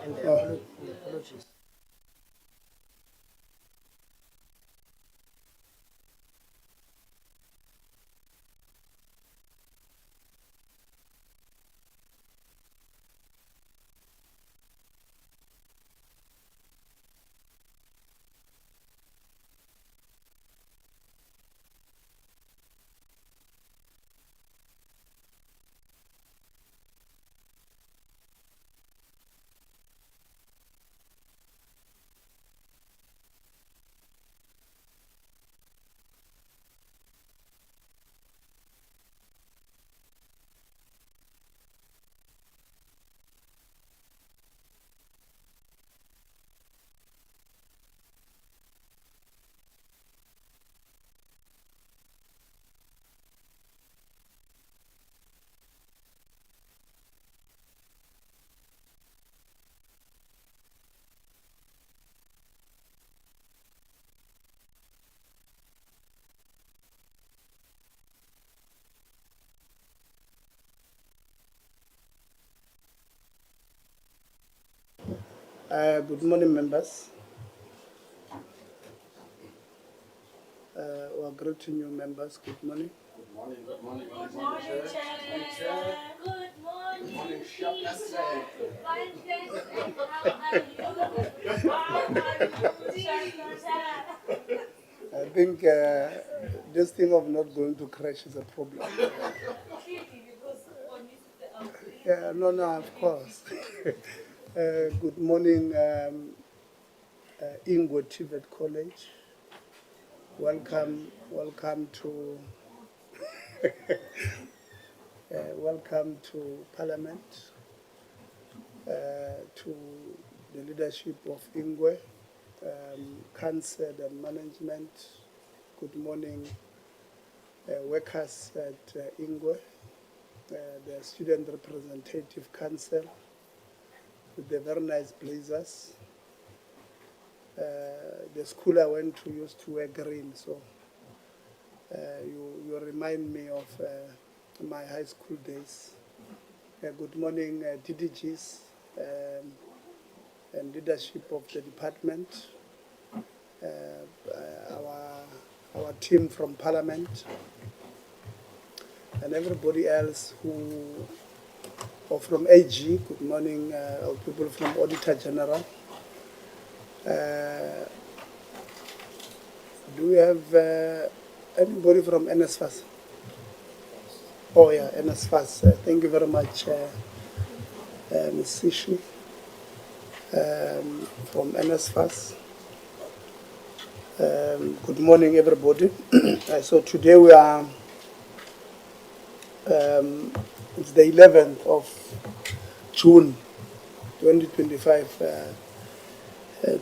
And the apologies. Good morning, members. We're greeting you, members. Good morning. Good morning, good morning, good morning, Chair. Good morning, good morning, Chair. I think this thing of not going to crash is a problem. Yeah, no, of course. Good morning, Ingwe TVET College. Welcome to welcome to Parliament, to the leadership of Ingwe, Council and Management. Good morning, workers at Ingwe, the Student Representative Council, with the very nice blazers. The school I went to used to wear green, so you remind me of my high school days. Good morning, DDGs and leadership of the department, our team from Parliament, and everybody else or from AG. Good morning, people from Auditor General. Do we have anybody from NSFAS? Oh yeah, NSFAS. Thank you very much, Ms. Sishi, from NSFAS. Good morning, everybody. So today we are, it's the 11th of June, 2025.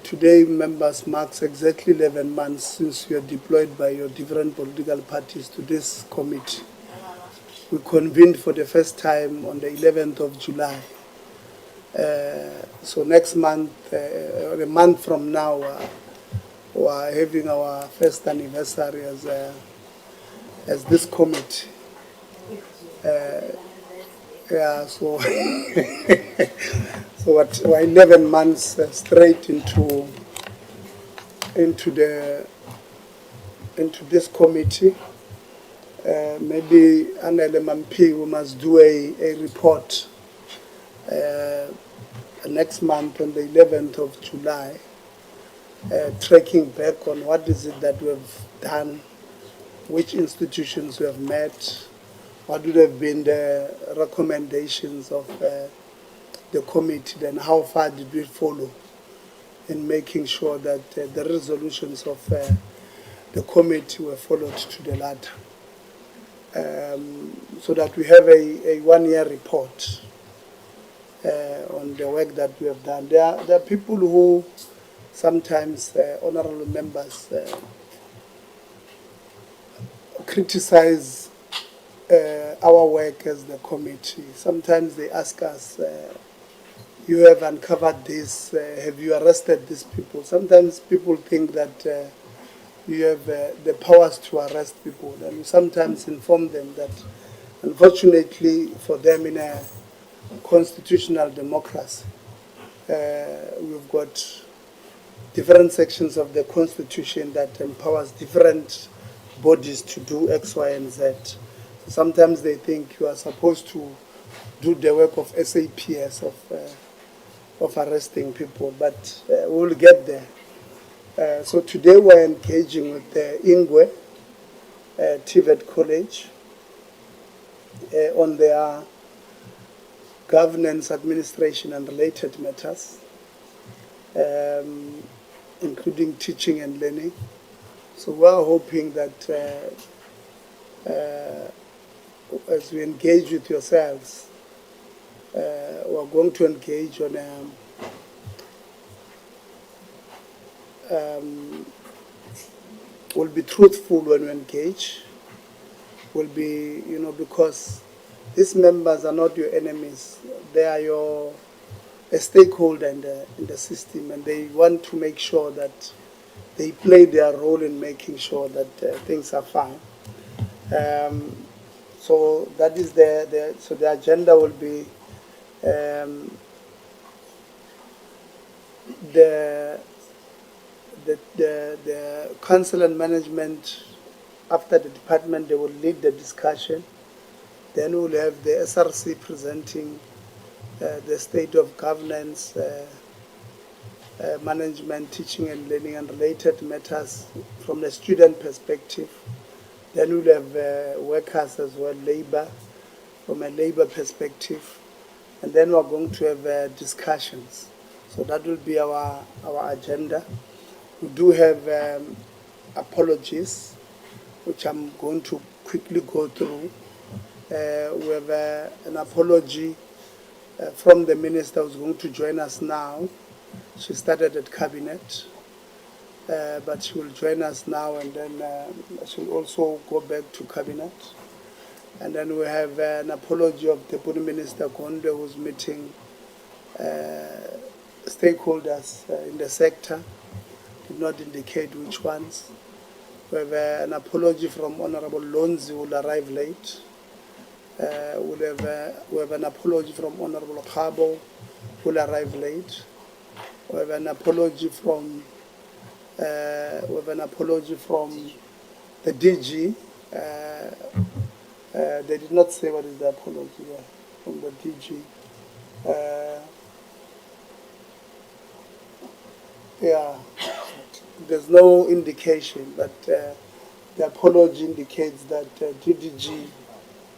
Today, members, marks exactly 11 months since you are deployed by your different political parties to this committee. We convened for the first time on the 11th of July. So next month, a month from now, we are having our first anniversary as this committee. Yeah, so so we're 11 months straight into this committee. Maybe Anele Mampi, we must do a report next month on the 11th of July, tracking back on what is it that we have done, which institutions we have met, what would have been the recommendations of the committee, then how far did we follow in making sure that the resolutions of the committee were followed to the letter, so that we have a one-year report on the work that we have done. There are people who sometimes, honorable members, criticize our work as the committee. Sometimes they ask us, you have uncovered this, have you arrested these people? Sometimes people think that you have the powers to arrest people, and we sometimes inform them that unfortunately for them in a constitutional democracy, We've got different sections of the Constitution that empowers different bodies to do X, Y, and Z. Sometimes they think you are supposed to do the work of SAPS, of arresting people, but we'll get there. So today we're engaging with the Ingwe TVET College on their governance, administration, and related matters, including teaching and learning. So we're hoping that as we engage with yourselves, we're going to engage on we'll be truthful when we engage. We'll be, because these members are not your enemies. They are a stakeholder in the system, and they want to make sure that they play their role in making sure that things are fine. So that is so the agenda will be the council and management. After the department, they will lead the discussion. Then we'll have the SRC presenting the state of governance, management, teaching and learning, and related matters from the student perspective. Then we'll have workers as well, labor, from a labor perspective. And then we're going to have discussions. So that will be our agenda. We do have apologies, which I'm going to quickly go through. We have an apology from the minister who's going to join us now. She started at cabinet, but she will join us now, and then she'll also go back to cabinet. And then we have an apology of Deputy Minister Konde, who's meeting stakeholders in the sector, did not indicate which ones. We have an apology from Honorable Lonzi, who will arrive late. We have an apology from Honorable Khabo, who will arrive late. We have an apology from the DG. They did not say what is the apology from the DG. Yeah, there's no indication, but the apology indicates that DDG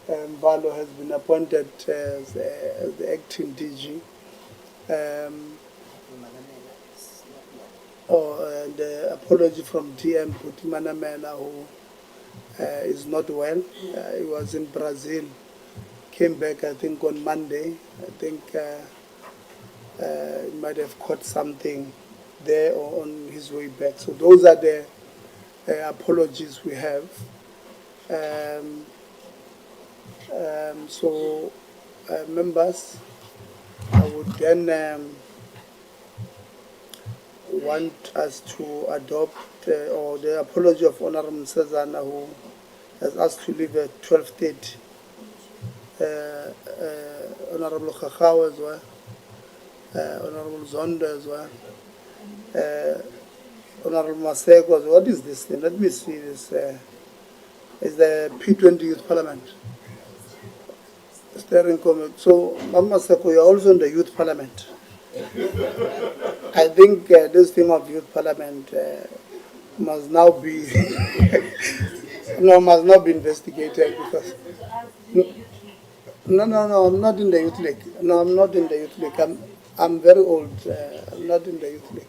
Valo has been appointed as the acting DG. And the apology from DM Putimanamela, who is not well. He was in Brazil, came back I think on Monday. I think he might have caught something there or on his way back. So those are the apologies we have. So members, I would then want us to adopt or the apology of Honorable Msazana, who has asked to leave at 12:30. Honorable Khakhawa as well, Honorable Zondo as well, Honorable Maseko as well. What is this thing? Let me see this. Is the P20 Youth Parliament steering committee. So, Mama Maseko, you're also in the Youth Parliament. I think this thing of Youth Parliament must now be must not be investigated, because no, I'm not in the Youth League. No, I'm not in the Youth League. I'm very old. I'm not in the Youth League.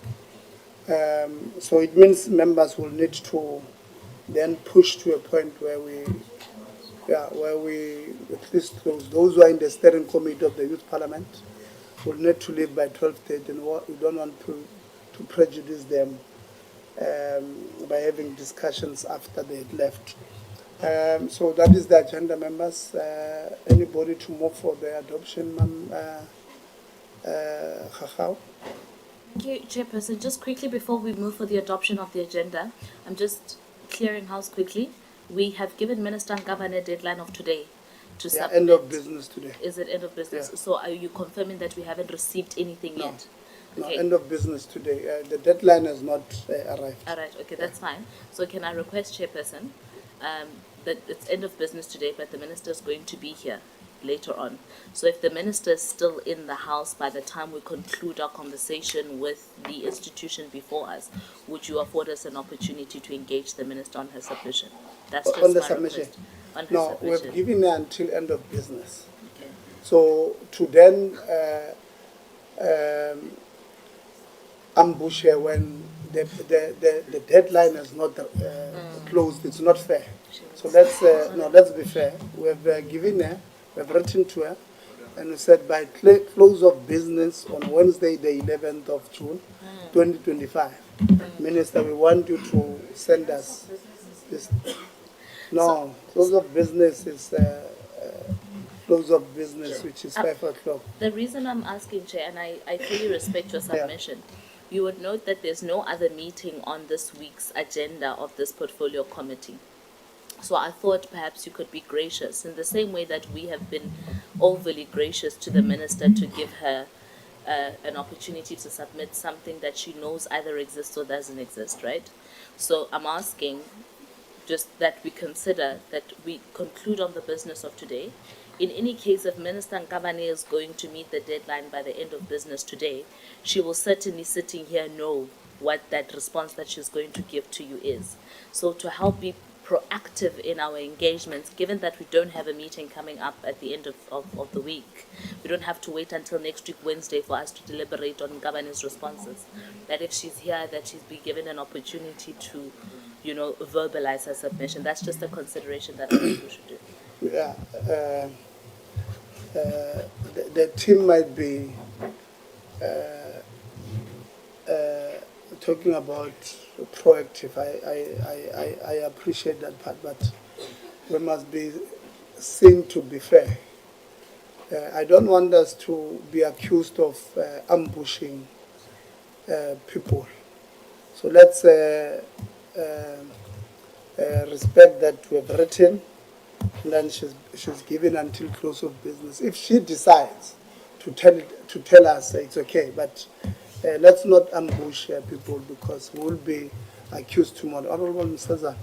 So it means members will need to then push to a point where we at least those who are in the steering committee of the Youth Parliament will need to leave by 12:30, and we don't want to prejudice them by having discussions after they've left. So that is the agenda, members. Anybody to move for the adoption, Khakhaw? Thank you, Chairperson. Just quickly before we move for the adoption of the agenda, I'm just clearing house quickly. We have given Minister and Governor a deadline of today to submit. End of business today. Is it end of business? Yeah. So are you confirming that we haven't received anything No. yet? No, Okay. end of business today. The deadline has not arrived. All right, okay, that's fine. So can I request, Chairperson, that it's end of business today, but the minister is going to be here later on. So if the minister is still in the house by the time we conclude our conversation with the institution before us, would you afford us an opportunity to engage the minister on her submission? That's just On the my submission. request. On her No, submission. we've given her until end of business. Okay. So to then ambush her when the deadline is not closed, it's not fair. So let's be fair. We've given her, we've written to her, and we said by close of business on Wednesday, the 11th of June, 2025. Minister, we want you to send us this. No, close of business is close of business, which is 5 o'clock. The reason I'm asking, Chair, and I fully respect your submission, you would note that there's no other meeting on this week's agenda of this portfolio committee. So I thought perhaps you could be gracious in the same way that we have been overly gracious to the minister to give her an opportunity to submit something that she knows either exists or doesn't exist, right? So I'm asking just that we consider that we conclude on the business of today. In any case, if Minister Nkabane is going to meet the deadline by the end of business today, she will certainly sitting here know what that response that she's going to give to you is. So to help be proactive in our engagements, given that we don't have a meeting coming up at the end of the week, we don't have to wait until next week Wednesday for us to deliberate on Nkabane's responses. That if she's here, that she's be given an opportunity to, verbalize her submission. That's just a consideration that I think we should do. Yeah, the team might be talking about proactive. I appreciate that part, but we must be seen to be fair. I don't want us to be accused of ambushing people. So let's respect that we've written, and then she's given until close of business. If she decides to tell us, it's okay. But let's not ambush people, because we will be accused tomorrow. Honorable Mr. Zan.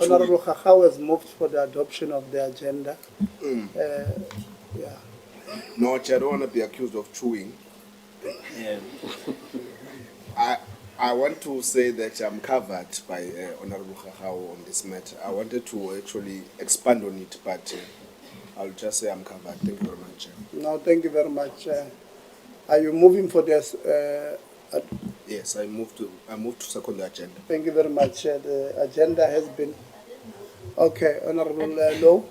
Honorable Khakhaw has moved for the adoption of the agenda. Yeah. No, Chair, I don't want to be accused of chewing. I want to say that I'm covered by Honorable Khakhaw on this matter. I wanted to actually expand on it, but I'll just say I'm covered. Thank you very much, Chair. No, thank you very much. Are you moving for this? Yes, I moved to second the agenda. Thank you very much. The agenda has been okay. Honorable Low.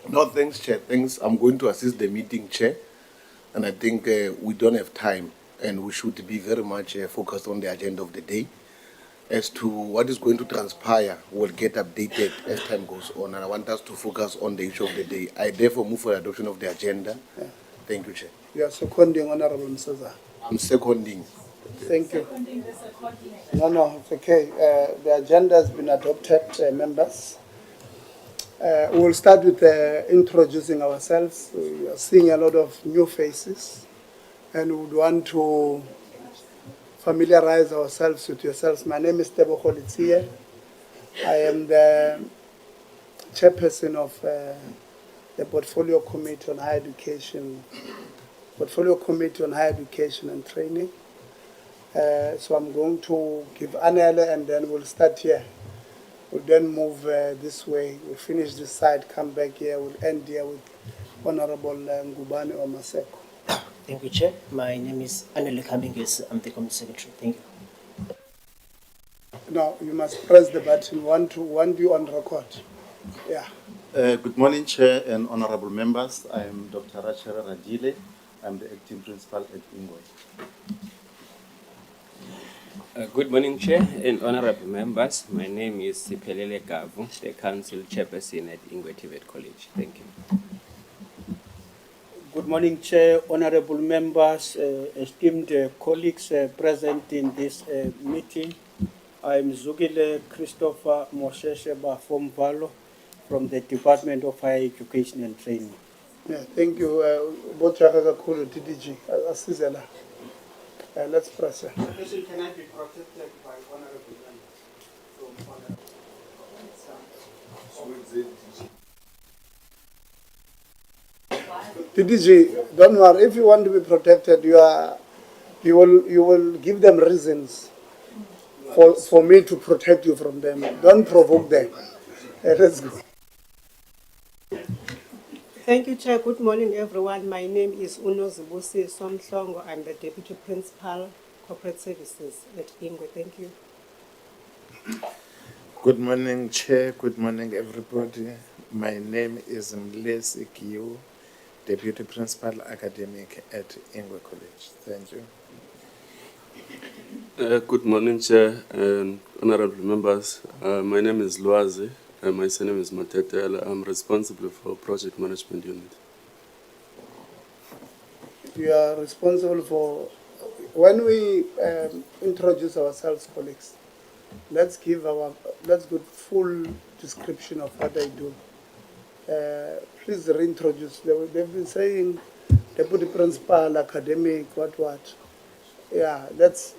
No, thanks, Chair. Thanks. I'm going to assist the meeting, Chair, and I think we don't have time, and we should be very much focused on the agenda of the day. As to what is going to transpire, we'll get updated as time goes on, and I want us to focus on the issue of the day. I therefore move for the adoption of the agenda. Yeah. Thank you, Chair. You are seconding Honorable Msaza. I'm seconding. Thank you. No, it's okay. The agenda has been adopted, members. We'll start with introducing ourselves. We are seeing a lot of new faces, and we would want to familiarize ourselves with yourselves. My name is Tebo Kholitsie. I am the chairperson of the Portfolio Committee on Higher Education, and Training. So I'm going to give Anele, and then we'll start here. We'll then move this way. We'll finish this side, come back here. We'll end here with Honorable Ngubane Omaseko. Thank you, Chair. My name is Anele Kabingis. I'm the Committee Secretary. Thank you. Now, you must press the button. Want you on record. Yeah. Good morning, Chair and honorable members. I am Dr. Rachel Radile. I'm the acting principal at Ingwe. Good morning, Chair and honorable members. My name is Siphelele Gavu, the Council Chairperson at Ingwe TVET College. Thank you. Good morning, Chair, honorable members, esteemed colleagues present in this meeting. I'm Zugile Christopher Mosese Bafomvalo from the Department of Higher Education and Training. Yeah, thank you. Bochaka kakhulu TDG. Asizela. Let's press. Can I be protected by honorable members? TDG, don't worry. If you want to be protected, you will give them reasons for me to protect you from them. Don't provoke them. Let's go. Thank you, Chair. Good morning, everyone. My name is Uno Zibusi Somhlongo. I'm the Deputy Principal, Corporate Services at Ingwe. Thank you. Good morning, Chair. Good morning, everybody. My name is Mlesi Kiu, Deputy Principal Academic at Ingwe College. Thank you. Good morning, Chair and honorable members. My name is Luazi. My surname is Matetela. I'm responsible for Project Management Unit. You are responsible for, when we introduce ourselves, colleagues, let's give full description of what I do. Please reintroduce. They've been saying Deputy Principal, Academic, what. Yeah, let's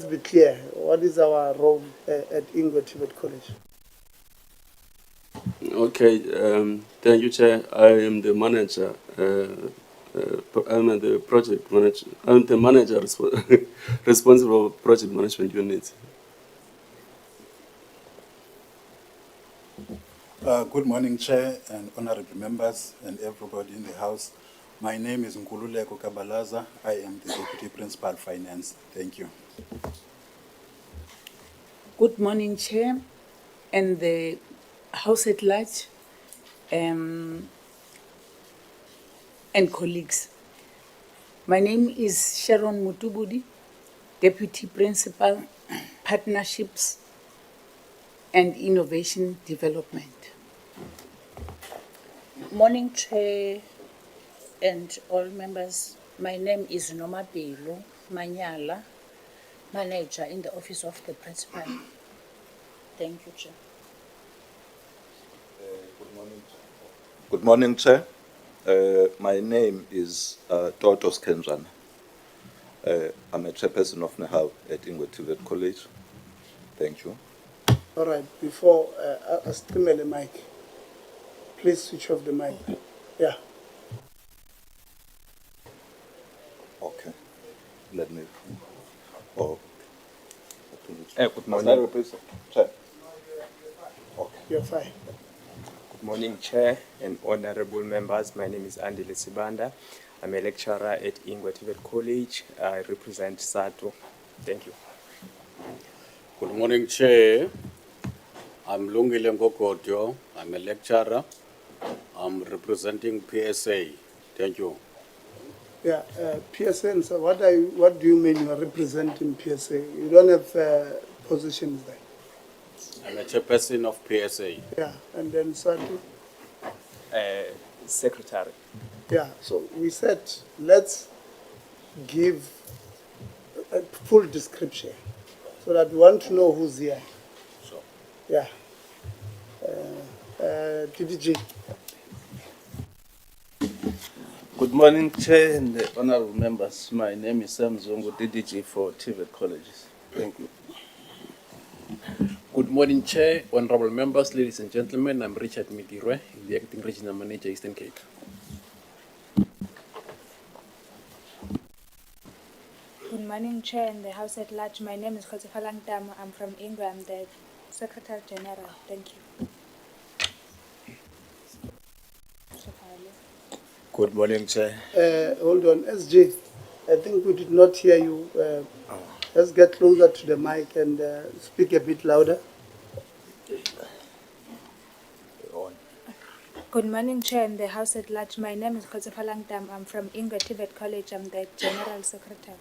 be clear. What is our role at Ingwe TVET College? Okay, thank you, Chair. I am the manager. I'm the project manager. I'm the manager responsible for Project Management Unit. Good morning, Chair and honorable members and everybody in the House. My name is Nkululeko Kabalaza. I am the Deputy Principal Finance. Thank you. Good morning, Chair and the House at large and colleagues. My name is Sharon Mutubudi, Deputy Principal, Partnerships and Innovation Development. Morning, Chair and all members. My name is Noma Belu Manyala, Manager in the Office of the Principal. Thank you, Chair. Good morning, Chair. My name is Totos Kenjana. I'm a chairperson of NEHAW at Ingwe TVET College. Thank you. All right, before I stream the mic, please switch off the mic. Yeah. Okay. Let me. Oh. Good morning. Chair. Okay. You're fine. Good morning, Chair and honorable members. My name is Andile Sibanda. I'm a lecturer at Ingwe TVET College. I represent SATO. Thank you. Good morning, Chair. I'm Lungile Ngokodyo. I'm a lecturer. I'm representing PSA. Thank you. Yeah, PSA. So what do you mean you are representing PSA? You don't have positions there. I'm a chairperson of PSA. Yeah, and then Satu? Secretary. Yeah, so we said let's give a full description so that we want to know who's here. So. Yeah. TDG. Good morning, Chair and the honorable members. My name is Sam Zongo, DDG for TVET Colleges. Thank you. Good morning, Chair, honorable members, ladies and gentlemen. I'm Richard Midirwe, the Acting Regional Manager, Eastern Cape. Good morning, Chair and the House at large. My name is Khotsifalang Tama. I'm from Ingwe. I'm the Secretary General. Thank you. Good morning, Chair. Hold on, SJ. I think we did not hear you. Let's get closer to the mic and speak a bit louder. Good morning, Chair and the House at large. My name is Khotsifalang Tama. I'm from Ingwe TVET College. I'm the General Secretary.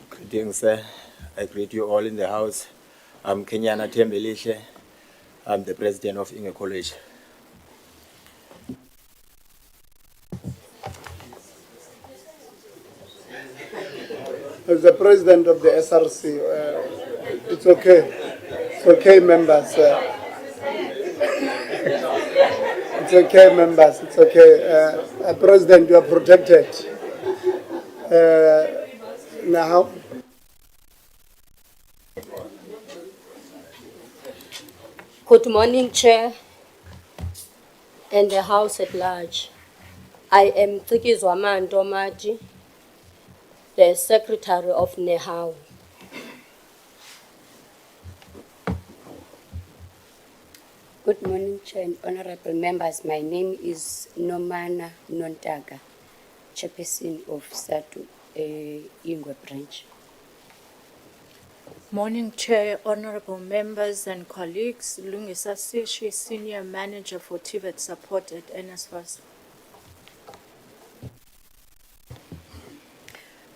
Greetings, sir. I greet you all in the House. I'm Kenyana Tembelishe. I'm the President of Ingwe College. As the President of the SRC, it's okay. It's okay, members. It's It's okay, members. It's okay. President, you are protected. Now, Good morning, Chair and the House at large. I am Tikizwaman Domati, the Secretary of NEHAW. Good morning, Chair and honorable members. My name is Nomana Nontaga, Chairperson of SATU Ingwe branch. Morning, Chair, honorable members and colleagues. Lungisa Sishi, Senior Manager for TVET Support at NSFAS.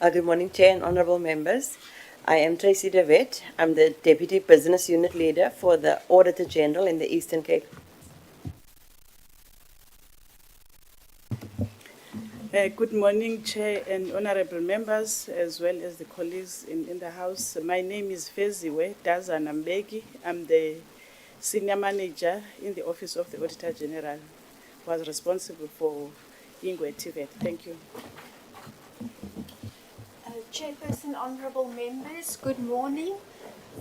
Good morning, Chair and honorable members. I am Tracy TVET. I'm the Deputy Business Unit Leader for the Auditor General in the Eastern Cape. Good morning, Chair and honorable members, as well as the colleagues in the House. My name is Feziwe Dazanambeki. I'm the Senior Manager in the Office of the Auditor General, was responsible for Ingwe TVET. Thank you. Chairperson, honorable members, good morning.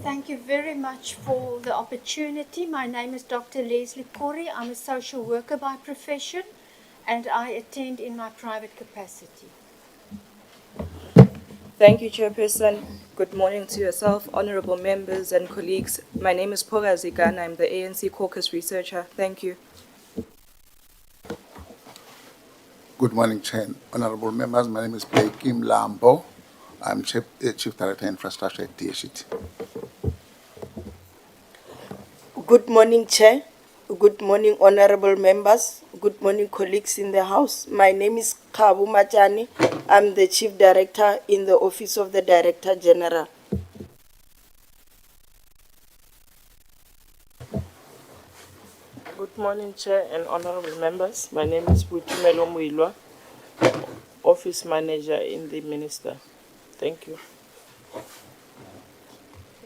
Thank you very much for the opportunity. My name is Dr. Leslie Corey. I'm a social worker by profession, and I attend in my private capacity. Thank you, Chairperson. Good morning to yourself, honorable members and colleagues. My name is Poga Zigana. I'm the ANC Caucus Researcher. Thank you. Good morning, Chair. Honorable members, my name is Kim Lambo. I'm Chief Director Infrastructure at DHT. Good morning, Chair. Good morning, honorable members. Good morning, colleagues in the House. My name is Kabu Matani. I'm the Chief Director in the Office of the Director General. Good morning, Chair and honorable members. My name is Putumelo Muilwa, Office Manager in the Minister. Thank you.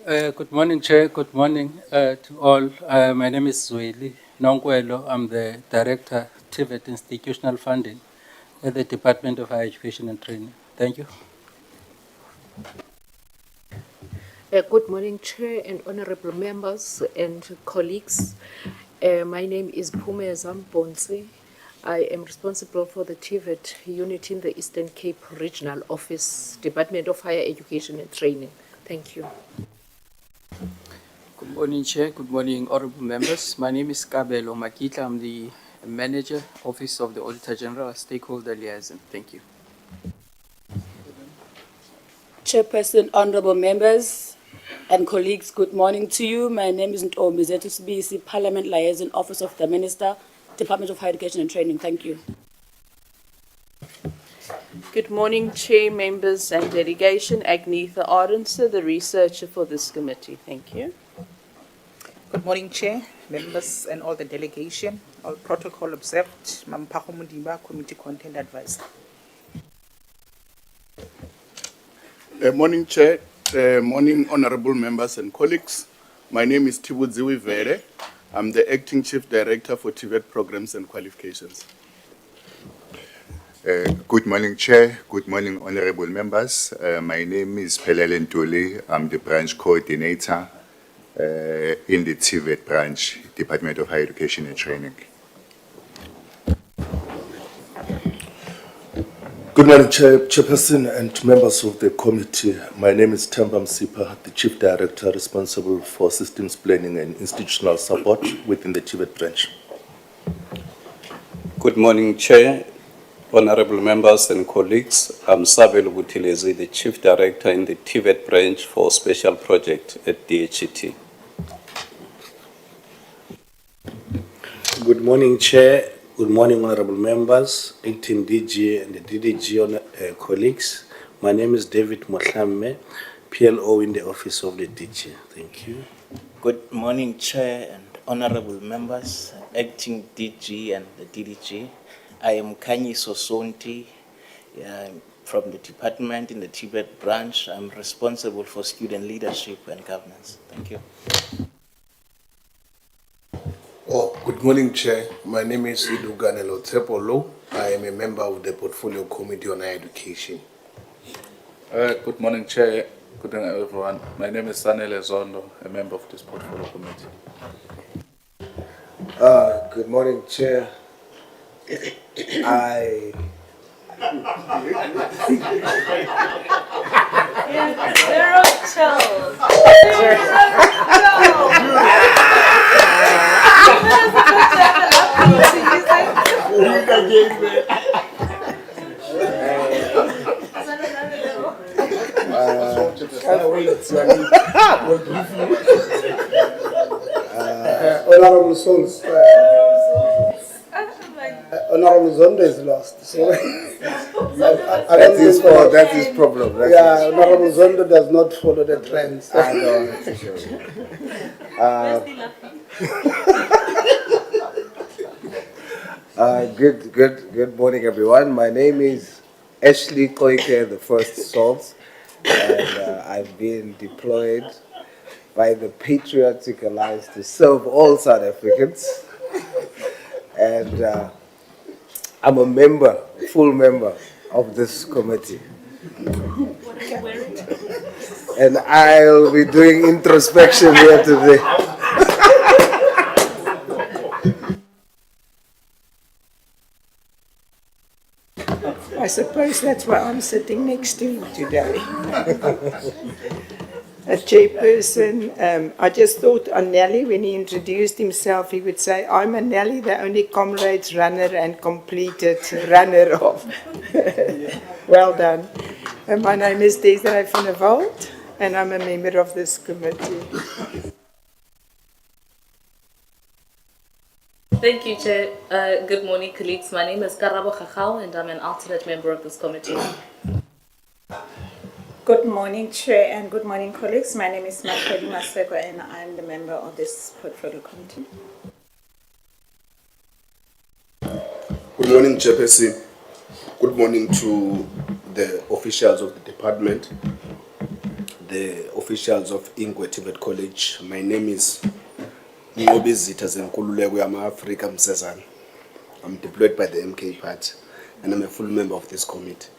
Good morning, Chair. Good morning to all. My name is Zweli Nonkwelo. I'm the Director, TVET Institutional Funding at the Department of Higher Education and Training. Thank you. Good morning, Chair and honorable members and colleagues. My name is Pumeza Mbonsi. I am responsible for the TVET unit in the Eastern Cape Regional Office, Department of Higher Education and Training. Thank you. Good morning, Chair. Good morning, honorable members. My name is Kabelo Makita. I'm the Manager, Office of the Auditor General, Stakeholder Liaison. Thank you. Chairperson, honorable members and colleagues, good morning to you. My name is Ntombi Zetusbisi, Parliament Liaison Office of the Minister, Department of Higher Education and Training. Thank you. Good morning, Chair, members and delegation. Agnetha Arendse, the researcher for this committee. Thank you. Good morning, Chair, members and all the delegation. All protocol observed. Mampako Mudimba, Committee Content Advisor. Morning, Chair. Morning, honorable members and colleagues. My name is Tibudziwi Vere. I'm the Acting Chief Director for TVET Programs and Qualifications. Good morning, Chair. Good morning, honorable members. My name is Pelele Ntuli. I'm the branch coordinator in the TVET branch, Department of Higher Education and Training. Good morning, Chairperson and members of the committee. My name is Themba Msipa, the Chief Director responsible for systems planning and institutional support within the TVET branch. Good morning, Chair, honorable members and colleagues. I'm Sabelo Butilezi, the Chief Director in the TVET branch for special project at DHT. Good morning, Chair. Good morning, honorable members, Acting DG and the DDG colleagues. My name is David Mohlamme, PLO in the Office of the DG. Thank you. Good morning, Chair and honorable members, Acting DG and the DDG. I am Kanyi Sosonti from the department in the TVET branch. I'm responsible for student leadership and governance. Thank you. Good morning, Chair. My name is Idu Ganelo Tepolo. I am a member of the Portfolio Committee on Higher Education. Good morning, Chair. Good morning, everyone. My name is Sanele Zondo, a member of this Portfolio Committee. Good morning, Chair. I Honorable Souls. Honorable Zondo is lost. So that is problem. Honorable Zondo does not follow the trends. I know. Good morning, everyone. My name is Ashley Koike, the first Salt, and I've been deployed by the Patriotic Alliance to serve all South Africans. And I'm a member, full member of this committee. And I'll be doing introspection here today. I suppose that's why I'm sitting next to you today. As chairperson, I just thought on Nelly, when he introduced himself, he would say, I'm a Nelly, the only comrades runner and completed runner-off. Well done. And my name is Desiree van der Walt, and I'm a member of this committee. Thank you, Chair. Good morning, colleagues. My name is Karabo Khachau, and I'm an alternate member of this committee. Good morning, Chair, and good morning, colleagues. My name is Makhedi Maseko, and I'm the member of this portfolio committee. Good morning, Chairperson. Good morning to the officials of the department, the officials of Ingwe TVET College. My name is NCOP Building. I'm deployed by the MK Party, and I'm a full member of this committee.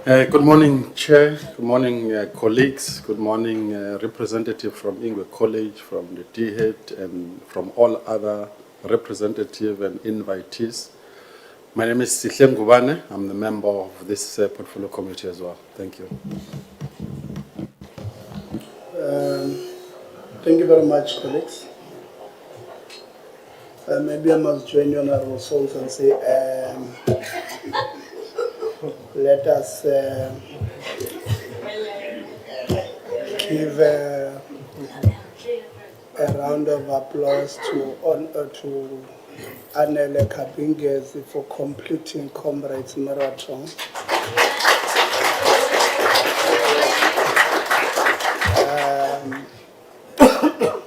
Good morning, Chair. Good morning, colleagues. Good morning, representative from Ingwe College, from the DHET, and from all other representatives and invitees. My name is Sihle Ngubane. I'm the member of this portfolio committee as well. Thank you. Thank you very much, colleagues. Maybe I must join you, Honorable Souls, and say, let us give a round of applause to Anele Kabingezi for completing Comrades Marathon.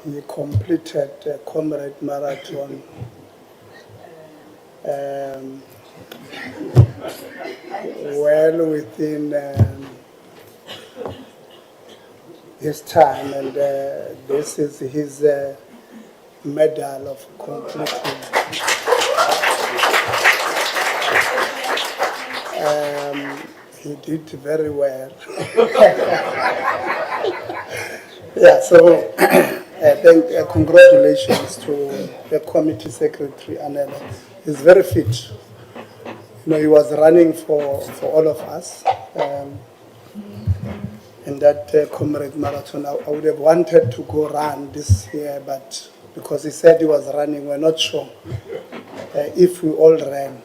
He completed the Comrade Marathon well within his time, and this is his medal of completing. He did very well. Yeah, so congratulations to the committee secretary, Anela. He's very fit. You know, he was running for all of us. In that Comrade Marathon, I would have wanted to go run this year, but because he said he was running, we're not sure if we all ran,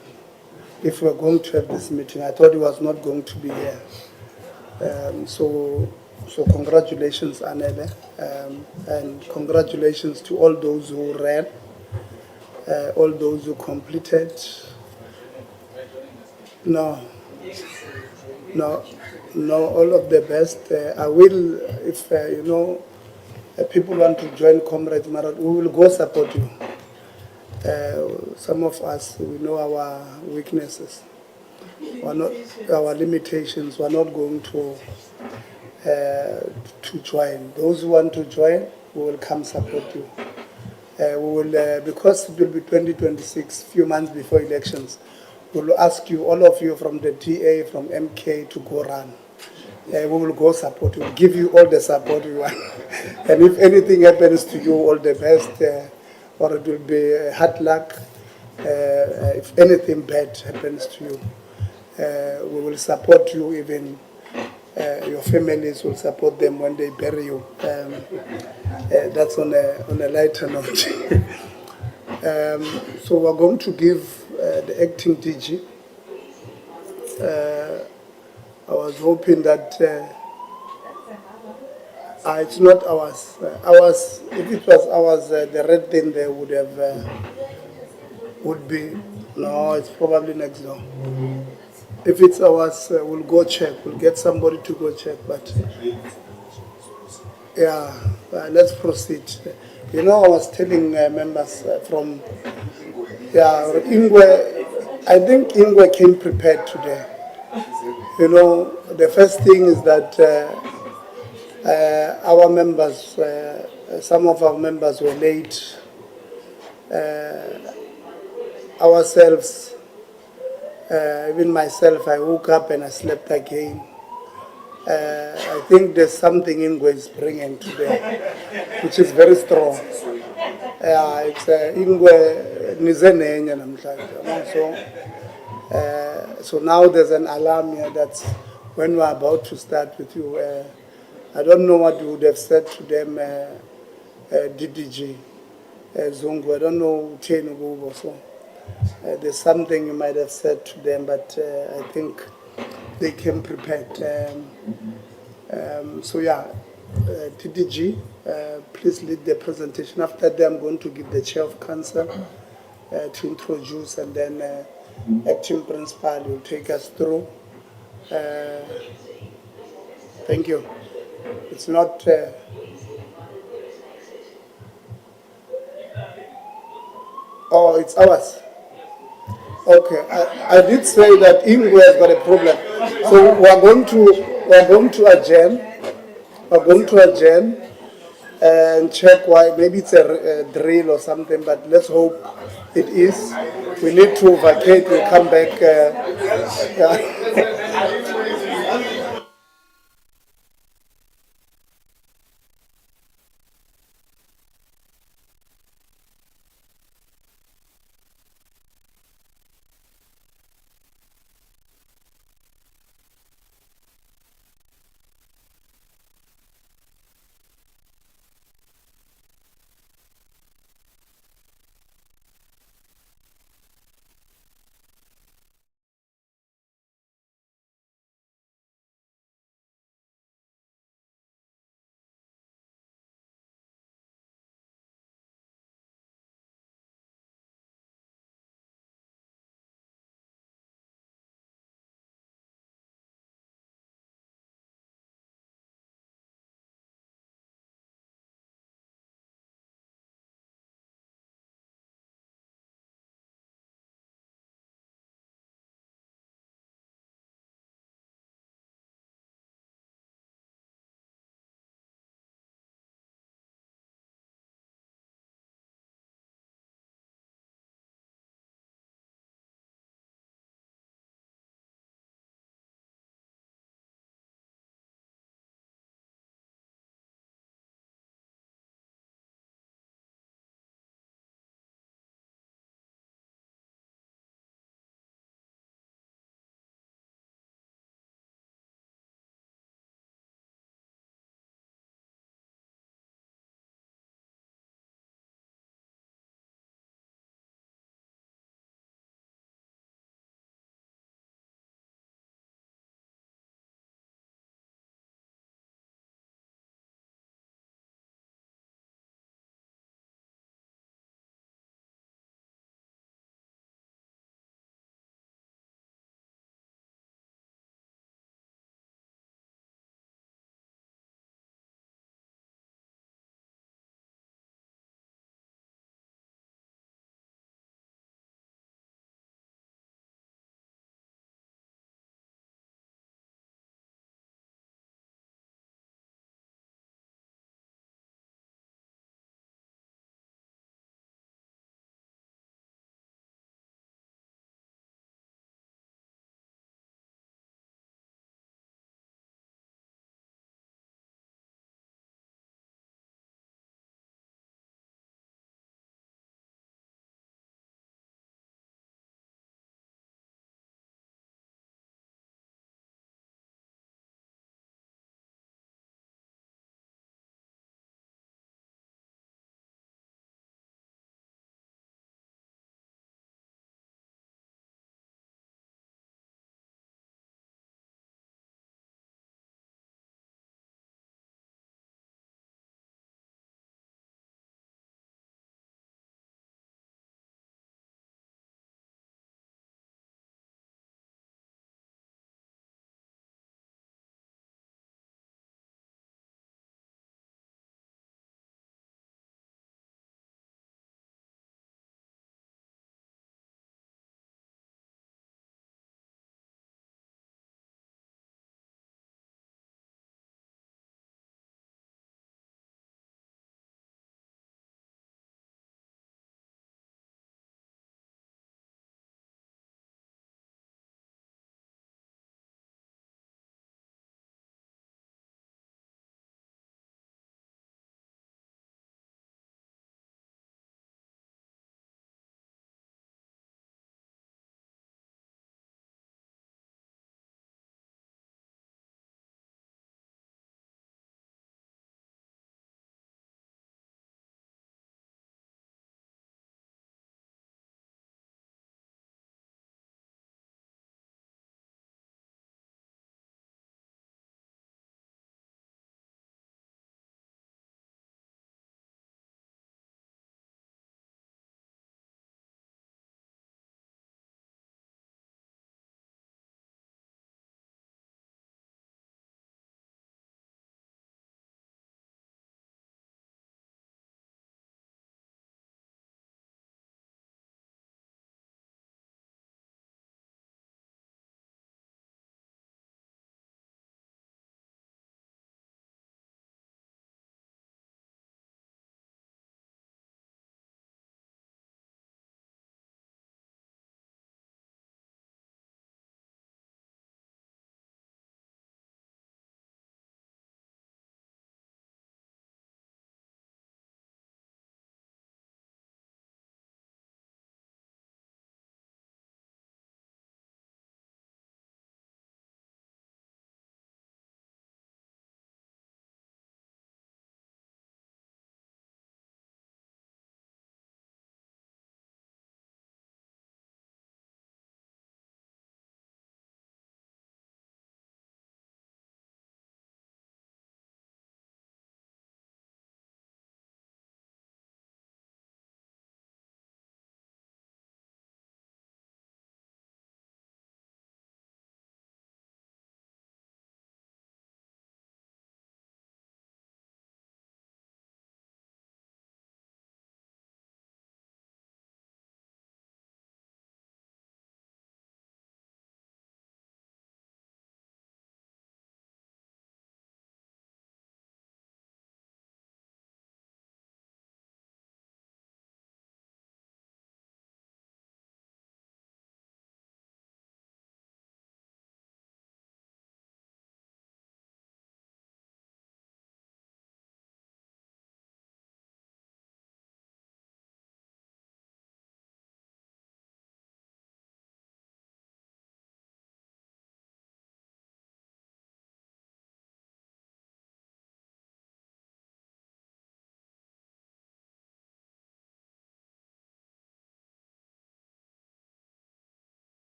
if we were going to have this meeting. I thought he was not going to be here. So congratulations, Anele, and congratulations to all those who ran, all those who completed. No, all of the best. I will, if you know, people want to join Comrades Marathon, we will go support you. Some of us, we know our weaknesses, our limitations. We're not going to join. Those who want to join, we will come support you. We will, because it will be 2026, few months before elections, we will ask you, all of you from the TA, from MK to go run. We will go support you, we'll give you all the support we want. And if anything happens to you, all the best, or it will be hard luck. If anything bad happens to you, we will support you, even your families will support them when they bury you. That's on a lighter note. So we're going to give the acting DG. I was hoping that it's not ours. Ours, if it was ours, the red thing there would have would be, no, it's probably next door. If it's ours, we'll go check. We'll get somebody to go check. But yeah, let's proceed. You know, I was telling members from Ingwe. I think Ingwe came prepared today. You know, the first thing is that our members, some of our members were late. Ourselves, even myself, I woke up and I slept again. I think there's something Ingwe is bringing today, which is very strong. It's Ingwe nizenenye namhlanje. So now there's an alarm here that when we're about to start with you, I don't know what you would have said to them, DDG, Zungu. I don't know Tenugu. So there's something you might have said to them, but I think they came prepared. So yeah, TDG, please lead the presentation. After that, I'm going to give the chair of council to introduce, and then acting principal will take us through. Thank you. It's not. Oh, it's ours. Okay, I did say that Ingwe has got a problem, so we're going to adjourn. We're going to adjourn and check why. Maybe it's a drill or something, but let's hope it is. We need to vacate. We'll come back. Yeah.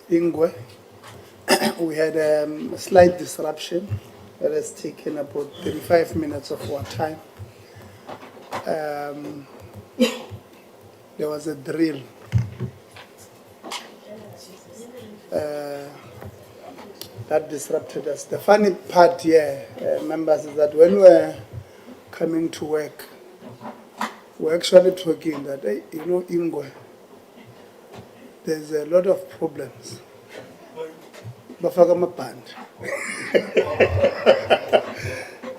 Ingwe. We had a slight disruption that has taken about 35 minutes of our time. There was a drill. That disrupted us. The funny part here, members, is that when we're coming to work, we're actually talking that, hey, you know, Ingwe, there's a lot of problems. Bafaka maband.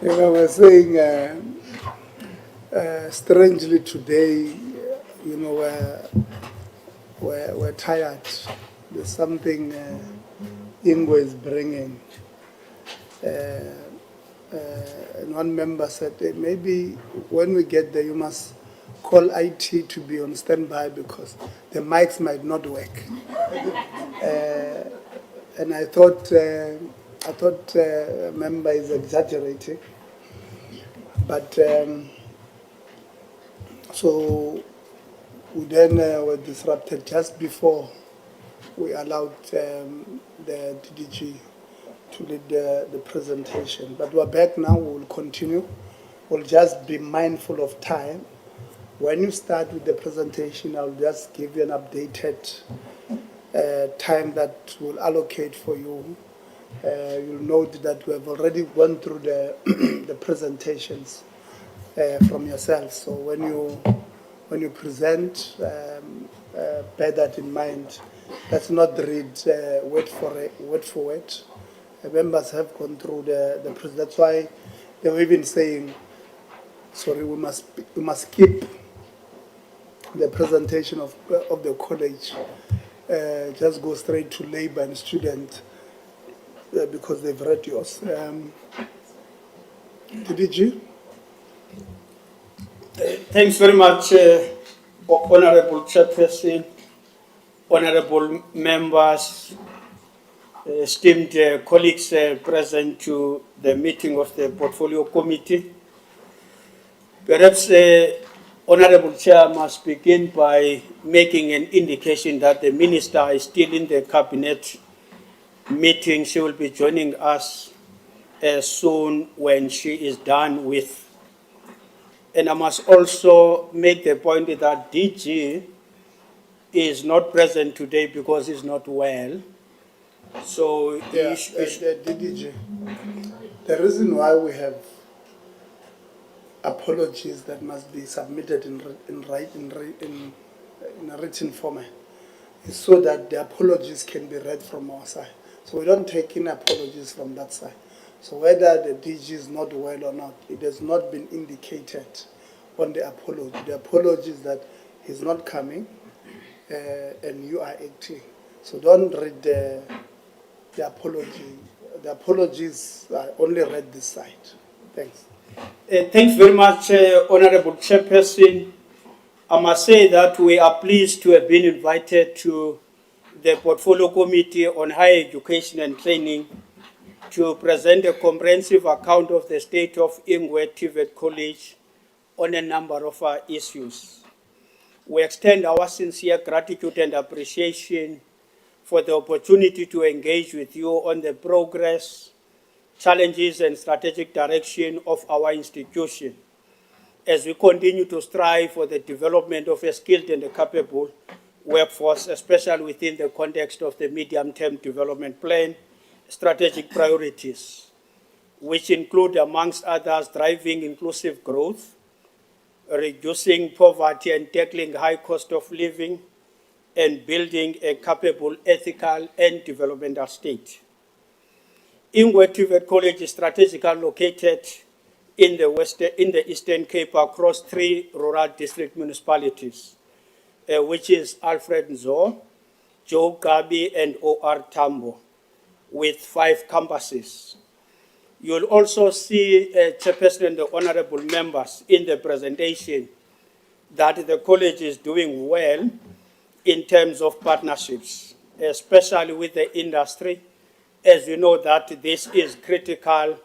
You know, we're saying, strangely today, you know, we're tired. There's something Ingwe is bringing. And one member said, hey, maybe when we get there, you must call IT to be on standby because the mics might not work. And I thought a member is exaggerating. But so we then were disrupted just before we allowed the DDG to lead the presentation. But we're back now, we will continue. We'll just be mindful of time. When you start with the presentation, I'll just give you an updated time that we'll allocate for you. You'll note that we have already gone through the, the presentations from yourself. So when you present, bear that in mind. Let's not read word for word. The members have gone through the presentation. That's why they were even saying, sorry, we must keep the presentation of the college. Just go straight to labor and student because they've read yours. DDG? Thanks very much, Honorable Chairperson, Honorable members, esteemed colleagues present to the meeting of the Portfolio Committee. Perhaps Honorable Chair must begin by making an indication that the Minister is still in the Cabinet meeting. She will be joining us soon when she is done with. And I must also make the point that DG is not present today because he's not well. So yeah, DDG. The reason why we have apologies that must be submitted in a written format is so that the apologies can be read from our side. So we don't take in apologies from that side. So whether the DG is not well or not, it has not been indicated on the apology. The apology is that he's not coming and you are acting. So don't read the apology. The apologies are only read this side. Thanks. Thanks very much, Honorable Chairperson. I must say that we are pleased to have been invited to the Portfolio Committee on Higher Education and Training to present a comprehensive account of the state of Ingwe TVET College on a number of issues. We extend our sincere gratitude and appreciation for the opportunity to engage with you on the progress, challenges, and strategic direction of our institution as we continue to strive for the development of a skilled and a capable workforce, especially within the context of the medium-term development plan strategic priorities, which include, amongst others, driving inclusive growth, reducing poverty and tackling high cost of living, and building a capable, ethical, and developmental state. Ingwe TVET College is strategically located in the Eastern Cape across 3 rural district municipalities, which is Alfred Nzo, Joe Gabi, and OR Tambo, with 5 campuses. You'll also see, Chairperson and the honorable members in the presentation, that the college is doing well in terms of partnerships, especially with the industry, as you know that this is critical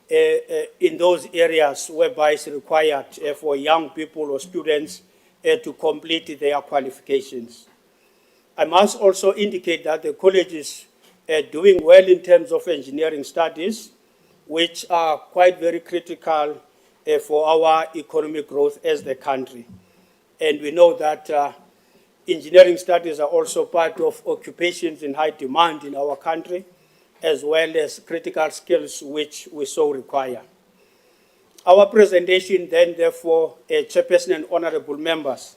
in those areas whereby it's required for young people or students to complete their qualifications. I must also indicate that the college is doing well in terms of engineering studies, which are quite very critical for our economic growth as the country. And we know that engineering studies are also part of occupations in high demand in our country, as well as critical skills which we so require. Our presentation then, therefore, Chairperson and honorable members,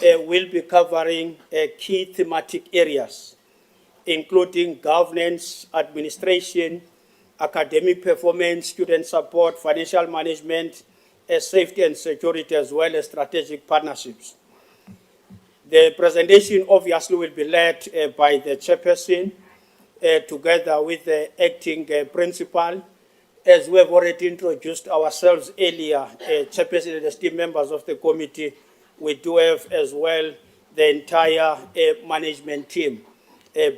will be covering key thematic areas, including governance, administration, academic performance, student support, financial management, safety and security, as well as strategic partnerships. The presentation obviously will be led by the chairperson together with the acting principal. As we have already introduced ourselves earlier, chairperson and esteemed members of the committee, we do have as well the entire management team,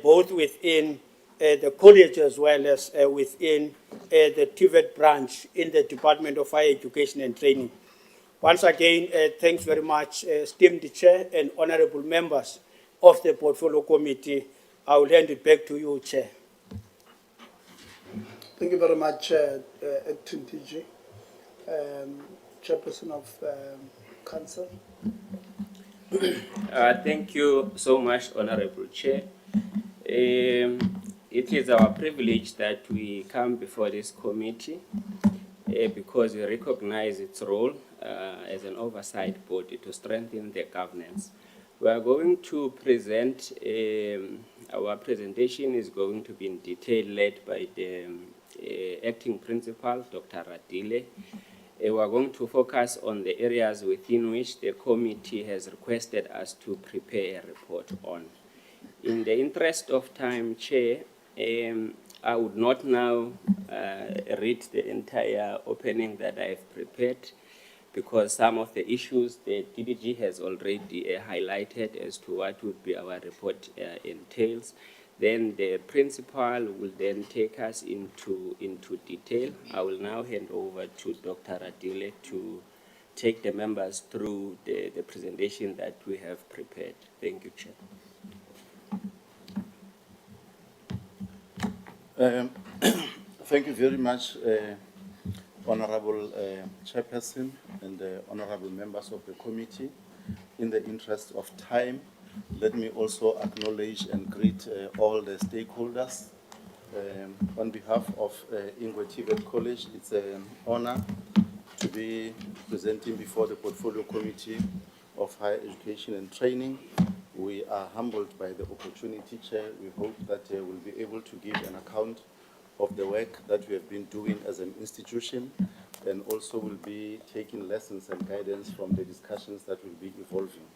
both within the college as well as within the TVET branch in the Department of Higher Education and Training. Once again, thanks very much, esteemed Chair and honorable members of the Portfolio Committee. I will hand it back to you, Chair. Thank you very much, Acting DG, Chairperson of Council. Thank you so much, Honorable Chair. It is our privilege that we come before this committee because we recognize its role as an oversight body to strengthen the governance. We are going to present, our presentation is going to be in detail led by the acting principal, Dr. Radile. We are going to focus on the areas within which the committee has requested us to prepare a report on. In the interest of time, Chair, I would not now read the entire opening that I've prepared because some of the issues the DDG has already highlighted as to what would be our report entails. Then the principal will then take us into detail. I will now hand over to Dr. Radile to take the members through the presentation that we have prepared. Thank you, Chair. Thank you very much, Honorable Chairperson and honorable members of the committee. In the interest of time, let me also acknowledge and greet all the stakeholders. On behalf of Ingwe TVET College, it's an honor to be presenting before the Portfolio Committee of Higher Education and Training. We are humbled by the opportunity, Chair. We hope that we'll be able to give an account of the work that we have been doing as an institution, and also will be taking lessons and guidance from the discussions that will be evolving.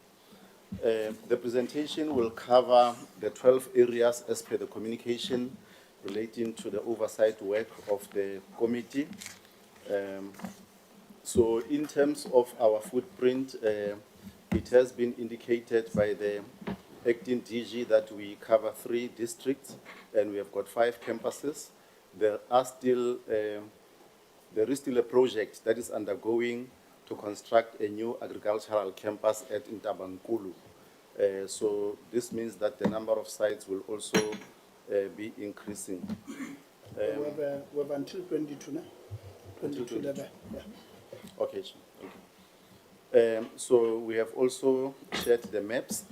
The presentation will cover the 12 areas as per the communication relating to the oversight work of the committee. So in terms of our footprint, it has been indicated by the acting DG that we cover 3 districts and we have got 5 campuses. There is still a project that is undergoing to construct a new agricultural campus at Ntabankulu. So this means that the number of sites will also be increasing. We have until 22, no? 22 level. Yeah. Okay, okay. So we have also shared the maps.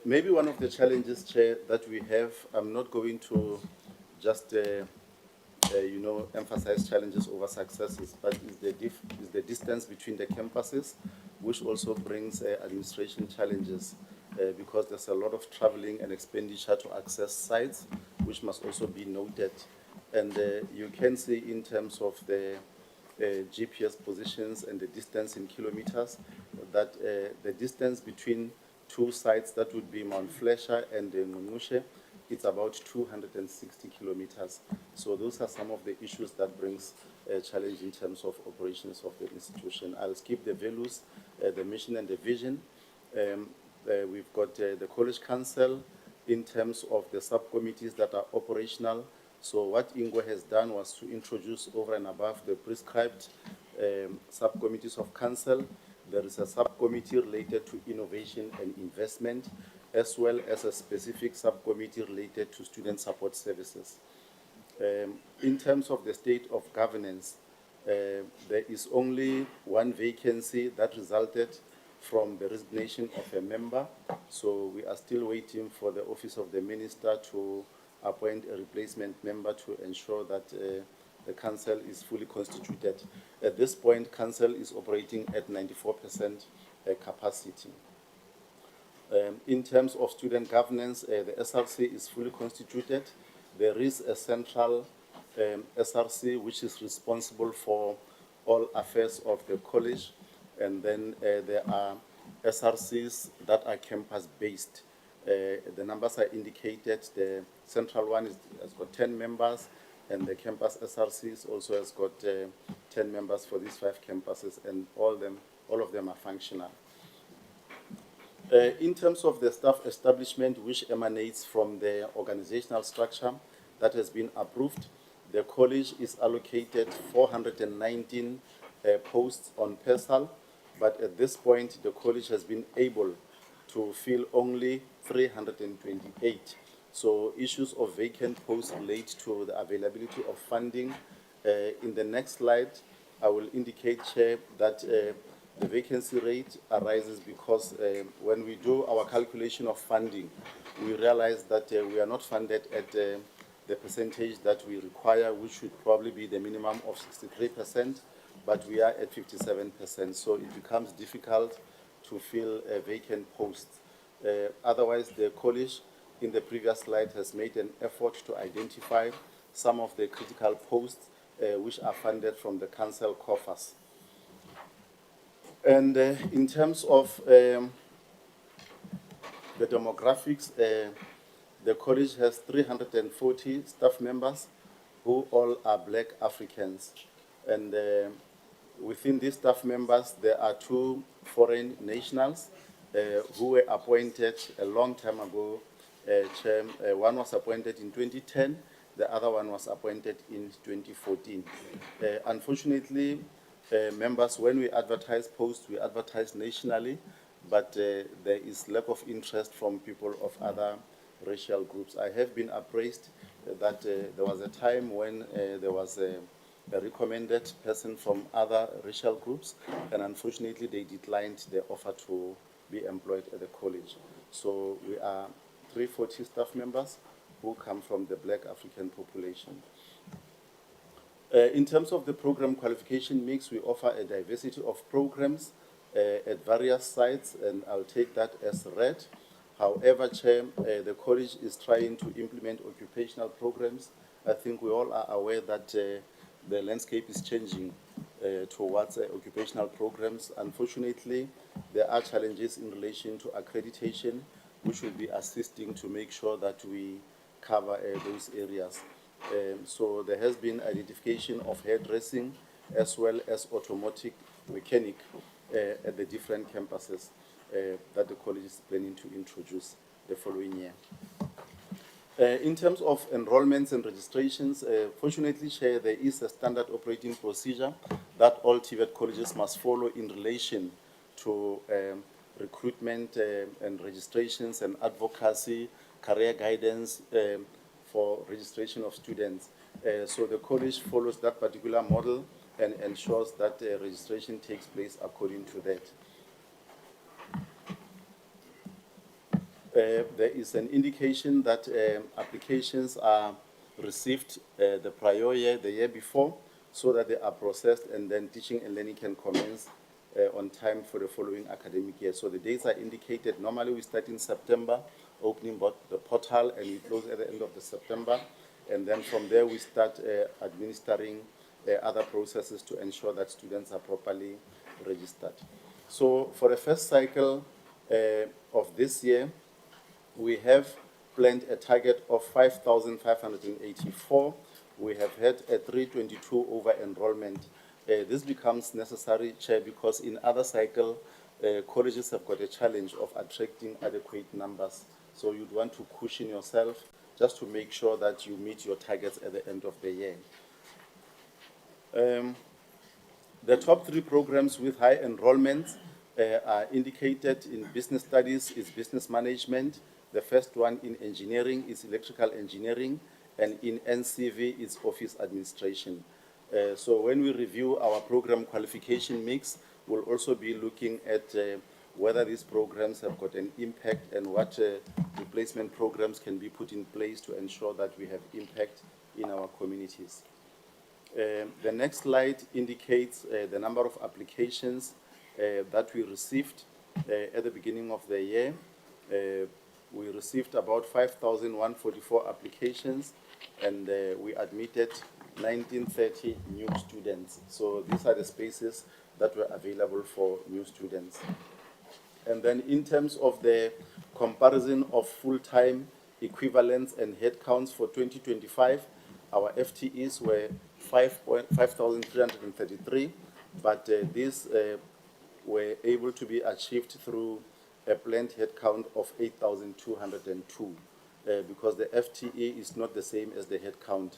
Maybe one of the challenges, Chair, that we have, I'm not going to just you know, emphasize challenges over successes, but is the distance between the campuses, which also brings administration challenges because there's a lot of traveling and expenditure to access sites, which must also be noted. And you can see in terms of the GPS positions and the distance in kilometers, that the distance between 2 sites, that would be Mount Flesher and Ngqongqoshe, it's about 260 kilometers. So those are some of the issues that brings a challenge in terms of operations of the institution. I'll skip the values, the mission and the vision. We've got the College Council in terms of the subcommittees that are operational. So what Ingwe has done was to introduce over and above the prescribed subcommittees of council. There is a subcommittee related to innovation and investment. as well as a specific subcommittee related to student support services. In terms of the state of governance, there is only one vacancy that resulted from the resignation of a member. So we are still waiting for the Office of the Minister to appoint a replacement member to ensure that the council is fully constituted. At this point, council is operating at 94% capacity. In terms of student governance, the SRC is fully constituted. There is a central SRC which is responsible for all affairs of the college, and then there are SRCs that are campus-based. The numbers are indicated. The central one has got 10 members, and the campus SRCs also has got 10 members for these 5 campuses, and all of them are functional. In terms of the staff establishment, which emanates from the organizational structure that has been approved, the college is allocated 419 posts on PERSAL, but at this point, the college has been able to fill only 328. So issues of vacant posts relate to the availability of funding. In the next slide, I will indicate, Chair, that the vacancy rate arises because when we do our calculation of funding, we realize that we are not funded at the percentage that we require, which should probably be the minimum of 63%, but we are at 57%. So it becomes difficult to fill vacant posts. Otherwise, the college in the previous slide has made an effort to identify some of the critical posts which are funded from the council coffers. And in terms of the demographics, the college has 340 staff members who all are Black Africans. And within these staff members, there are 2 foreign nationals who were appointed a long time ago. One was appointed in 2010, the other one was appointed in 2014. Unfortunately, members, when we advertise posts, we advertise nationally, but there is lack of interest from people of other racial groups. I have been appraised that there was a time when there was a recommended person from other racial groups, and unfortunately they declined the offer to be employed at the college. So we are 340 staff members who come from the Black African population. In terms of the program qualification mix, we offer a diversity of programs at various sites, and I'll take that as read. However, Chair, the college is trying to implement occupational programs. I think we all are aware that the landscape is changing towards occupational programs. Unfortunately, there are challenges in relation to accreditation, which will be assisting to make sure that we cover those areas. So there has been identification of hairdressing as well as automotive mechanic at the different campuses that the college is planning to introduce the following year. In terms of enrollments and registrations, fortunately, Chair, there is a standard operating procedure that all TVET colleges must follow in relation to recruitment and registrations and advocacy, career guidance, for registration of students. So the college follows that particular model and ensures that registration takes place according to that. There is an indication that applications are received the prior year, the year before, so that they are processed and then teaching and learning can commence on time for the following academic year. So the dates are indicated. Normally we start in September, opening the portal, and we close at the end of the September. And then from there we start administering other processes to ensure that students are properly registered. So for the first cycle of this year, we have planned a target of 5,584. We have had a 322 over enrollment. This becomes necessary, Chair, because in other cycle, colleges have got a challenge of attracting adequate numbers. So you'd want to cushion yourself just to make sure that you meet your targets at the end of the year. The top 3 programs with high enrollments are indicated. In business studies is business management. The first one in engineering is electrical engineering, and in NCV is office administration. So when we review our program qualification mix, we'll also be looking at whether these programs have got an impact and what replacement programs can be put in place to ensure that we have impact in our communities. The next slide indicates the number of applications that we received at the beginning of the year. We received about 5,144 applications, and we admitted 1930 new students. So these are the spaces that were available for new students. And then in terms of the comparison of full-time equivalents and headcounts for 2025, our FTEs were 5,333, but these were able to be achieved through a planned headcount of 8,202 because the FTE is not the same as the headcount,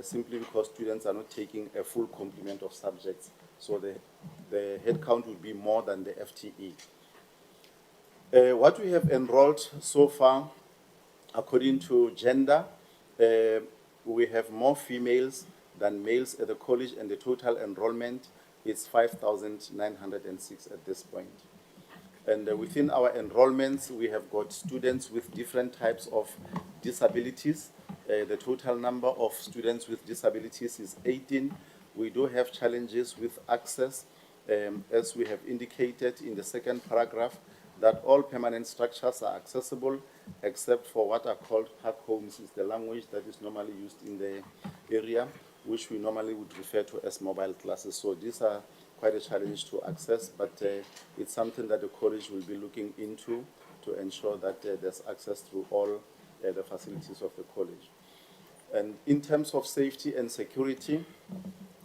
simply because students are not taking a full complement of subjects. So the headcount will be more than the FTE. What we have enrolled so far, according to gender, we have more females than males at the college, and the total enrollment is 5,906 at this point. And within our enrollments, we have got students with different types of disabilities. The total number of students with disabilities is 18. We do have challenges with access, as we have indicated in the second paragraph, that all permanent structures are accessible except for what are called park homes. Is the language that is normally used in the area, which we normally would refer to as mobile classes. So these are quite a challenge to access, but it's something that the college will be looking into to ensure that there's access through all the facilities of the college. And in terms of safety and security,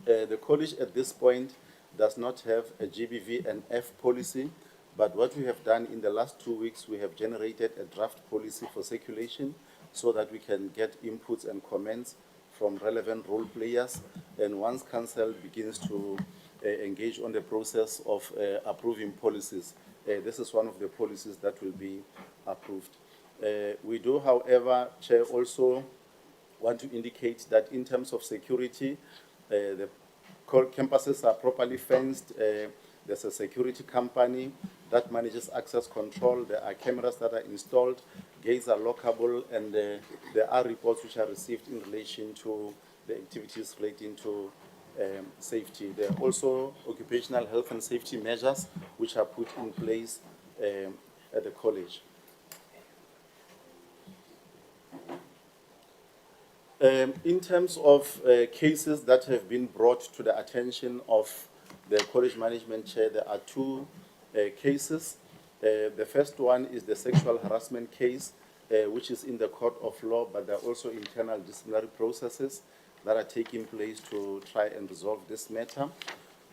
the college at this point does not have a GBV and F policy, but what we have done in the last 2 weeks, we have generated a draft policy for circulation so that we can get inputs and comments from relevant role players. And once council begins to engage on the process of approving policies, this is one of the policies that will be approved. We do, however, Chair, also want to indicate that in terms of security, the campuses are properly fenced. There's a security company that manages access control. There are cameras that are installed. Gates are lockable, and there are reports which are received in relation to the activities relating to safety. There are also occupational health and safety measures which are put in place at the college. In terms of cases that have been brought to the attention of the college management chair, there are two cases. The first one is the sexual harassment case, which is in the court of law, but there are also internal disciplinary processes that are taking place to try and resolve this matter.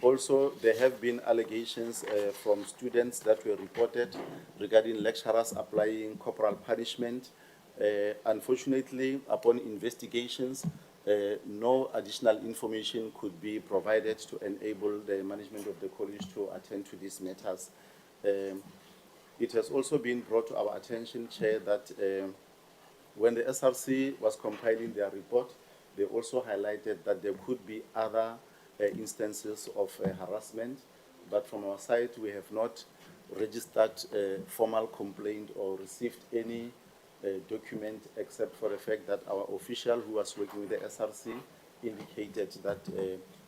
Also, there have been allegations from students that were reported regarding lecturers applying corporal punishment. Unfortunately, upon investigations, no additional information could be provided to enable the management of the college to attend to these matters. It has also been brought to our attention, Chair, that when the SRC was compiling their report, they also highlighted that there could be other instances of harassment, but from our side, we have not registered a formal complaint or received any document, except for the fact that our official who was working with the SRC indicated that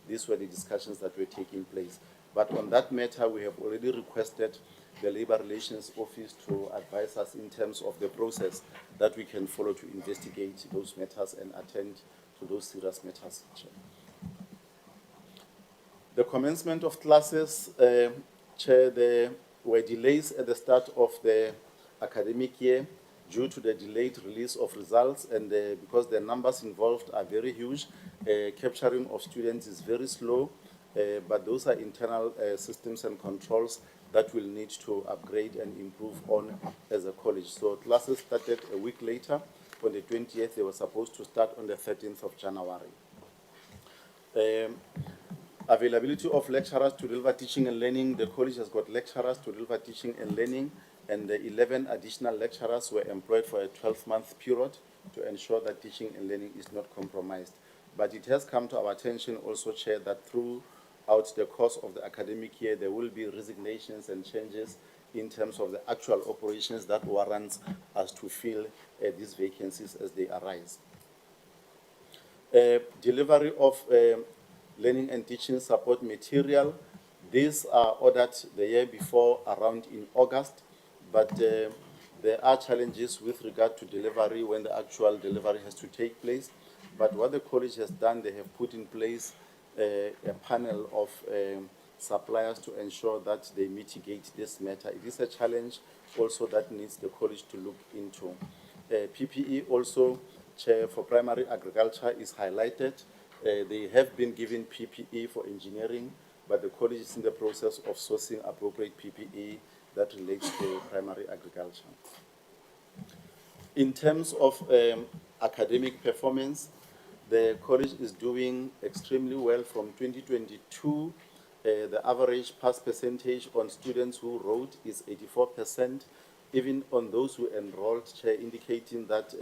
these were the discussions that were taking place. But on that matter, we have already requested the Labour Relations Office to advise us in terms of the process that we can follow to investigate those matters and attend to those serious matters. The commencement of classes, Chair, there were delays at the start of the academic year due to the delayed release of results, and because the numbers involved are very huge, capturing of students is very slow, but those are internal systems and controls that will need to upgrade and improve on as a college. So classes started a week later. On the 20th, they were supposed to start on the 13th of January. Availability of lecturers to deliver teaching and learning. The college has got lecturers to deliver teaching and learning, and the 11 additional lecturers were employed for a 12-month period to ensure that teaching and learning is not compromised. But it has come to our attention also, Chair, that throughout the course of the academic year, there will be resignations and changes in terms of the actual operations that warrants us to fill these vacancies as they arise. Delivery of learning and teaching support material. These are ordered the year before, around in August, but there are challenges with regard to delivery when the actual delivery has to take place. But what the college has done, they have put in place a panel of suppliers to ensure that they mitigate this matter. It is a challenge also that needs the college to look into. PPE also, Chair, for primary agriculture is highlighted. They have been given PPE for engineering, but the college is in the process of sourcing appropriate PPE that relates to primary agriculture. In terms of academic performance, the college is doing extremely well from 2022. The average pass percentage on students who wrote is 84%, even on those who enrolled, Chair, indicating that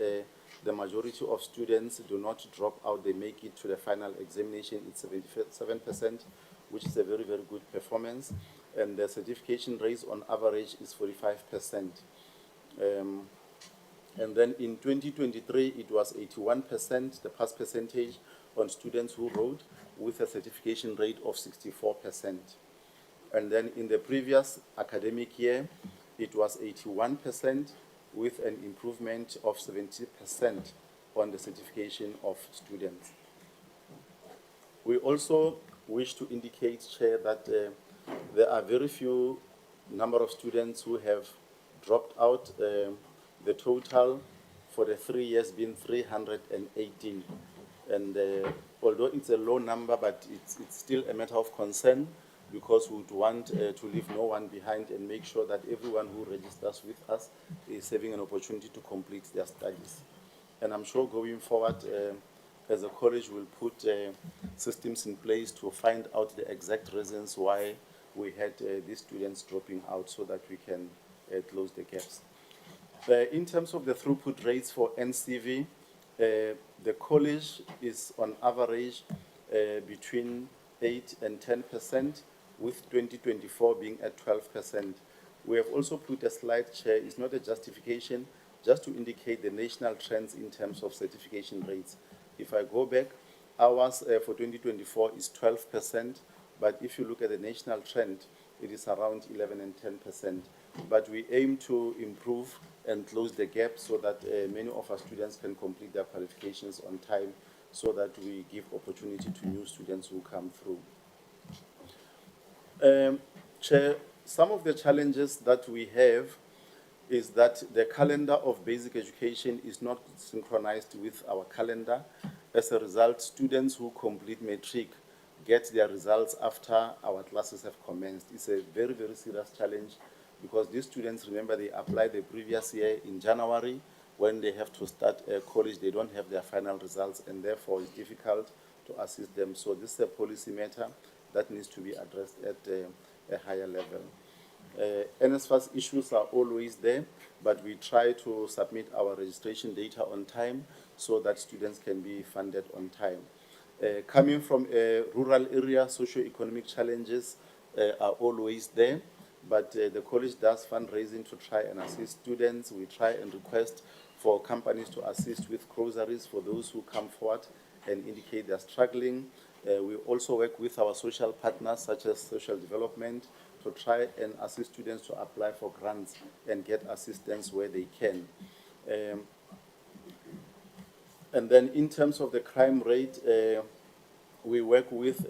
the majority of students do not drop out, they make it to the final examination. It's 77%, which is a very, very good performance. And the certification rate on average is 45%. And then in 2023, it was 81%, the pass percentage on students who wrote, with a certification rate of 64%. And then in the previous academic year, it was 81%, with an improvement of 70% on the certification of students. We also wish to indicate, Chair, that there are very few number of students who have dropped out. The total for the 3 years been 318. And although it's a low number, but it's still a matter of concern, because we would want to leave no one behind and make sure that everyone who registers with us is having an opportunity to complete their studies. And I'm sure going forward, as a college, we'll put systems in place to find out the exact reasons why we had these students dropping out, so that we can close the gaps. In terms of the throughput rates for NCV, the college is on average between 8 and 10%, with 2024 being at 12%. We have also put a slide, Chair. It's not a justification, just to indicate the national trends in terms of certification rates. If I go back, ours for 2024 is 12%, but if you look at the national trend, it is around 11 and 10%. But we aim to improve and close the gap so that many of our students can complete their qualifications on time, so that we give opportunity to new students who come through. Chair, some of the challenges that we have is that the calendar of basic education is not synchronized with our calendar. As a result, students who complete matric get their results after our classes have commenced. It's a very, very serious challenge, because these students, remember, they applied the previous year in January. When they have to start college, they don't have their final results, and therefore it's difficult to assist them. So this is a policy matter that needs to be addressed at a higher level. NSFAS issues are always there, but we try to submit our registration data on time so that students can be funded on time. Coming from a rural area, socio-economic challenges are always there, but the college does fundraising to try and assist students. We try and request for companies to assist with groceries for those who come forward and indicate they're struggling. We also work with our social partners, such as social development, to try and assist students to apply for grants and get assistance where they can. And then in terms of the crime rate, we work with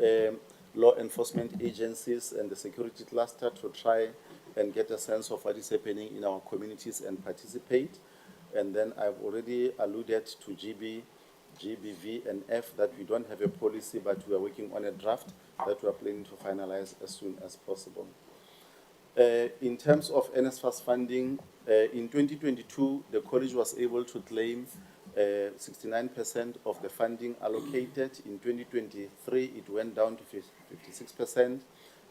law enforcement agencies and the security cluster to try and get a sense of what is happening in our communities and participate. And then I've already alluded to GBV and F, that we don't have a policy, but we are working on a draft that we are planning to finalize as soon as possible. In terms of NSFAS funding, in 2022, the college was able to claim 69% of the funding allocated. In 2023, it went down to 56%.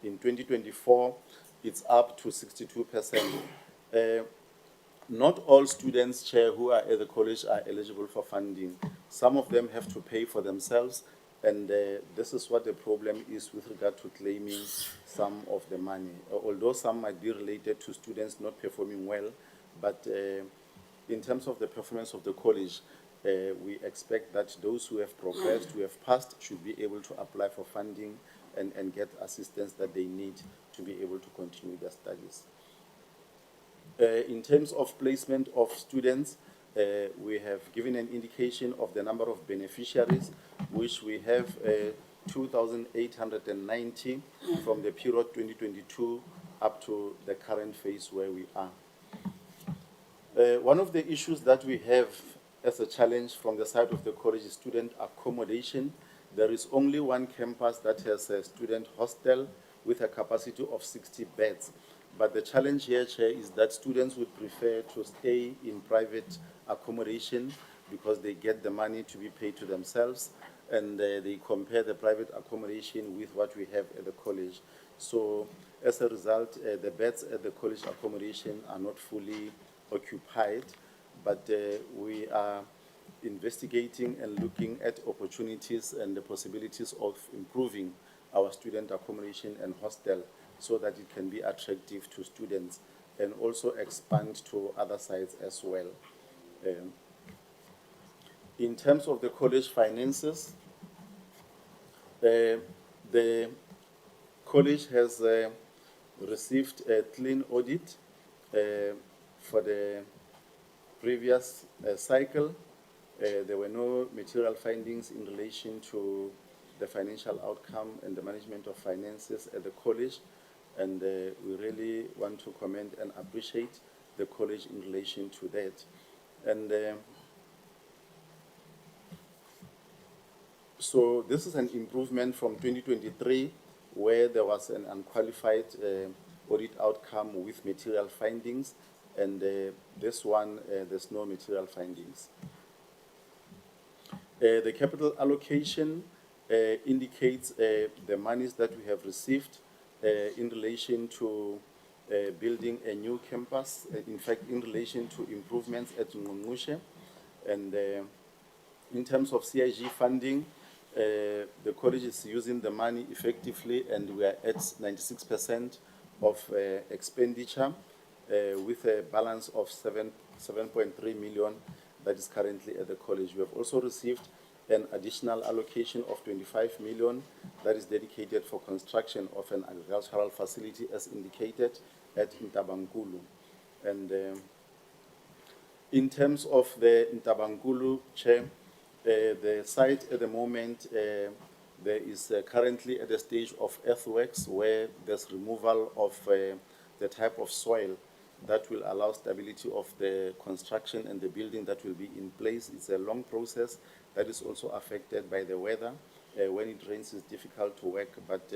In 2024, it's up to 62%. Not all students, Chair, who are at the college are eligible for funding. Some of them have to pay for themselves, and this is what the problem is with regard to claiming some of the money. Although some might be related to students not performing well, but in terms of the performance of the college, we expect that those who have progressed, who have passed, should be able to apply for funding and get assistance that they need to be able to continue their studies. In terms of placement of students, we have given an indication of the number of beneficiaries, which we have 2,890 from the period 2022 up to the current phase where we are. One of the issues that we have as a challenge from the side of the college is student accommodation. There is only one campus that has a student hostel with a capacity of 60 beds. But the challenge here, Chair, is that students would prefer to stay in private accommodation because they get the money to be paid to themselves, and they compare the private accommodation with what we have at the college. So as a result, the beds at the college accommodation are not fully occupied, but we are investigating and looking at opportunities and the possibilities of improving our student accommodation and hostel so that it can be attractive to students and also expand to other sites as well. In terms of the college finances, the college has received a clean audit for the previous cycle. There were no material findings in relation to the financial outcome and the management of finances at the college, and we really want to commend and appreciate the college in relation to that. And so this is an improvement from 2023, where there was an unqualified audit outcome with material findings, and this one, there's no material findings. The capital allocation indicates the monies that we have received in relation to building a new campus, in fact, in relation to improvements at Ngqongqoshe. And in terms of CIG funding, the college is using the money effectively, and we are at 96% of expenditure with a balance of 7.3 million that is currently at the college. We have also received an additional allocation of 25 million that is dedicated for construction of an agricultural facility as indicated at Ntabangulu. And in terms of the Ntabangulu, Chair, the site at the moment, there is currently at the stage of earthworks where there's removal of the type of soil that will allow stability of the construction and the building that will be in place. It's a long process that is also affected by the weather. When it rains, it's difficult to work, but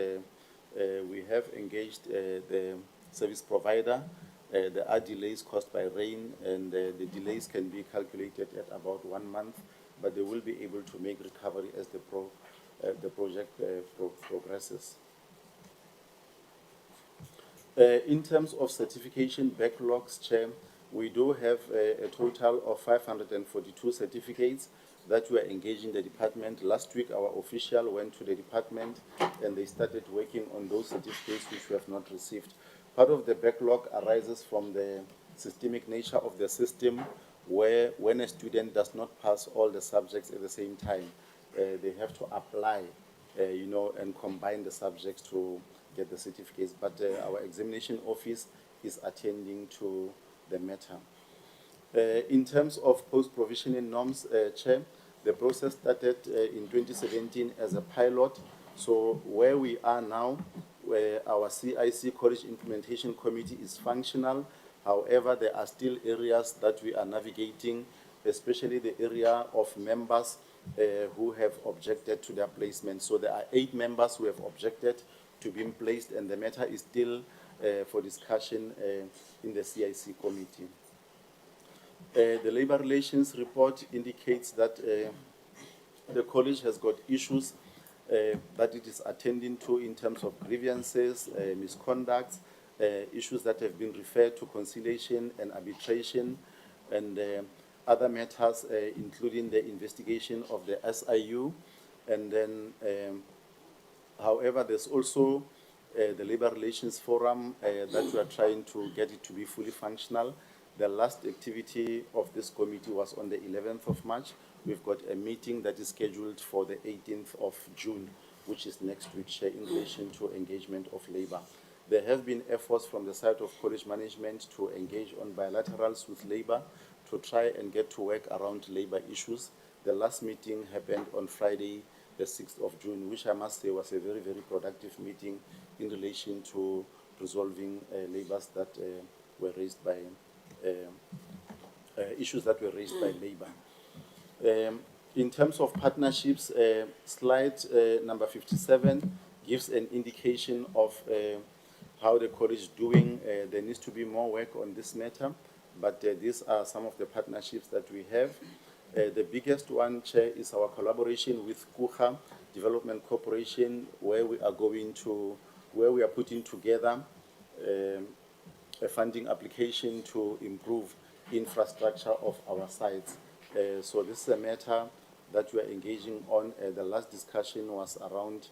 we have engaged the service provider. There are delays caused by rain, and the delays can be calculated at about 1 month, but they will be able to make recovery as the project progresses. In terms of certification backlogs, Chair, we do have a total of 542 certificates that we are engaging the department. Last week, our official went to the department and they started working on those certificates which we have not received. Part of the backlog arises from the systemic nature of the system, where when a student does not pass all the subjects at the same time, they have to apply, and combine the subjects to get the certificates. But our examination office is attending to the matter. In terms of post-provisioning norms, Chair, the process started in 2017 as a pilot. So where we are now, where our CIC College Implementation Committee is functional. However, there are still areas that we are navigating, especially the area of members who have objected to their placement. So there are 8 members who have objected to being placed, and the matter is still for discussion in the CIC committee. The labor relations report indicates that the college has got issues that it is attending to in terms of grievances, misconducts, issues that have been referred to conciliation and arbitration, and other matters, including the investigation of the SIU. And then, however, there's also the Labor Relations Forum that we are trying to get it to be fully functional. The last activity of this committee was on the 11th of March. We've got a meeting that is scheduled for the 18th of June, which is next week, in relation to engagement of labor. There have been efforts from the side of college management to engage on bilaterals with labor to try and get to work around labor issues. The last meeting happened on Friday, the 6th of June, which I must say was a very, very productive meeting in relation to resolving labors that were raised by issues that were raised by labor. In terms of partnerships, slide number 57 gives an indication of how the college is doing. There needs to be more work on this matter, but these are some of the partnerships that we have. The biggest one, Chair, is our collaboration with Kuha Development Corporation, where we are putting together a funding application to improve infrastructure of our sites. So this is a matter that we are engaging on. The last discussion was around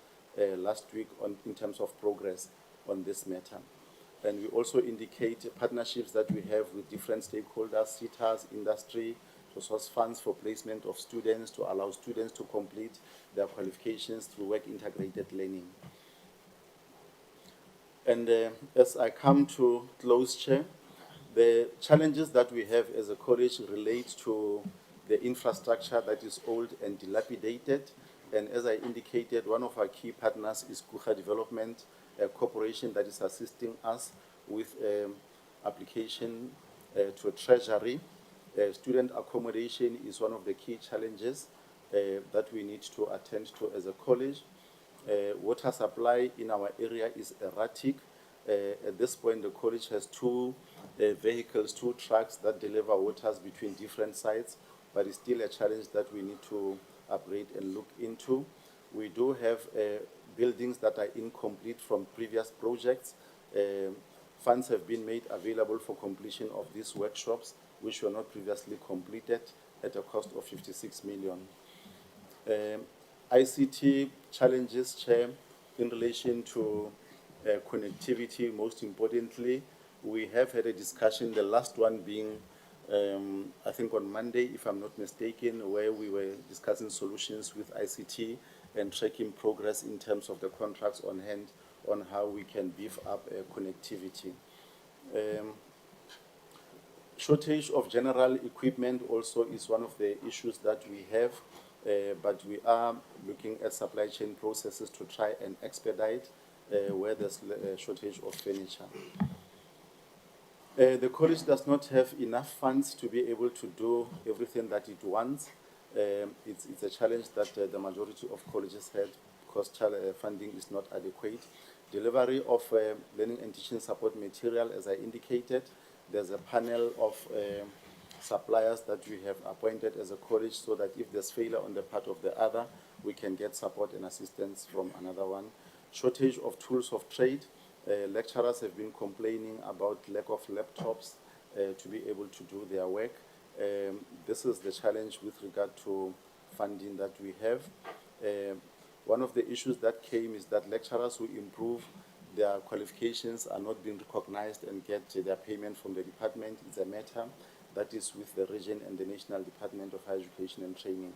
last week in terms of progress on this matter. And we also indicate partnerships that we have with different stakeholders, SITAs, industry, to source funds for placement of students, to allow students to complete their qualifications through work integrated learning. And as I come to close, Chair, the challenges that we have as a college relate to the infrastructure that is old and dilapidated. And as I indicated, one of our key partners is Kuha Development, a corporation that is assisting us with application to Treasury. Student accommodation is one of the key challenges that we need to attend to as a college. Water supply in our area is erratic. At this point, the college has two vehicles, two trucks that deliver waters between different sites, but it's still a challenge that we need to upgrade and look into. We do have buildings that are incomplete from previous projects. Funds have been made available for completion of these workshops, which were not previously completed, at a cost of 56 million. ICT challenges, Chair, in relation to connectivity. Most importantly, we have had a discussion, the last one being, I think on Monday, if I'm not mistaken, where we were discussing solutions with ICT and tracking progress in terms of the contracts on hand on how we can beef up connectivity. Shortage of general equipment also is one of the issues that we have, but we are looking at supply chain processes to try and expedite where there's a shortage of furniture. The college does not have enough funds to be able to do everything that it wants. It's a challenge that the majority of colleges had because funding is not adequate. Delivery of learning and teaching support material, as I indicated, there's a panel of suppliers that we have appointed as a college so that if there's failure on the part of the other, we can get support and assistance from another one. Shortage of tools of trade. Lecturers have been complaining about lack of laptops to be able to do their work. This is the challenge with regard to funding that we have. One of the issues that came is that lecturers who improve their qualifications are not being recognized and get their payment from the department. It's a matter that is with the region and the National Department of Higher Education and Training.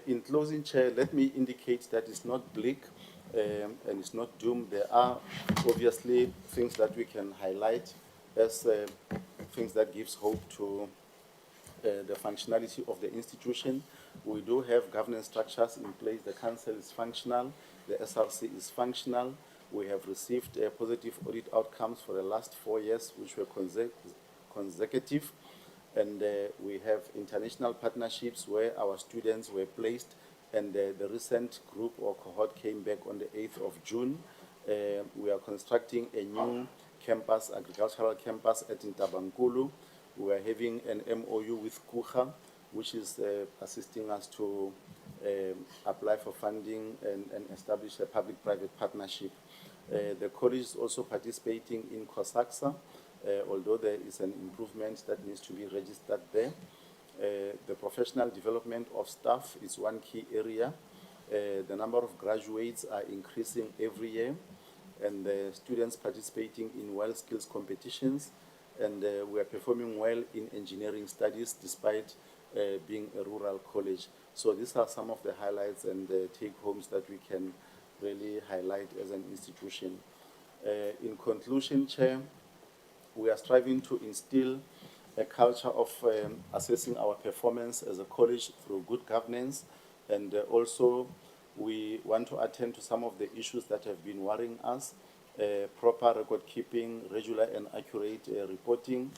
In closing, Chair, let me indicate that it's not bleak and it's not doomed. There are obviously things that we can highlight as things that gives hope to the functionality of the institution. We do have governance structures in place. The council is functional. The SRC is functional. We have received positive audit outcomes for the last 4 years, which were consecutive. And we have international partnerships where our students were placed, and the recent group or cohort came back on the 8th of June. We are constructing a new campus, agricultural campus at Ntabankulu. We are having an MOU with KUHA, which is assisting us to apply for funding and establish a public-private partnership. The college is also participating in COSAXA, although there is an improvement that needs to be registered there. The professional development of staff is one key area. The number of graduates are increasing every year, and the students participating in world skills competitions, and we are performing well in engineering studies despite being a rural college. So these are some of the highlights and the take-homes that we can really highlight as an institution. In conclusion, Chair, we are striving to instill a culture of assessing our performance as a college through good governance, and also we want to attend to some of the issues that have been worrying us: proper record keeping, regular and accurate reporting,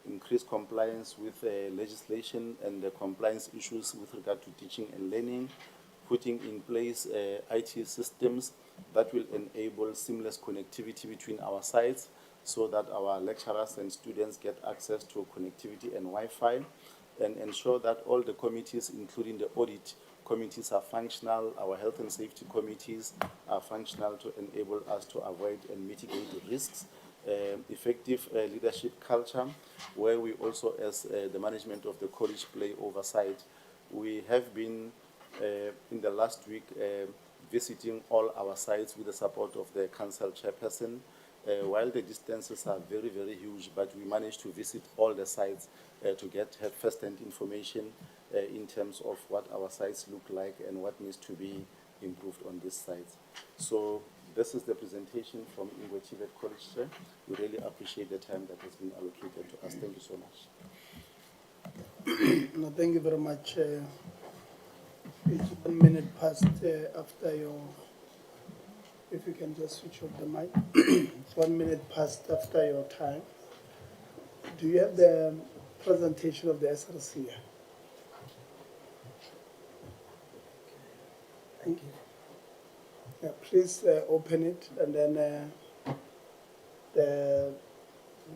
increased compliance with legislation and the compliance issues with regard to teaching and learning, putting in place IT systems that will enable seamless connectivity between our sites so that our lecturers and students get access to connectivity and Wi-Fi, and ensure that all the committees, including the audit committees, are functional. Our health and safety committees are functional to enable us to avoid and mitigate the risks. Effective leadership culture, where we also, as the management of the college, play oversight. We have been, in the last week, visiting all our sites with the support of the council chairperson. While the distances are very, very huge, but we managed to visit all the sites to get first-hand information in terms of what our sites look like and what needs to be improved on these sites. So this is the presentation from Ingwe TVET College, sir. We really appreciate the time that has been allocated to us. Thank you so much. No, thank you very much. It's 1 minute past after your, if you can just switch off the mic. It's 1 minute past after your time. Do you have the presentation of the SRC here? Thank you. Yeah, please open it, and then the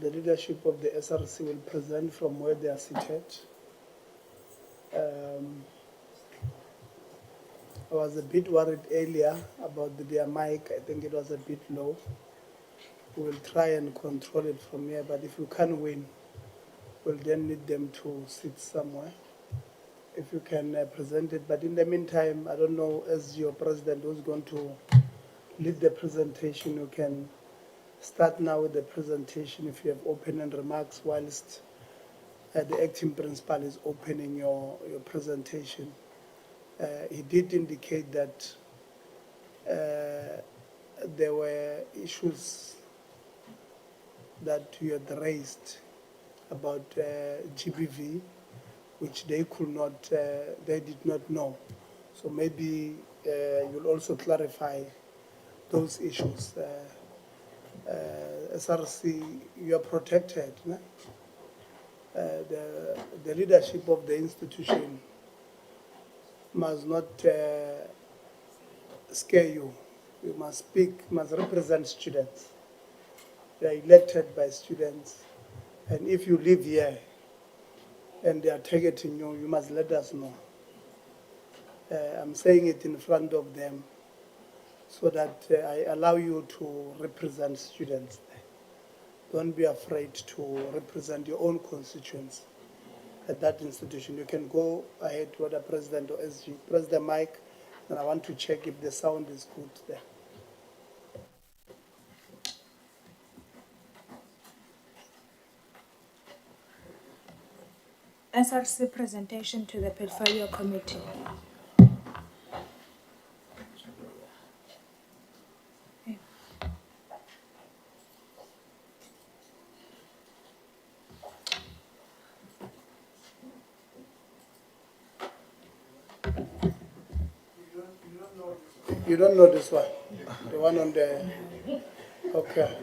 leadership of the SRC will present from where they are seated. I was a bit worried earlier about their mic. I think it was a bit low. We will try and control it from here, but if you can't win, we'll then need them to sit somewhere. If you can present it. But in the meantime, I don't know, as your president who's going to lead the presentation, you can start now with the presentation if you have opening remarks whilst the acting principal is opening your presentation. He did indicate that there were issues that you had raised about GBV, which they could not, they did not know. So maybe you'll also clarify those issues. SRC, you are protected. No? The leadership of the institution must not scare you. You must speak, must represent students. They are elected by students. And if you live here and they are targeting you, you must let us know. I'm saying it in front of them so that I allow you to represent students there. Don't be afraid to represent your own constituents at that institution. You can go ahead to the president or SG, press the mic, and I want to check if the sound is good there. SRC presentation to the Portfolio Committee. You don't know this one? The one on the... Okay.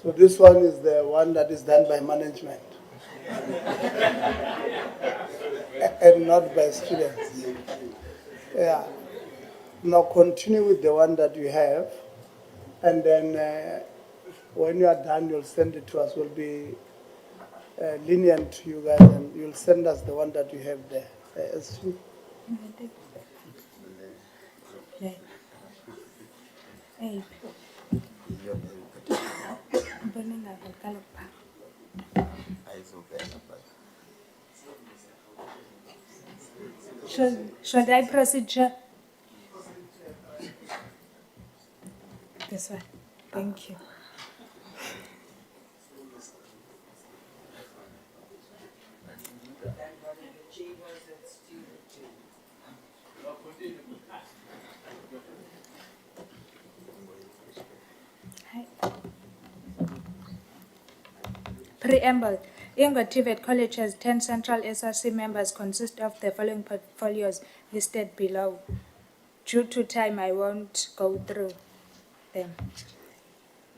So this one is the one that is done by management. And not by students. Yeah. Now continue with the one that you have. And then when you are done, you'll send it to us. We'll be lenient to you guys, and you'll send us the one that you have there. SG. Should I proceed, Chair? This one. Thank you. Preamble. Ingwe TVET College has 10 central SRC members consist of the following portfolios listed below. Due to time, I won't go through them.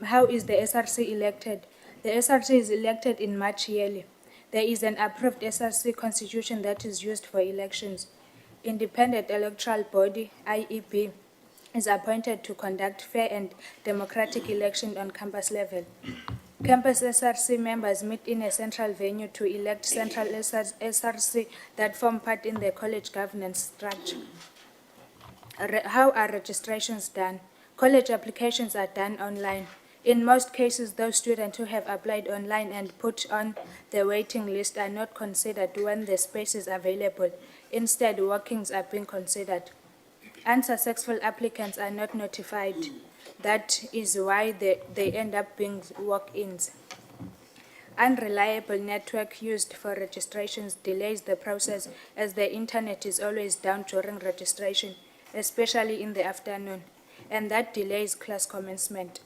How is the SRC elected? The SRC is elected in March yearly. There is an approved SRC constitution that is used for elections. Independent Electoral Body, IEB, is appointed to conduct fair and democratic election on campus level. Campus SRC members meet in a central venue to elect central SRC that form part in the college governance structure. How are registrations done? College applications are done online. In most cases, those students who have applied online and put on the waiting list are not considered when the space is available. Instead, walk-ins are being considered. Unsuccessful applicants are not notified. That is why they end up being walk-ins. Unreliable network used for registrations delays the process as the internet is always down during registration, especially in the afternoon, and that delays class commencement.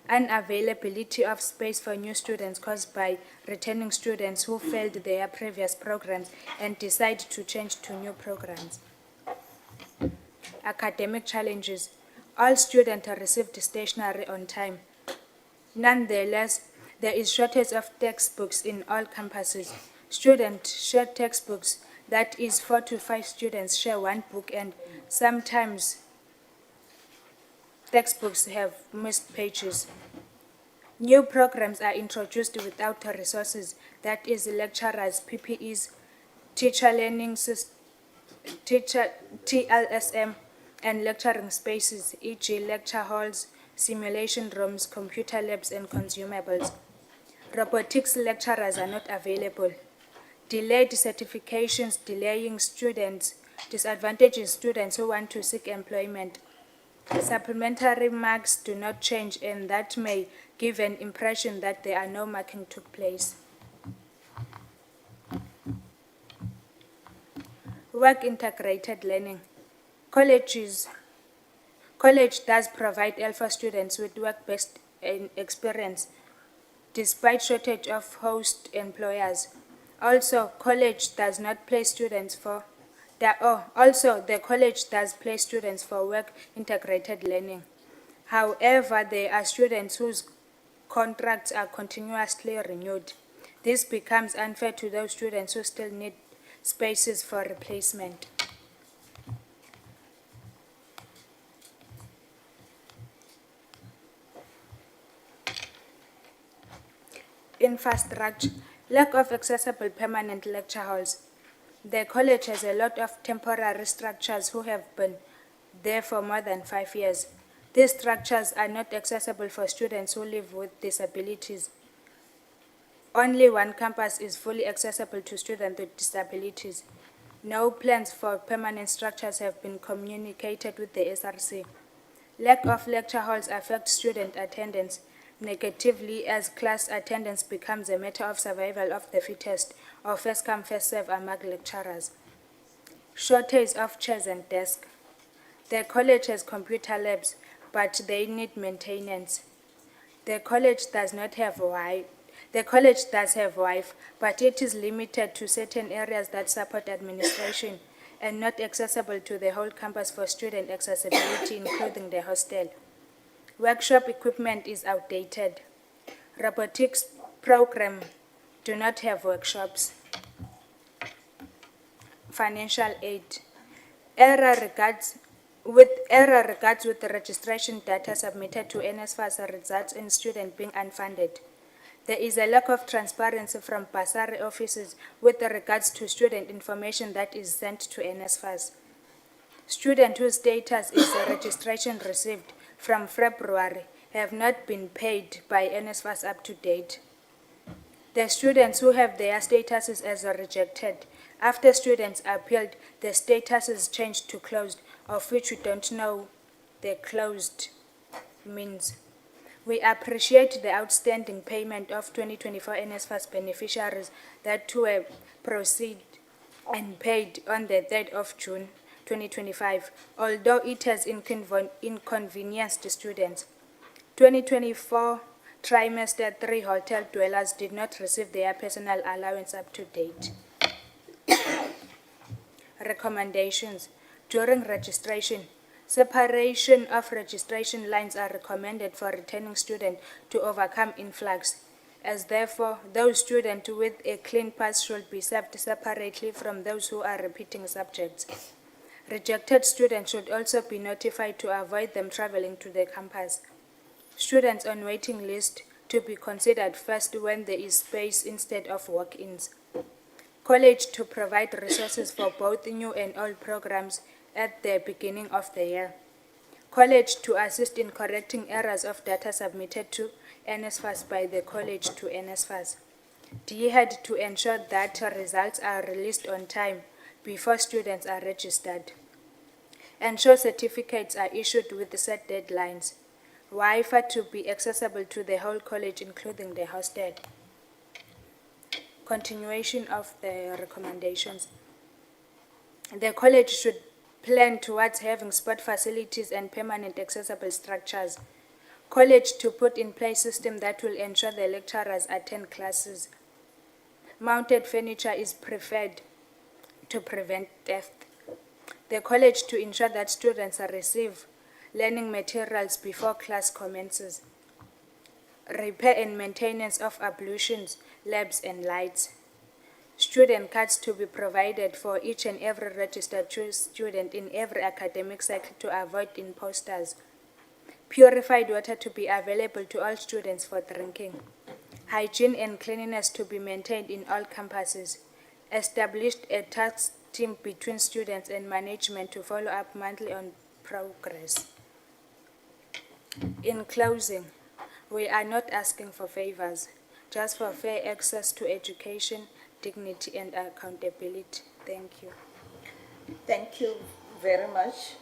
Unavailability of space for new students caused by returning students who failed their previous programs and decide to change to new programs. Academic challenges. All students are received stationery on time. Nonetheless, there is shortage of textbooks in all campuses. Students share textbooks, that is 4 to 5 students share one book, and sometimes textbooks have missed pages. New programs are introduced without resources, that is lecturers, PPEs, teacher learning systems, TLSM, and lecturing spaces, e.g. lecture halls, simulation rooms, computer labs, and consumables. Robotics lecturers are not available. Delayed certifications delaying students, disadvantages students who want to seek employment. Supplementary marks do not change, and that may give an impression that there are no marking took place. Work integrated learning. College does provide Alpha students with work-based experience despite shortage of host employers. Also, the college does place students for work integrated learning. However, there are students whose contracts are continuously renewed. This becomes unfair to those students who still need spaces for replacement. Infrastructure. Lack of accessible permanent lecture halls. The college has a lot of temporary structures who have been there for more than 5 years. These structures are not accessible for students who live with disabilities. Only one campus is fully accessible to students with disabilities. No plans for permanent structures have been communicated with the SRC. Lack of lecture halls affects student attendance negatively as class attendance becomes a matter of survival of the fittest or first come first serve among lecturers. Shortage of chairs and desks. The college has computer labs, but they need maintenance. The college does have Wi-Fi, but it is limited to certain areas that support administration and not accessible to the whole campus for student accessibility, including the hostel. Workshop equipment is outdated. Robotics program do not have workshops. Financial aid. Error regards with the registration data submitted to NSFAS results in students being unfunded. There is a lack of transparency from bursary offices with regards to student information that is sent to NSFAS. Students whose status is a registration received from February have not been paid by NSFAS up to date. The students who have their statuses as rejected, after students appealed, the status is changed to closed, of which we don't know the closed means. We appreciate the outstanding payment of 2024 NSFAS beneficiaries that were proceed and paid on the 3rd of June 2025, although it has inconvenienced the students. 2024 trimester 3 hotel dwellers did not receive their personal allowance up to date. Recommendations. During registration, separation of registration lines are recommended for returning students to overcome influx, as therefore those students with a clean pass should be served separately from those who are repeating subjects. Rejected students should also be notified to avoid them traveling to the campus. Students on waiting list to be considered first when there is space instead of walk-ins. College to provide resources for both new and old programs at the beginning of the year. College to assist in correcting errors of data submitted to NSFAS by the college to NSFAS. DHET to ensure that results are released on time before students are registered. Ensure certificates are issued with set deadlines. Wi-Fi to be accessible to the whole college, including the hostel. Continuation of the recommendations. The college should plan towards having sport facilities and permanent accessible structures. College to put in place a system that will ensure the lecturers attend classes. Mounted furniture is preferred to prevent theft. The college to ensure that students receive learning materials before class commences. Repair and maintenance of ablutions, labs and lights. Student cards to be provided for each and every registered student in every academic cycle to avoid imposters. Purified water to be available to all students for drinking. Hygiene and cleanliness to be maintained in all campuses. Established a task team between students and management to follow up monthly on progress. In closing, we are not asking for favors, just for fair access to education, dignity and accountability. Thank you. Thank you very much.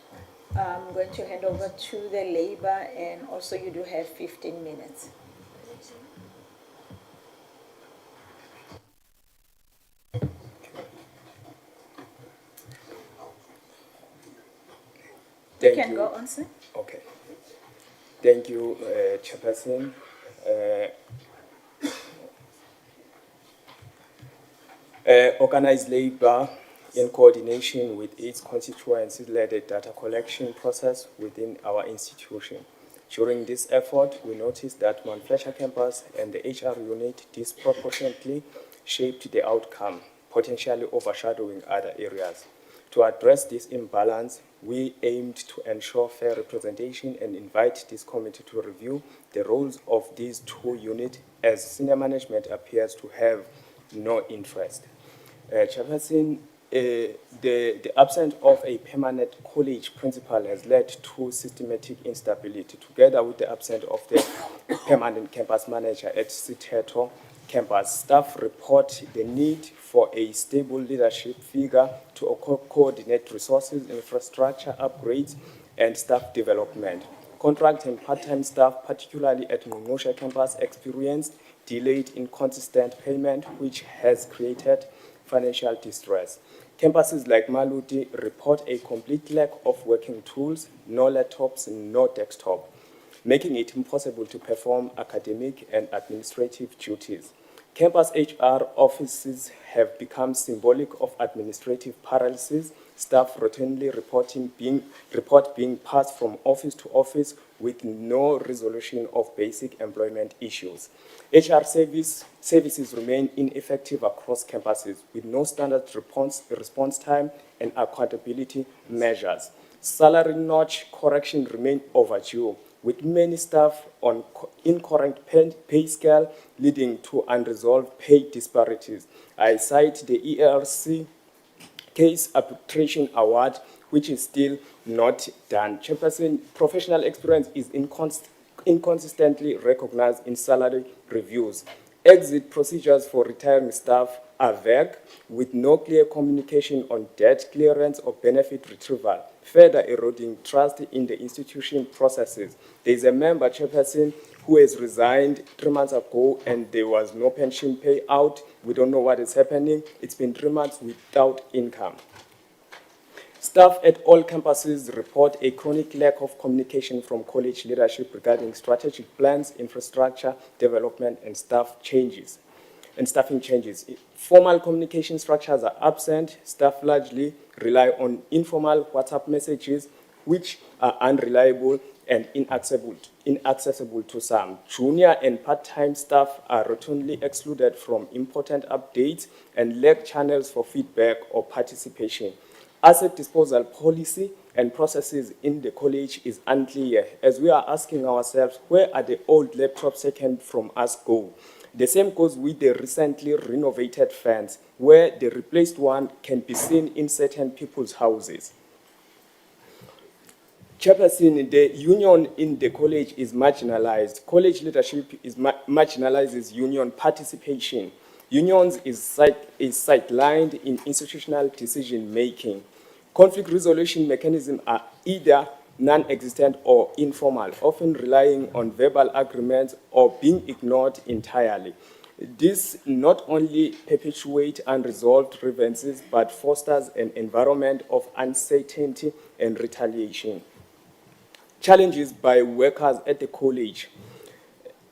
I'm going to hand over to the labor, and also you do have 15 minutes. You can go on, sir. Okay. Thank you, Chairperson. Organized labor, in coordination with its constituencies, led a data collection process within our institution. During this effort, we noticed that Mount Fletcher campus and the HR unit disproportionately shaped the outcome, potentially overshadowing other areas. To address this imbalance, we aimed to ensure fair representation and invite this committee to review the roles of these two units, as senior management appears to have no interest. Chairperson, the absence of a permanent college principal has led to systematic instability, together with the absence of the permanent campus manager at Siteto campus. Staff report the need for a stable leadership figure to coordinate resources, infrastructure upgrades, and staff development. Contract and part-time staff, particularly at Ngqongqoshe campus, experienced delayed inconsistent payment, which has created financial distress. Campuses like Maluti report a complete lack of working tools, no laptops, no desktop, making it impossible to perform academic and administrative duties. Campus HR offices have become symbolic of administrative paralysis, staff routinely report being passed from office to office with no resolution of basic employment issues. HR services remain ineffective across campuses with no standard response time and accountability measures. Salary notch correction remain overdue. with many staff on incorrect pay scale, leading to unresolved pay disparities. I cite the ELC case arbitration award, which is still not done. Chairperson, professional experience is inconsistently recognized in salary reviews. Exit procedures for retiring staff are vague, with no clear communication on debt clearance or benefit retrieval, further eroding trust in the institution processes. There is a member, Chairperson, who has resigned 3 months ago, and there was no pension payout. We don't know what is happening. It's been 3 months without income. Staff at all campuses report a chronic lack of communication from college leadership regarding strategic plans, infrastructure development, and staffing changes. Formal communication structures are absent. Staff largely rely on informal WhatsApp messages, which are unreliable and inaccessible to some. Junior and part-time staff are routinely excluded from important updates and lack channels for feedback or participation. Asset disposal policy and processes in the college is unclear, as we are asking ourselves, where are the old laptops taken from us go? The same goes with the recently renovated fans, where the replaced one can be seen in certain people's houses. Chairperson, the union in the college is marginalized. College leadership marginalizes union participation. Unions is sidelined in institutional decision-making. Conflict resolution mechanisms are either non-existent or informal, often relying on verbal agreements or being ignored entirely. This not only perpetuates unresolved grievances, but fosters an environment of uncertainty and retaliation. Challenges by workers at the college.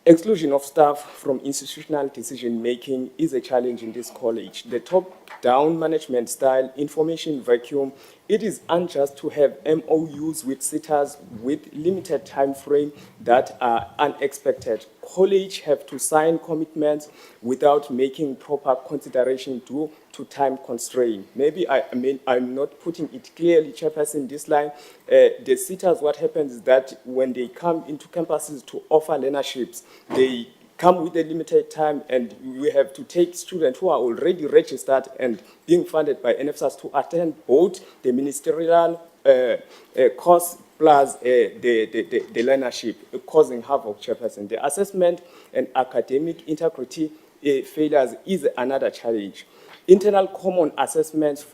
Exclusion of staff from institutional decision-making is a challenge in this college. The top-down management style, information vacuum, it is unjust to have MOUs with sitters with limited time frame that are unexpected. College have to sign commitments without making proper consideration due to time constraint. Maybe I'm not putting it clearly, Chairperson, this line. The sitters, what happens is that when they come into campuses to offer learnerships, they come with a limited time, and we have to take students who are already registered and being funded by NFSAS to attend both the ministerial course plus the learnership, causing havoc, Chairperson. The assessment and academic integrity failures is another challenge. Internal common assessments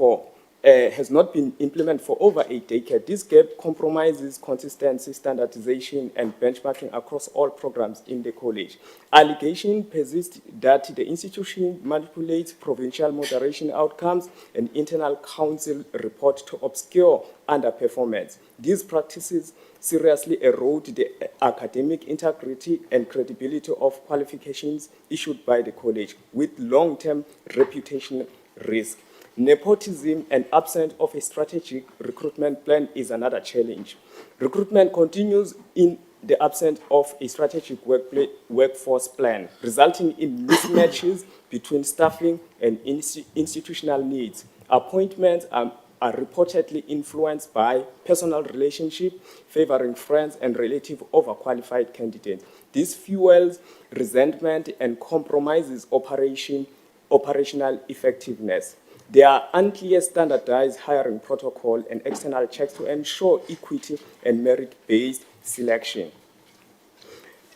has not been implemented for over a decade. This gap compromises consistency, standardization, and benchmarking across all programs in the college. Allegation persists that the institution manipulates provincial moderation outcomes and internal council report to obscure underperformance. These practices seriously erode the academic integrity and credibility of qualifications issued by the college, with long-term reputational risk. Nepotism and absence of a strategic recruitment plan is another challenge. Recruitment continues in the absence of a strategic workforce plan, resulting in mismatches between staffing and institutional needs. Appointments are reportedly influenced by personal relationship, favoring friends and relatives over qualified candidates. This fuels resentment and compromises operational effectiveness. There are unclear standardized hiring protocol and external checks to ensure equity and merit-based selection.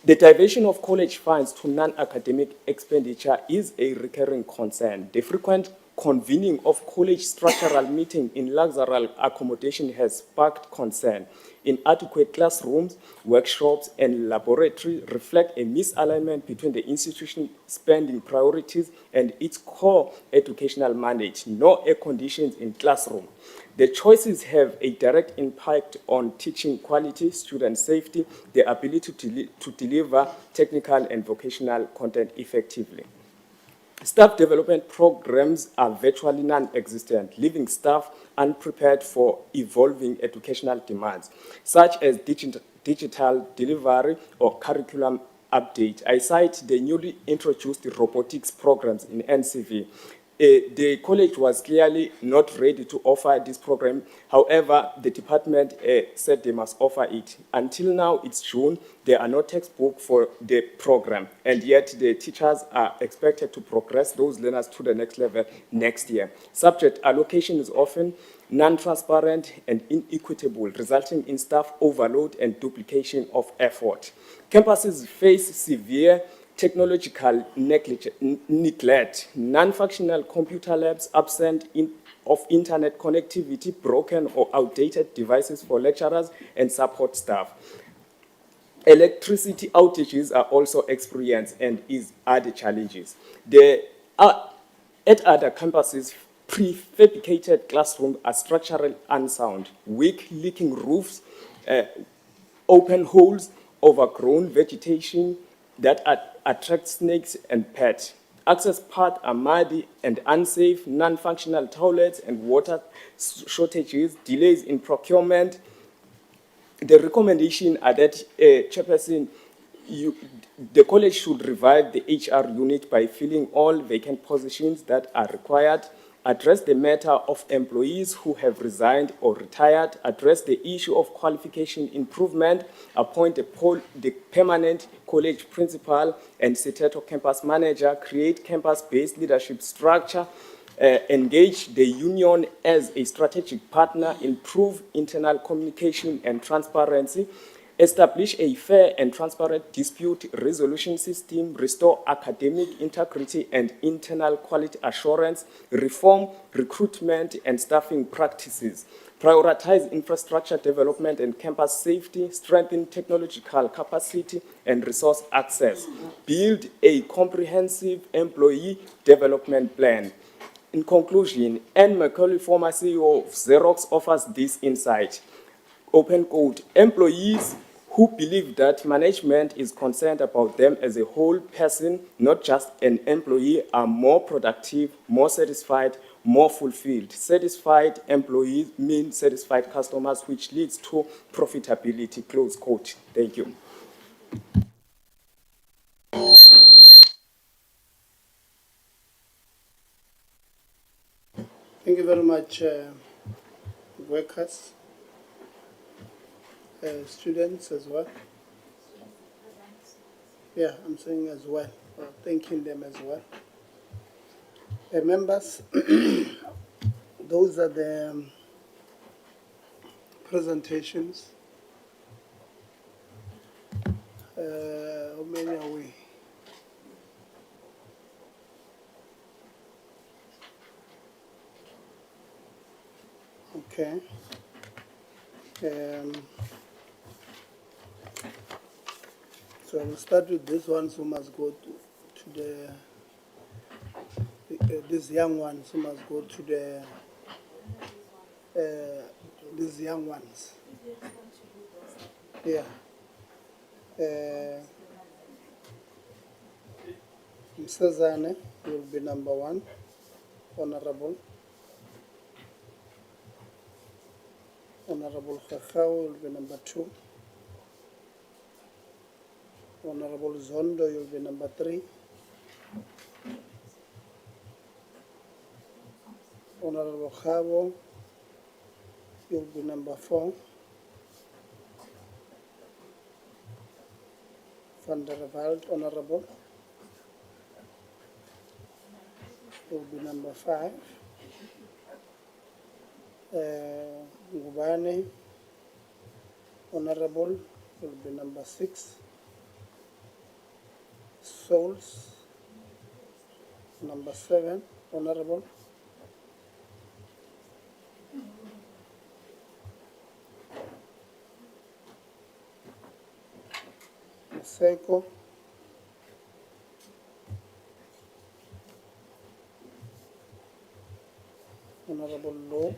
The diversion of college funds to non-academic expenditure is a recurring concern. The frequent convening of college structural meetings in luxury accommodation has sparked concern. Inadequate classrooms, workshops, and laboratories reflect a misalignment between the institution's spending priorities and its core educational mandate. No air conditions in classroom. The choices have a direct impact on teaching quality, student safety, the ability to deliver technical and vocational content effectively. Staff development programs are virtually non-existent, leaving staff unprepared for evolving educational demands, such as digital delivery or curriculum update. I cite the newly introduced robotics programs in NCV. The college was clearly not ready to offer this program. However, the department said they must offer it. Until now, it's June. There are no textbooks for the program, and yet the teachers are expected to progress those learners to the next level next year. Subject allocation is often non-transparent and inequitable, resulting in staff overload and duplication of effort. Campuses face severe technological neglect, non-functional computer labs absent of internet connectivity, broken or outdated devices for lecturers and support staff. Electricity outages are also experienced and are the challenges. At other campuses, prefabricated classrooms are structurally unsound, weak leaking roofs, open holes, overgrown vegetation that attract snakes and pests. Access paths are muddy and unsafe, non-functional toilets and water shortages, delays in procurement. The recommendation are that, Chairperson, the college should revive the HR unit by filling all vacant positions that are required, address the matter of employees who have resigned or retired, address the issue of qualification improvement, appoint the permanent college principal and Seteto campus manager, create campus-based leadership structure, engage the union as a strategic partner, improve internal communication and transparency, establish a fair and transparent dispute resolution system, restore academic integrity and internal quality assurance, reform recruitment and staffing practices, prioritize infrastructure development and campus safety, strengthen technological capacity and resource access, build a comprehensive employee development plan. In conclusion, Anne Macaulay, former CEO of Xerox, offers this insight. Open quote, employees who believe that management is concerned about them as a whole person, not just an employee, are more productive, more satisfied, more fulfilled. Satisfied employees mean satisfied customers, which leads to profitability, close quote. Thank you. Thank you very much, workers, students as well. Yeah, I'm saying as well, thanking them as well. Members, those are the presentations. How many are we? Okay. So I will start with these ones who must go to these young ones who must go to these young ones. Yeah. Msazane will be number 1, Honorable. Honorable Khakao will be number 2. Honorable Zondo will be number 3. Honorable Khabo will be number 4. Van der Veld, Honorable, will be number 5. Ngubane, Honorable, will be number 6. Souls, number 7, Honorable. Maseko, Honorable Law,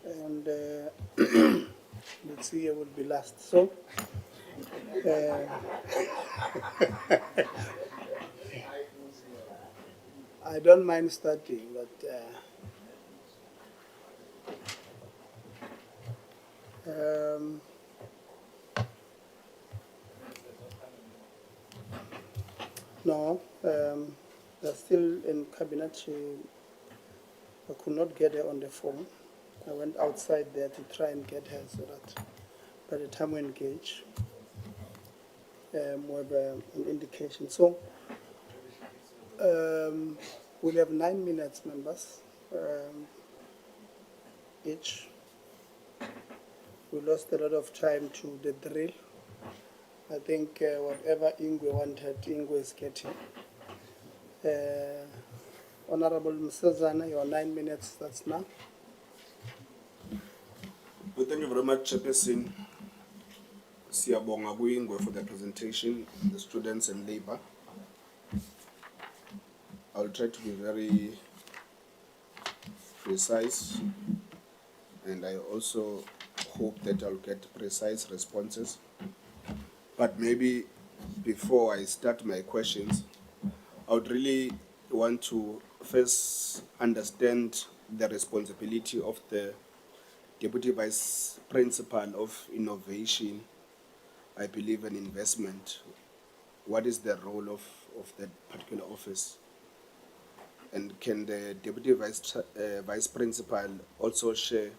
and let's see, I will be last. So, I don't mind starting, but no. They're still in cabinet. I could not get her on the phone. I went outside there to try and get her so that by the time we engage, we have an indication. So we'll have 9 minutes, members, each. We lost a lot of time to the drill. I think whatever Ingwe wanted, Ingwe is getting. Honorable Msazana, your 9 minutes, that's now. Well, thank you very much, Chairperson. Siyabonga ku-Ingwe for the presentation, the students and labor. I'll try to be very precise, and I also hope that I'll get precise responses. But maybe before I start my questions, I would really want to first understand the responsibility of the Deputy Vice Principal of Innovation, I believe, and Investment. What is the role of that particular office? And can the Deputy Vice Principal also share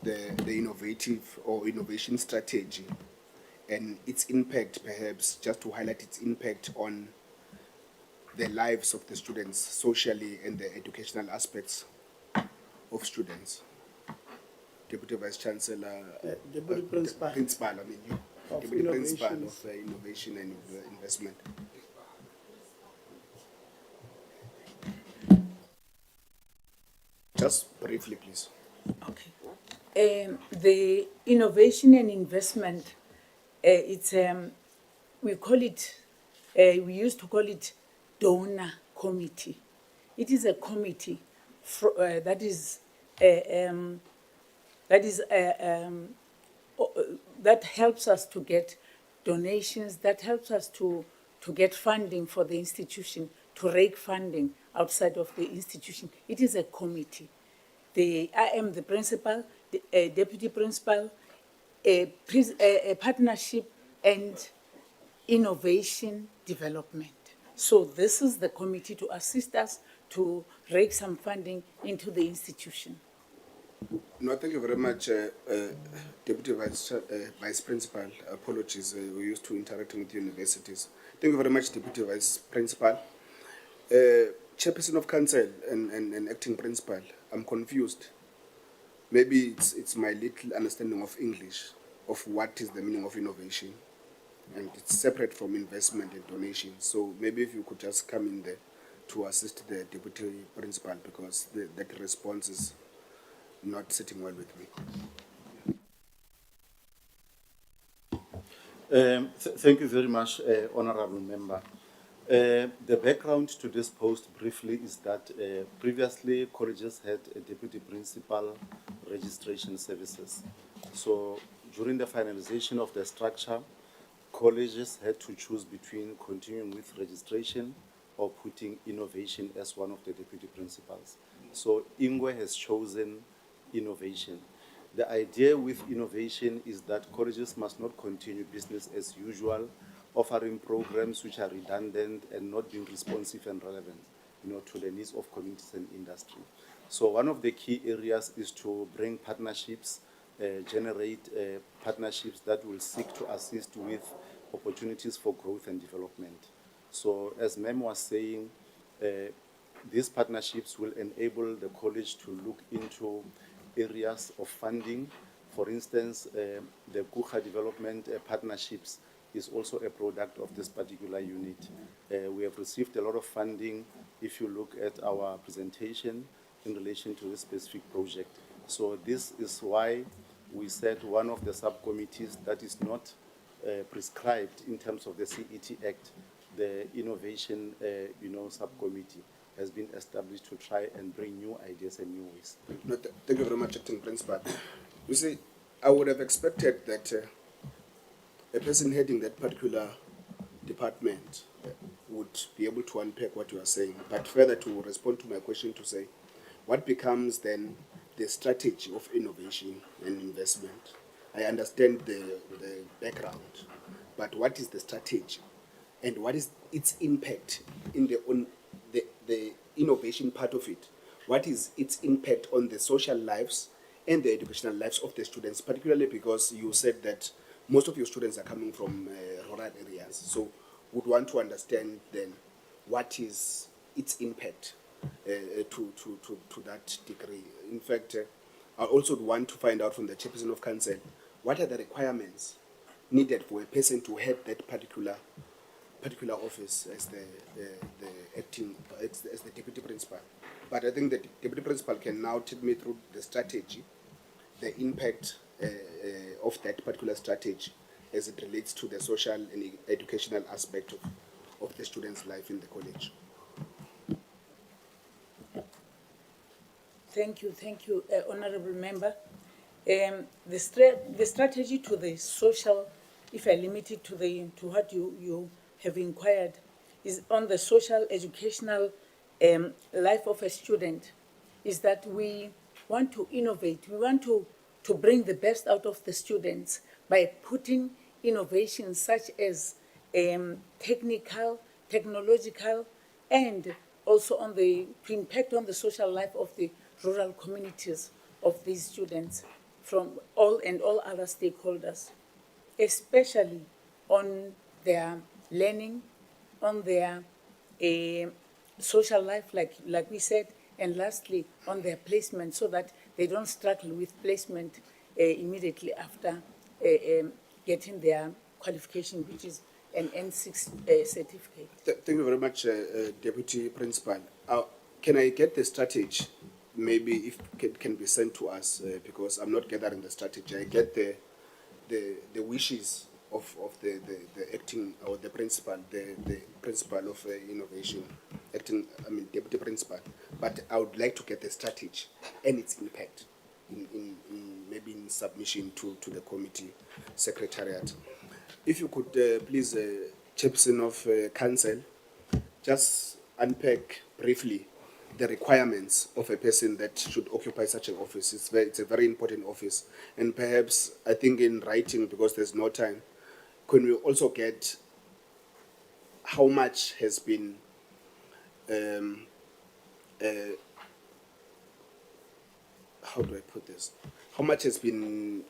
the innovative or innovation strategy and its impact, perhaps just to highlight its impact on the lives of the students socially and the educational aspects of students? Deputy Vice Chancellor, Deputy Principal. Principal, I mean, you. Of Deputy Principal Innovations. of Innovation and Investment. Just briefly, please. The innovation and investment, it's we call it, we used to call it donor committee. It is a committee that helps us to get donations, that helps us to get funding for the institution, to rake funding outside of the institution. It is a committee. I am the principal, the deputy principal, a partnership and innovation development. So this is the committee to assist us to rake some funding into the institution. No, thank you very much, Deputy Vice Principal. Apologies, we used to interacting with universities. Thank you very much, Deputy Vice Principal. Chairperson of Council and Acting Principal, I'm confused. Maybe it's my little understanding of English, of what is the meaning of innovation. And it's separate from investment and donation. So maybe if you could just come in there to assist the Deputy Principal, because that response is not sitting well with me. Thank you very much, Honorable Member. The background to this post briefly is that previously colleges had a deputy principal registration services. So during the finalization of the structure, colleges had to choose between continuing with registration or putting innovation as one of the deputy principals. So Ingwe has chosen innovation. The idea with innovation is that colleges must not continue business as usual, offering programs which are redundant and not being responsive and relevant, to the needs of communities and industry. So one of the key areas is to bring partnerships, generate partnerships that will seek to assist with opportunities for growth and development. So as Mem was saying, these partnerships will enable the college to look into areas of funding. For instance, the Kucha Development Partnerships is also a product of this particular unit. We have received a lot of funding if you look at our presentation in relation to this specific project. So this is why we said one of the subcommittees that is not prescribed in terms of the CET Act, the innovation subcommittee has been established to try and bring new ideas and new ways. No, thank you very much, Acting Principal. You see, I would have expected that a person heading that particular department would be able to unpack what you are saying, but further to respond to my question to say, what becomes then the strategy of innovation and investment? I understand the background, but what is the strategy and what is its impact in the the innovation part of it, what is its impact on the social lives and the educational lives of the students, particularly because you said that most of your students are coming from rural areas. So would want to understand then what is its impact to that degree. In fact, I also want to find out from the chairperson of council, what are the requirements needed for a person to head that particular office as the acting as the deputy principal. But I think the deputy principal can now take me through the strategy, the impact of that particular strategy as it relates to the social and educational aspect of the student's life in the college. Thank you, Honourable Member. The strategy to the social, if I limit it to what you have inquired, is on the social educational life of a student, is that we want to innovate. We want to bring the best out of the students by putting innovations such as technical, technological, and also on to impact on the social life of the rural communities of these students from all other stakeholders, especially on their learning, on their social life, like we said, and lastly, on their placement, so that they don't struggle with placement immediately after getting their qualification, which is an N6 certificate. Thank you very much, Deputy Principal. Can I get the strategy? Maybe if it can be sent to us, because I'm not gathering the strategy. I get the wishes of the acting or the principal, the principal of innovation, deputy principal. But I would like to get the strategy and its impact in maybe in submission to the committee secretariat. If you could please, chairperson of council, just unpack briefly the requirements of a person that should occupy such an office. It's a very important office. And perhaps, I think in writing, because there's no time, can we also get how much has been how do I put this? How much has been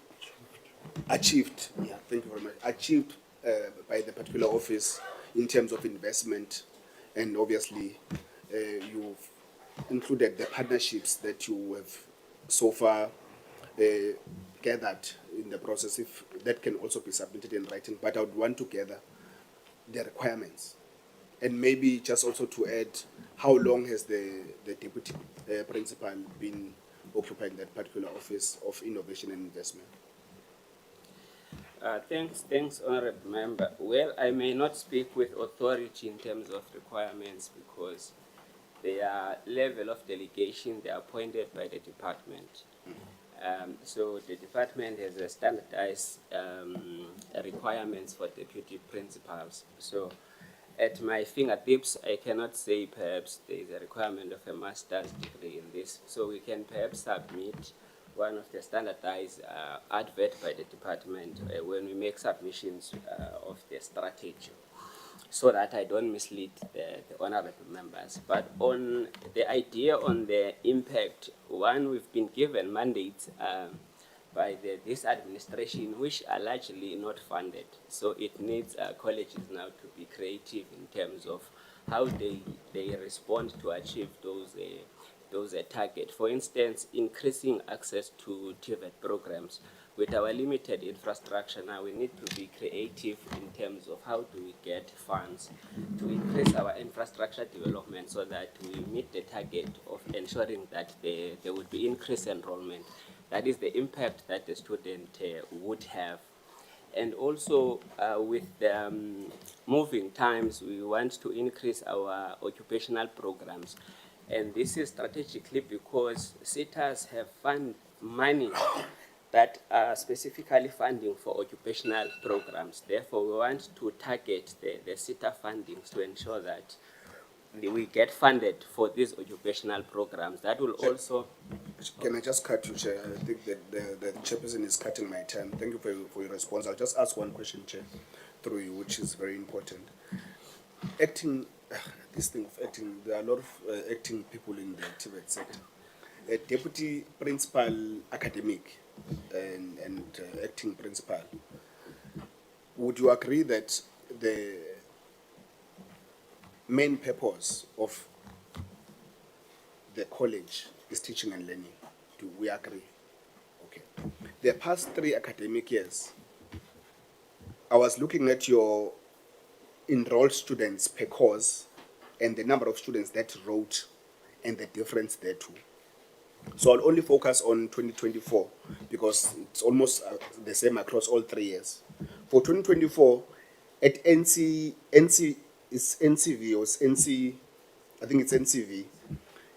achieved? Yeah, thank you very much. Achieved by the particular office in terms of investment, and obviously you've included the partnerships that you have so far gathered in the process. If that can also be submitted in writing, but I would want to gather the requirements, and maybe just also to add, how long has the deputy principal been occupying that particular office of innovation and investment? Thanks, Honourable Member. Well, I may not speak with authority in terms of requirements because their level of delegation, they are appointed by the department. So the department has a standardized requirements for deputy principals. So at my fingertips, I cannot say perhaps there is a requirement of a master's degree in this. So we can perhaps submit one of the standardized advert by the department when we make submissions of the strategy, so that I don't mislead the honourable members. But on the idea on the impact, one, we've been given mandates by this administration, which are largely not funded. So it needs colleges now to be creative in terms of how they respond to achieve those targets. For instance, increasing access to TVET programs. With our limited infrastructure now, we need to be creative in terms of how do we get funds to increase our infrastructure development so that we meet the target of ensuring that there would be increased enrollment. That is the impact that the student would have. And also with the moving times, we want to increase our occupational programs. And this is strategically because SETAs have fund money that are specifically funding for occupational programs. Therefore, we want to target the SETA fundings to ensure that we get funded for these occupational programs. That will also... Can I just cut you, Chair? I think that the chairperson is cutting my time. Thank you for your response. I'll just ask one question, Chair, through you, which is very important. this thing of acting. There are a lot of acting people in the TVET sector. A deputy principal academic and acting principal. Would you agree that the main purpose of the college is teaching and learning? Do we agree? Okay. The past 3 academic years, I was looking at your enrolled students per course and the number of students that wrote and the difference there too. So I'll only focus on 2024 because it's almost the same across all 3 years. For 2024, at NCV or NC, I think it's NCV,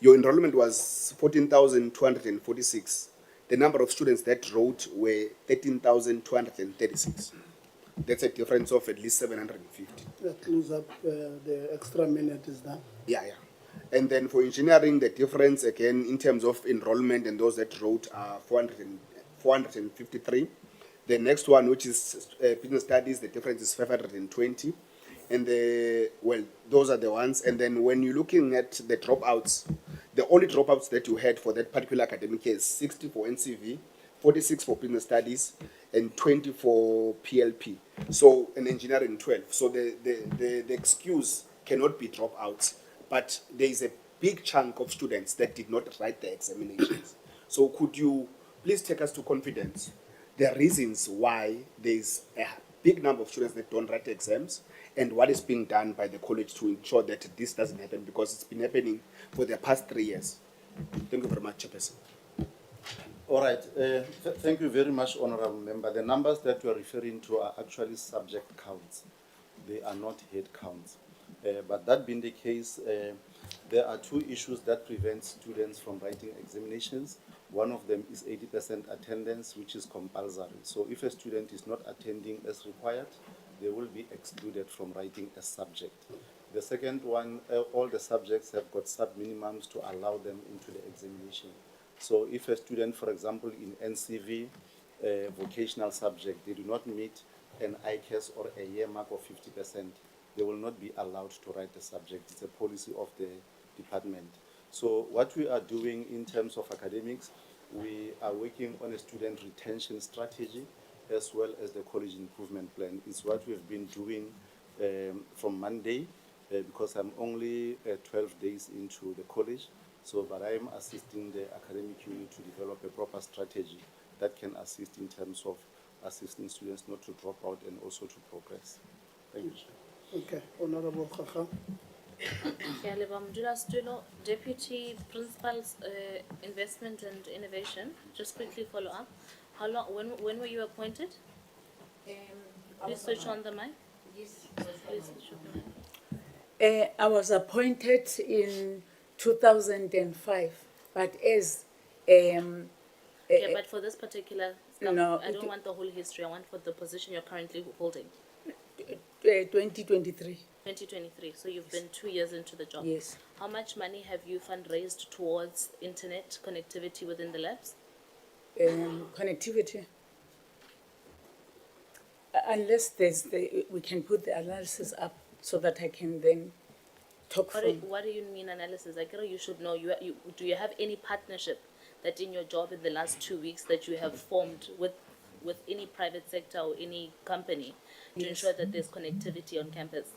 your enrollment was 14,246. The number of students that wrote were 13,236. That's a difference of at least 750. That close up the extra minute is done. Yeah. And then for engineering, the difference again in terms of enrollment and those that wrote are 453. The next one, which is business studies, the difference is 520. And those are the ones. And then when you're looking at the dropouts, the only dropouts that you had for that particular academic year is 60 for NCV, 46 for business studies, and 20 for PLP. So, and engineering 12. So the excuse cannot be dropouts. But there is a big chunk of students that did not write the examinations. So could you please take us to confidence the reasons why there is a big number of students that don't write exams and what is being done by the college to ensure that this doesn't happen, because it's been happening for the past 3 years. Thank you very much, Chairperson. All right. Thank you very much, Honorable Member. The numbers that you are referring to are actually subject counts. They are not head counts. But that being the case, there are 2 issues that prevent students from writing examinations. One of them is 80% attendance, which is compulsory. So if a student is not attending as required, they will be excluded from writing a subject. The second one, all the subjects have got sub-minimums to allow them into the examination. So if a student, for example, in NCV, vocational subject, they do not meet an ICAS or a year mark of 50%, they will not be allowed to write the subject. It's a policy of the department. So what we are doing in terms of academics, we are working on a student retention strategy as well as the college improvement plan. It's what we've been doing from Monday because I'm only 12 days into the college. So, but I am assisting the academic unit to develop a proper strategy that can assist in terms of assisting students not to drop out and also to progress. Thank you. Okay, Honorable Khakha. Deputy Principal's Investment and Innovation, just quickly follow up. How long, when were you appointed? Please switch on the mic. Yes. Please switch on the mic. I was appointed in 2005, but as Okay, but for this particular stuff, no, I don't want the whole history. I want for the position you're currently holding. 2023. 2023. So you've been 2 years into the job. Yes. How much money have you fundraised towards internet connectivity within the labs? Connectivity. Unless there's we can put the analysis up so that I can then talk What do you mean analysis? I guess you should know. Do you have any partnership that in your job in the last 2 weeks that you have formed with any private sector or any company to ensure that there's connectivity on campus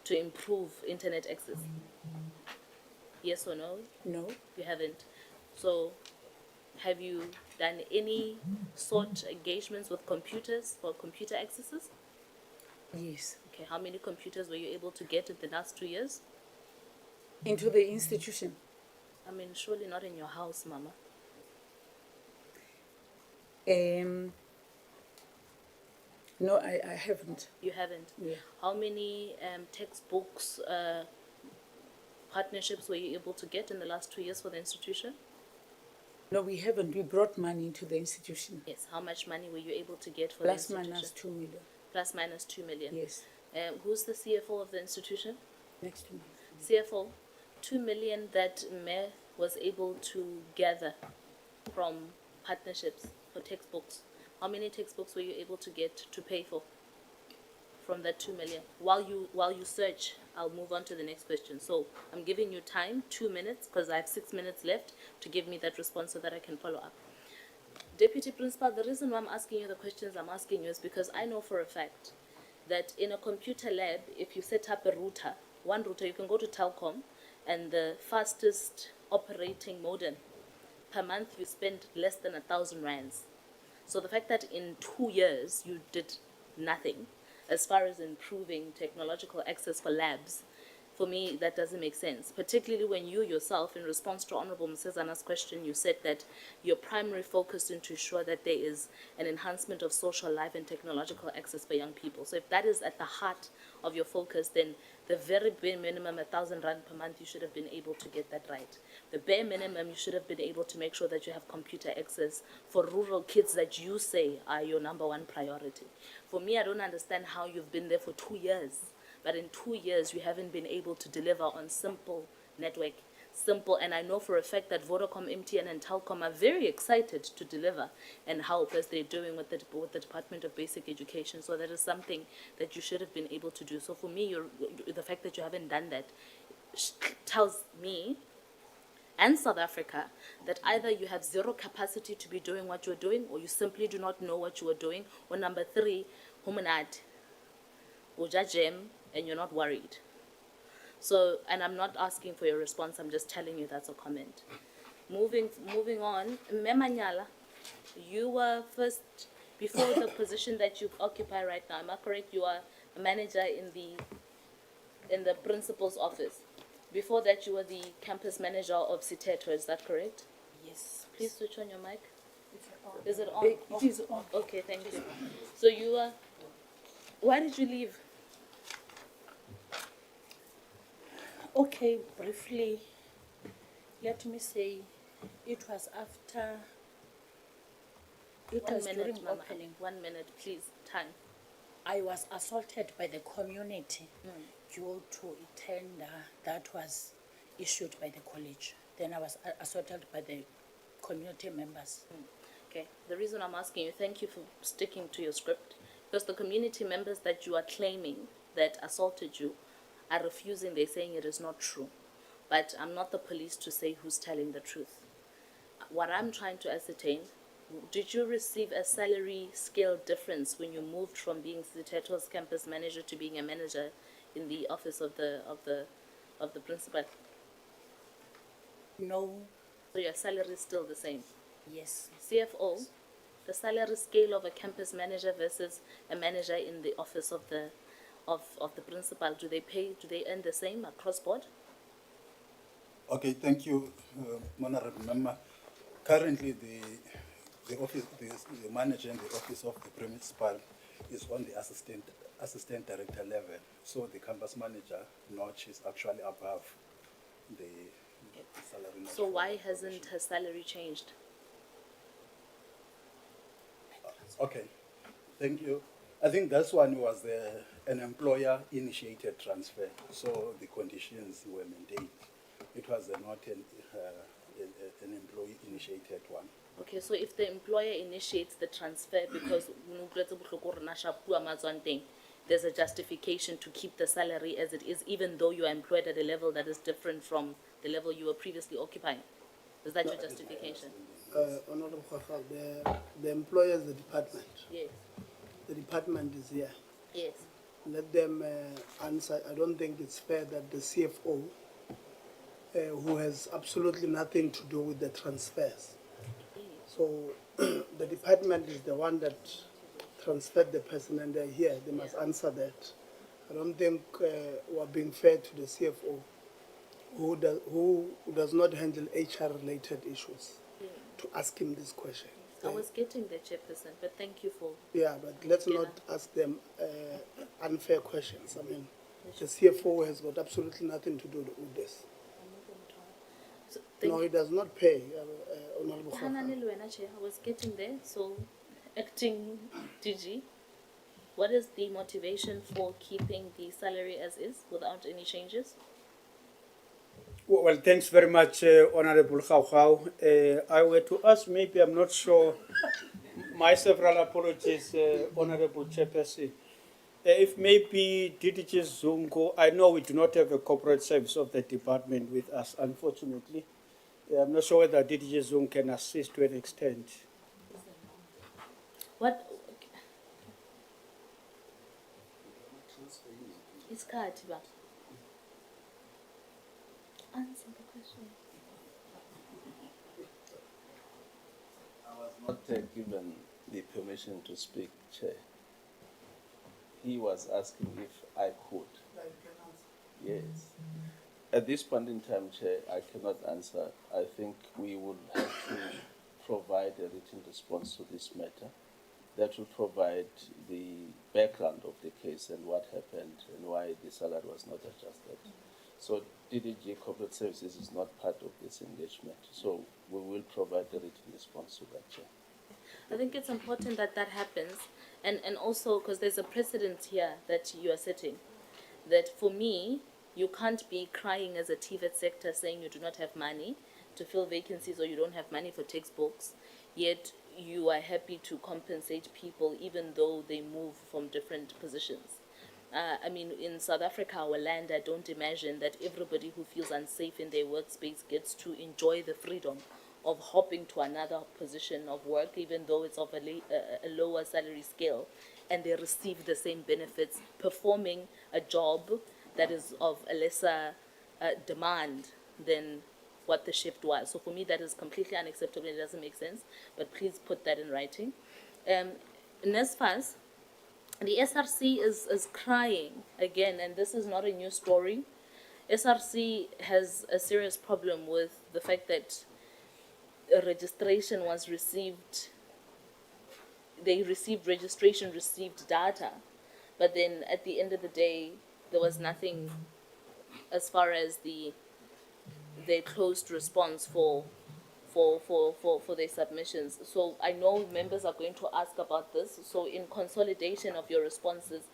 to improve internet access? Yes or no? No. You haven't. So have you done any sort engagements with computers for computer accesses? Yes. Okay, how many computers were you able to get in the last 2 years? Into the institution. I mean, surely not in your house, Mama. No, I haven't. You haven't? Yeah. How many textbooks, partnerships were you able to get in the last 2 years for the institution? No, we haven't. We brought money into the institution. Yes. How much money were you able to get for Plus the institution? minus 2 million. Plus minus 2 million. Yes. Who's the CFO of the institution? Next to me. CFO, 2 million that Mayor was able to gather from partnerships for textbooks. How many textbooks were you able to get to pay for from that 2 million? While you search, I'll move on to the next question. So I'm giving you time, 2 minutes, because I have 6 minutes left to give me that response so that I can follow up. Deputy Principal, the reason why I'm asking you the questions I'm asking you is because I know for a fact that in a computer lab, if you set up a router, one router, you can go to Telkom, and the fastest operating modem, per month you spend less than 1,000 rands. So the fact that in 2 years you did nothing as far as improving technological access for labs, for me, that doesn't make sense, particularly when you yourself, in response to Honorable Msezana's question, you said that your primary focus is to ensure that there is an enhancement of social life and technological access for young people. So if that is at the heart of your focus, then the very bare minimum, 1,000 rand per month, you should have been able to get that right. The bare minimum, you should have been able to make sure that you have computer access for rural kids that you say are your #1 priority. For me, I don't understand how you've been there for 2 years, but in 2 years, you haven't been able to deliver on simple network. Simple, and I know for a fact that Vodacom, MTN, and Telkom are very excited to deliver and help as they're doing with the Department of Basic Education. So that is something that you should have been able to do. So for me, the fact that you haven't done that tells me and South Africa that either you have zero capacity to be doing what you're doing, or you simply do not know what you are doing, or number 3, humanat, ujajem, and you're not worried. So, and I'm not asking for your response, I'm just telling you that's a comment. Moving on, Memanyala, you were first, before the position that you occupy right now, am I correct? You are a manager in the principal's office. Before that, you were the campus manager of Siteto, is that correct? Yes. Please switch on your mic. Is Is it on? It is on. Okay, thank you. So you were, why did you leave? Okay, briefly, let me say, it was after, it was during Mama. opening. 1 minute, please, time. I was assaulted by the community due to a tender that was issued by the college. Then I was assaulted by the community members. Okay, the reason I'm asking you, thank you for sticking to your script, because the community members that you are claiming that assaulted you are refusing, they're saying it is not true. But I'm not the police to say who's telling the truth. What I'm trying to ascertain, did you receive a salary scale difference when you moved from being Siteto's campus manager to being a manager in the office of the principal? No. So your salary is still the same? Yes. CFO, the salary scale of a campus manager versus a manager in the office of the principal, do they earn the same across board? Okay, thank you, Honorable Member. Currently, the manager in the office of the principal is on the assistant director level. So the campus manager notch is actually above the salary notch. So why hasn't her salary changed? Okay, thank you. I think this one was an employer-initiated transfer, so the conditions were maintained. It was not an employee-initiated one. Okay, so if the employer initiates the transfer because there's a justification to keep the salary as it is, even though you are employed at a level that is different from the level you were previously occupying. Is that your justification? Honorable Khafal, the employer is the department. Yes. The department is here. Yes. Let them answer. I don't think it's fair that the CFO, who has absolutely nothing to do with the transfers. So the department is the one that transferred the person and they're here. They must answer that. I don't think we're being fair to the CFO, who does not handle HR-related issues, to ask him this question. I was getting the chairperson, but thank you for... Yeah, but let's not ask them unfair questions. I mean, the CFO has got absolutely nothing to do with this. So, No, it does not pay, Honorable Khafal. I was getting there. So, acting DG, what is the motivation for keeping the salary as is without any changes? Well, thanks very much, Honorable Khawkhaw. I were to ask, maybe I'm not sure, my several apologies, Honorable Chairperson. If maybe DDG Zungo, I know we do not have a corporate service of the department with us, unfortunately. I'm not sure whether DDG Zungo can assist to an extent. What? It's Katiba. Answer the question. I was not given the permission to speak, Chair. He was asking if I could. Yes. At this point in time, Chair, I cannot answer. I think we would have to provide a written response to this matter that will provide the background of the case and what happened and why the salary was not adjusted. So DDG Corporate Services is not part of this engagement. So we will provide a written response to that, Chair. I think it's important that that happens, and also because there's a precedent here that you are setting, that for me, you can't be crying as a TVET sector saying you do not have money to fill vacancies or you don't have money for textbooks, yet you are happy to compensate people even though they move from different positions. I mean, in South Africa, our land, I don't imagine that everybody who feels unsafe in their workspace gets to enjoy the freedom of hopping to another position of work, even though it's of a lower salary scale, and they receive the same benefits, performing a job that is of a lesser demand than what the shift was. So for me, that is completely unacceptable. It doesn't make sense, but please put that in writing. NSFAS, the SRC is crying again, and this is not a new story. SRC has a serious problem with the fact that a registration was received, they received registration, received data, but then at the end of the day, there was nothing as far as their closed response for their submissions. So I know members are going to ask about this. So in consolidation of your responses,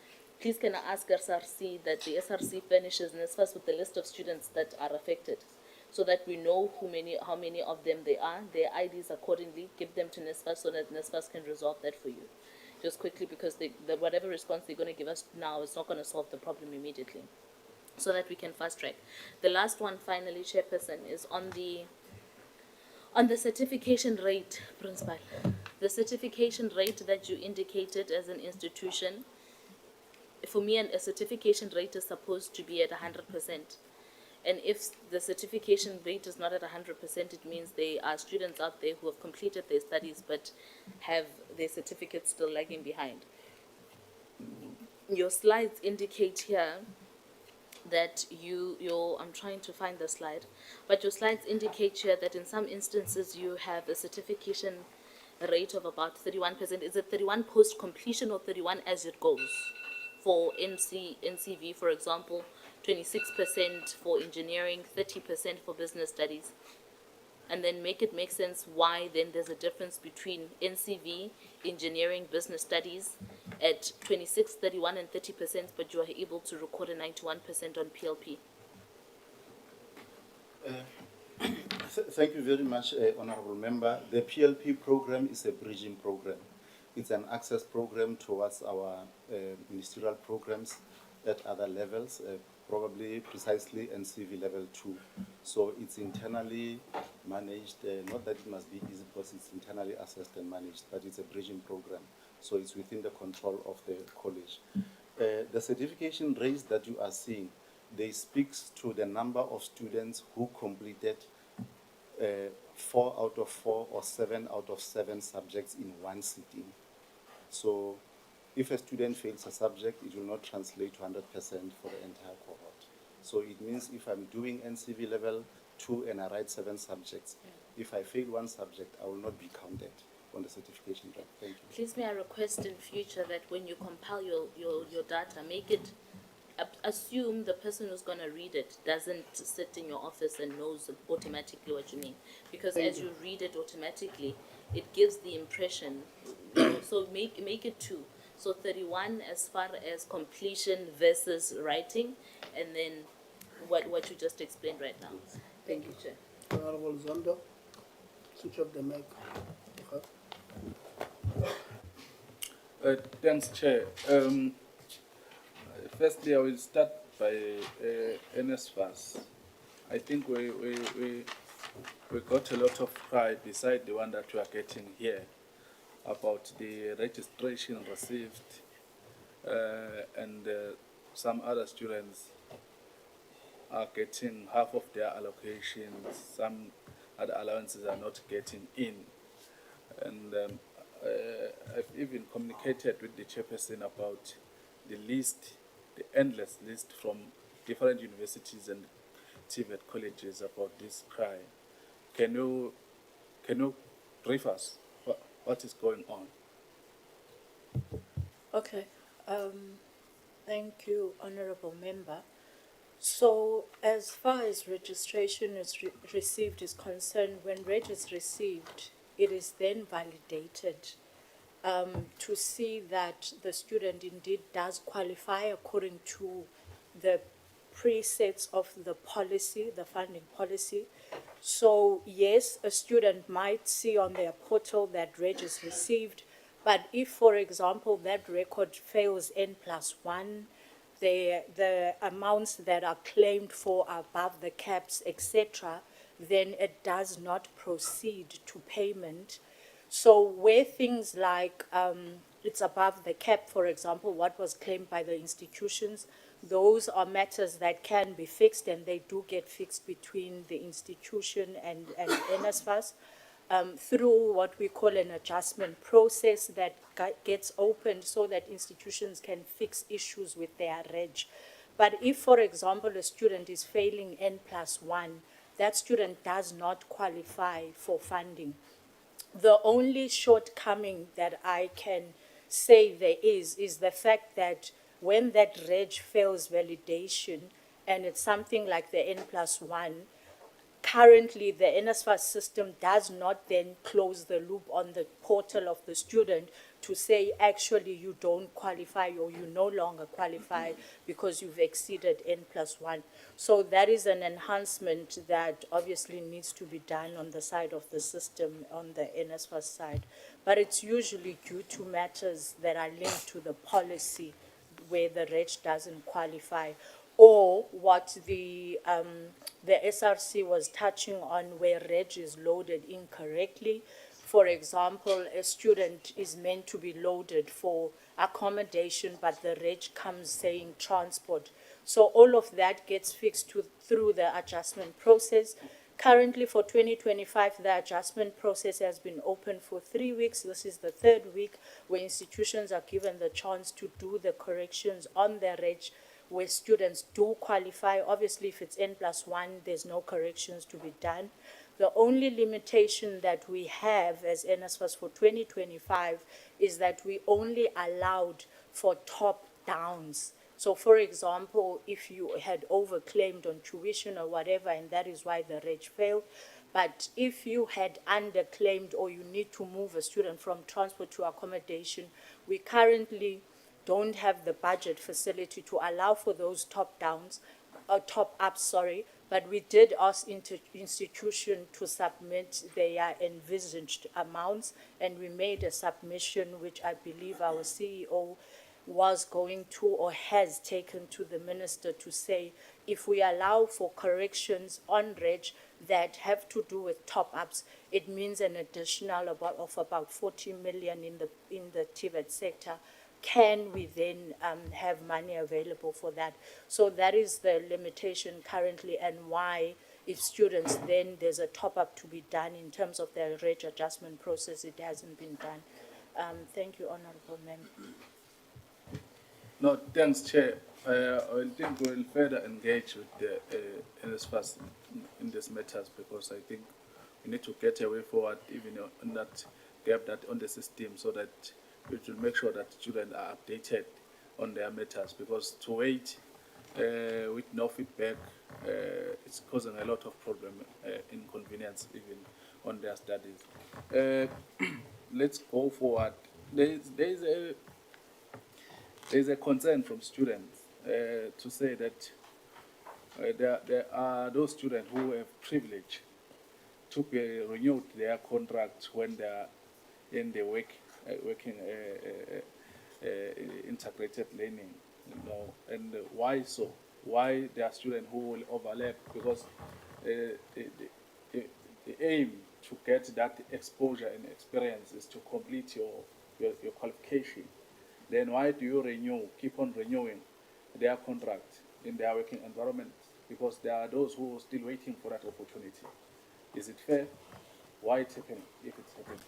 please can I ask SRC that the SRC furnishes NSFAS with the list of students that are affected, so that we know how many of them there are, their IDs accordingly, give them to NSFAS so that NSFAS can resolve that for you. Just quickly, because the whatever response they're going to give us now is not going to solve the problem immediately, so that we can fast track. The last one, finally, Chairperson, is on the certification rate, Principal. The certification rate that you indicated as an institution, for me, a certification rate is supposed to be at 100%. And if the certification rate is not at 100%, it means there are students out there who have completed their studies but have their certificates still lagging behind. Your slides indicate here that I'm trying to find the slide, but your slides indicate here that in some instances you have a certification rate of about 31%. Is it 31 post completion or 31 as it goes? For NCV, for example, 26% for engineering, 30% for business studies. And then make it make sense why then there's a difference between NCV, engineering, business studies at 26, 31, and 30%, but you are able to record a 91% on PLP. Thank you very much, Honorable Member. The PLP program is a bridging program. It's an access program towards our ministerial programs at other levels, probably precisely NCV level 2. So it's internally managed, not that it must be easy because it's internally assessed and managed, but it's a bridging program. So it's within the control of the college. The certification rates that you are seeing, they speaks to the number of students who completed 4 out of 4 or 7 out of 7 subjects in one sitting. So if a student fails a subject, it will not translate to 100% for the entire cohort. So it means if I'm doing NCV level 2 and I write 7 subjects, if I fail one subject, I will not be counted on the certification rate. Thank you. Please may I request in future that when you compile your data, make it, assume the person who's going to read it doesn't sit in your office and knows automatically what you mean. Because as you read it automatically, it gives the impression, so make it 2. So 31 as far as completion versus writing, and then what you just explained right now. Thank you, Chair. Honorable Zondo, switch off the mic. Thanks, Chair. Firstly, I will start by NSFAS. I think we got a lot of pride beside the one that we are getting here about the registration received and some other students are getting half of their allocations, some other allowances are not getting in. And I've even communicated with the chairperson about the list, the endless list from different universities and TVET colleges about this crime. Can you brief us what is going on? Okay, thank you, Honorable Member. So, as far as registration is received is concerned, when reg is received, it is then validated to see that the student indeed does qualify according to the presets of the policy, the funding policy. So yes, a student might see on their portal that reg is received, but if, for example, that record fails N+1, the amounts that are claimed for are above the caps, etc., then it does not proceed to payment. So where things like it's above the cap, for example, what was claimed by the institutions, those are matters that can be fixed, and they do get fixed between the institution and NSFAS through what we call an adjustment process that gets opened so that institutions can fix issues with their reg. But if, for example, a student is failing N+1, that student does not qualify for funding. The only shortcoming that I can say there is the fact that when that reg fails validation, and it's something like the N+1, currently the NSFAS system does not then close the loop on the portal of the student to say, actually, you don't qualify or you no longer qualify because you've exceeded N+1. So that is an enhancement that obviously needs to be done on the side of the system, on the NSFAS side. But it's usually due to matters that are linked to the policy where the reg doesn't qualify, or what the SRC was touching on where reg is loaded incorrectly. For example, a student is meant to be loaded for accommodation, but the reg comes saying transport. So all of that gets fixed through the adjustment process. Currently for 2025, the adjustment process has been open for 3 weeks. This is the 3rd week where institutions are given the chance to do the corrections on their reg where students do qualify. Obviously, if it's N+1, there's no corrections to be done. The only limitation that we have as NSFAS for 2025 is that we only allowed for top downs. So, for example, if you had overclaimed on tuition or whatever, and that is why the reg failed, but if you had underclaimed or you need to move a student from transport to accommodation, we currently don't have the budget facility to allow for those top ups, but we did ask institution to submit their envisaged amounts, and we made a submission which I believe our CEO was going to or has taken to the minister to say, if we allow for corrections on reg that have to do with top-ups, it means an additional of about 40 million in the TVET sector. Can we then have money available for that? So that is the limitation currently, and why, if students then there's a top-up to be done in terms of their reg adjustment process, it hasn't been done. Thank you, Honourable Member. No, thanks, Chair. I think we'll further engage with the NSFAS in these matters, because I think we need to get a way forward even on that gap that on the system, so that we will make sure that students are updated on their matters, because to wait with no feedback, it's causing a lot of problem, inconvenience even on their studies. Let's go forward. There's a concern from students to say that there are those students who have privilege to be renewed their contract when they are in the working integrated learning and why so? Why there are students who will overlap? Because the aim to get that exposure and experience is to complete your qualification. Then why do you keep on renewing their contract in their working environment? Because there are those who are still waiting for that opportunity. Is it fair? Why it's happening, if it's happening?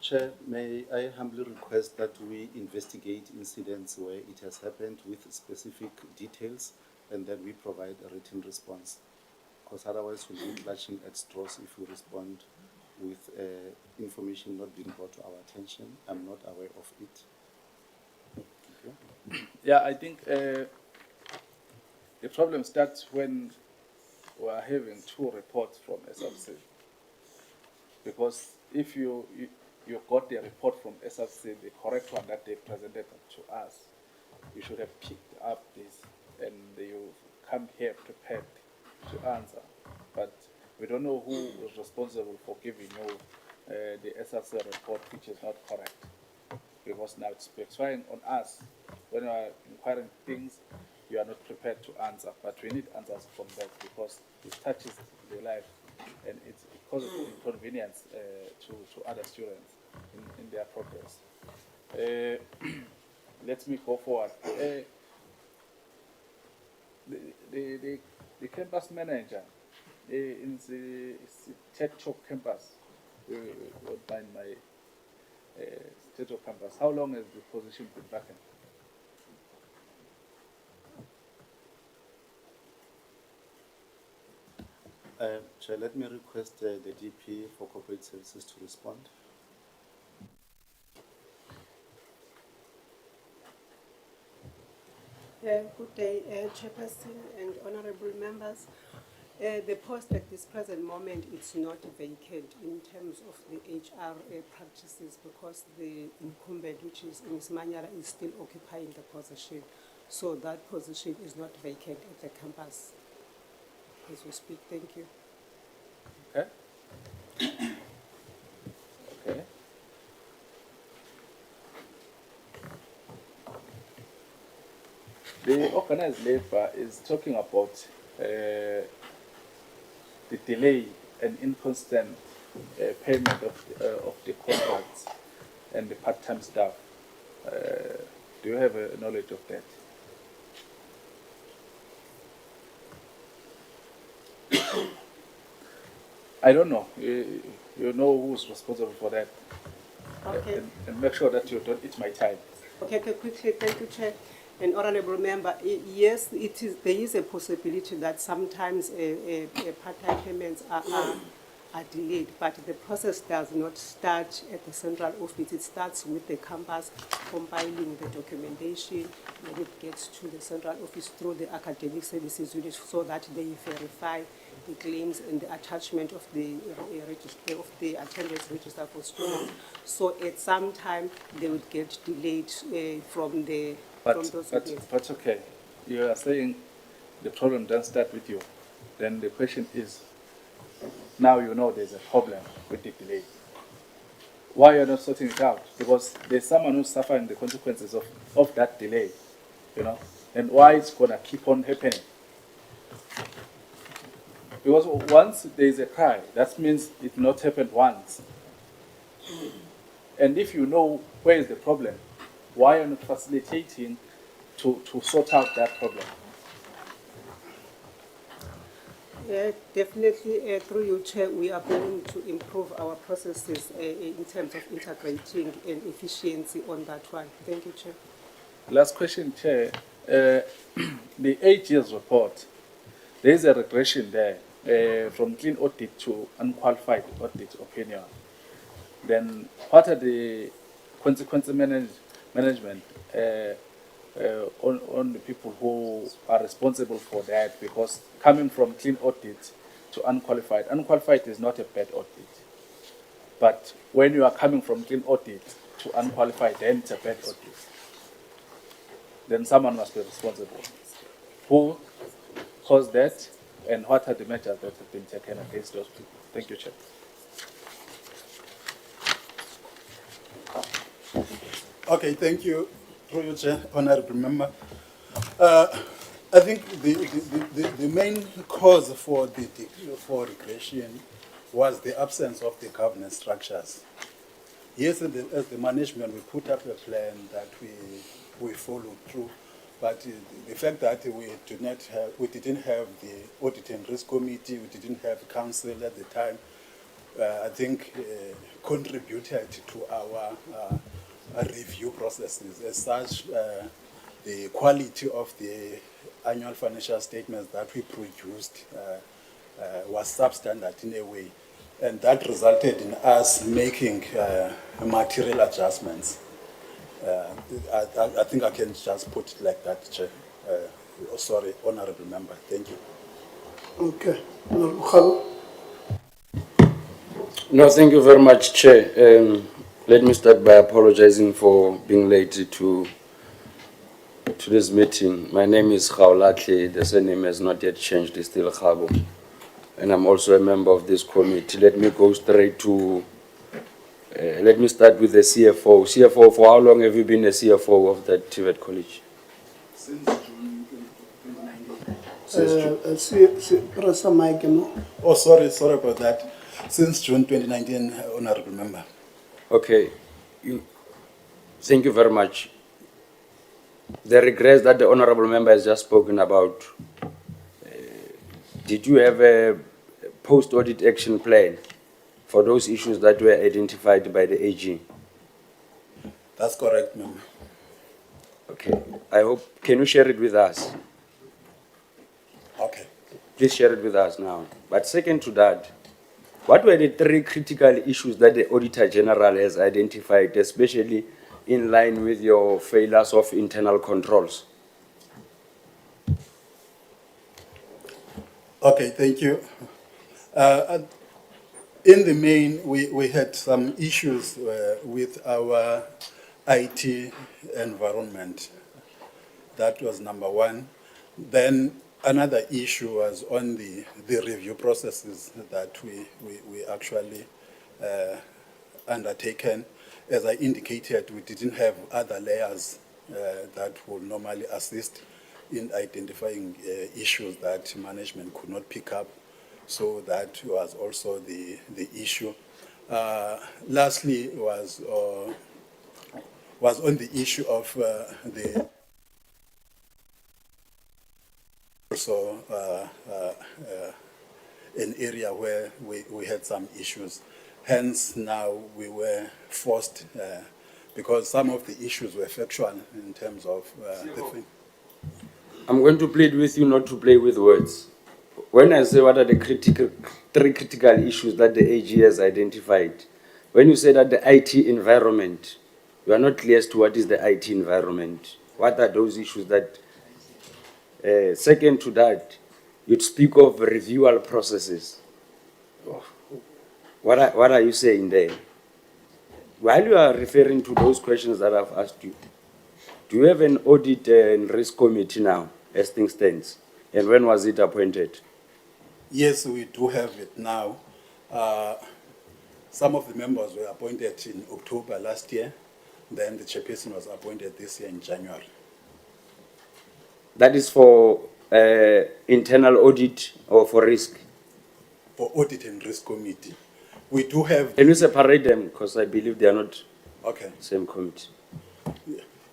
Chair, may I humbly request that we investigate incidents where it has happened with specific details and then we provide a written response? Because otherwise we'll be clutching at straws if we respond with information not being brought to our attention. I'm not aware of it. Thank you. Yeah, I think the problem starts when we are having two reports from SRC. Because if you got the report from SRC, the correct one that they presented to us, you should have picked up this and you come here prepared to answer. But we don't know who was responsible for giving you the SRC report, which is not correct. Because now it's backfiring on us. When you are inquiring things, you are not prepared to answer. But we need answers from that because it touches their life and it causes inconvenience to other students in their progress. Let me go forward. The campus manager in the Tech Talk campus, would find my Tech Talk campus. How long has the position been vacant? Chair, let me request the DP for Corporate Services to respond. Good day, Chairperson and honorable members. The post at this present moment is not vacant in terms of the HR practices because the incumbent, which is Ms. Manyara, is still occupying the position. So that position is not vacant at the campus as we speak. Thank you. Okay. Okay. The organized labor is talking about the delay and inconstant payment of the contracts and the part-time staff. Do you have a knowledge of that? I don't know. You know who's responsible for that. Okay. And make sure that you don't eat my time. Okay, quickly, thank you, Chair. And honorable member, yes, there is a possibility that sometimes part-time payments are delayed, but the process does not start at the central office. It starts with the campus compiling the documentation, and it gets to the central office through the academic services unit so that they verify the claims and the attachment of the attendance register for students. So at some time they would get delayed from those units. But okay, you are saying the problem doesn't start with you. Then the question is, now you know there's a problem with the delay. Why you're not sorting it out? Because there's someone who's suffering the consequences of that delay, you know, and why it's gonna keep on happening. Because once there's a cry, that means it not happened once. And if you know where is the problem, why are you not facilitating to sort out that problem? Definitely, through you, Chair, we are going to improve our processes in terms of integrating and efficiency on that one. Thank you, Chair. Last question, Chair. The 8 years report, there is a regression there from clean audit to unqualified audit opinion. Then what are the consequence management on the people who are responsible for that? Because coming from clean audit to unqualified is not a bad audit. But when you are coming from clean audit to unqualified, then it's a bad audit. Then someone must be responsible. Who caused that, and what are the measures that have been taken against those people? Thank you, Chair. Okay, thank you, through you, Chair, Honorable Member. I think the main cause for for regression was the absence of the governance structures. Yes, as the management, we put up a plan that we followed through, but the fact that we didn't have the Audit and Risk Committee, we didn't have council at the time, I think contributed to our review processes. As such, the quality of the annual financial statements that we produced was substandard in a way. And that resulted in us making material adjustments. I think I can just put it like that, Chair. Sorry, Honorable Member. Thank you. Okay. Honorable No, thank you very much, Chair. Let me start by apologizing for being late to this meeting. My name is Khaulatle. The surname has not yet changed. It's still Khabo. And I'm also a member of this committee. Let me go straight to, let me start with the CFO. CFO, for how long have you been a CFO of that TVET college? Since June 2019. Oh, sorry about that. Since June 2019, Honorable Member. Okay. Thank you very much. The regrets that the Honorable Member has just spoken about, did you have a post-audit action plan for those issues that were identified by the AG? That's correct, Member. Okay. I hope, can you share it with us? Okay. Please share it with us now. But second to that, what were the 3 critical issues that the Auditor General has identified, especially in line with your failures of internal controls? Okay, thank you. In the main, we had some issues with our IT environment. That was number 1. Then another issue was on the review processes that we actually undertaken. As I indicated, we didn't have other layers that will normally assist in identifying issues that management could not pick up. So that was also the issue. Lastly was on the issue of the also an area where we had some issues. Hence now we were forced because some of the issues were factual in terms of the thing. I'm going to plead with you not to play with words. When I say what are the 3 critical issues that the AG has identified, when you say that the IT environment, you are not clear as to what is the IT environment. What are those issues that, second to that, you'd speak of reviewal processes. What are you saying there? While you are referring to those questions that I've asked you, do you have an audit and risk committee now, as things stands? And when was it appointed? Yes, we do have it now. Some of the members were appointed in October last year. Then the chairperson was appointed this year in January. That is for internal audit or for risk? For audit and risk committee. We do have... Can you separate them? Because I believe they are not okay. Same committee.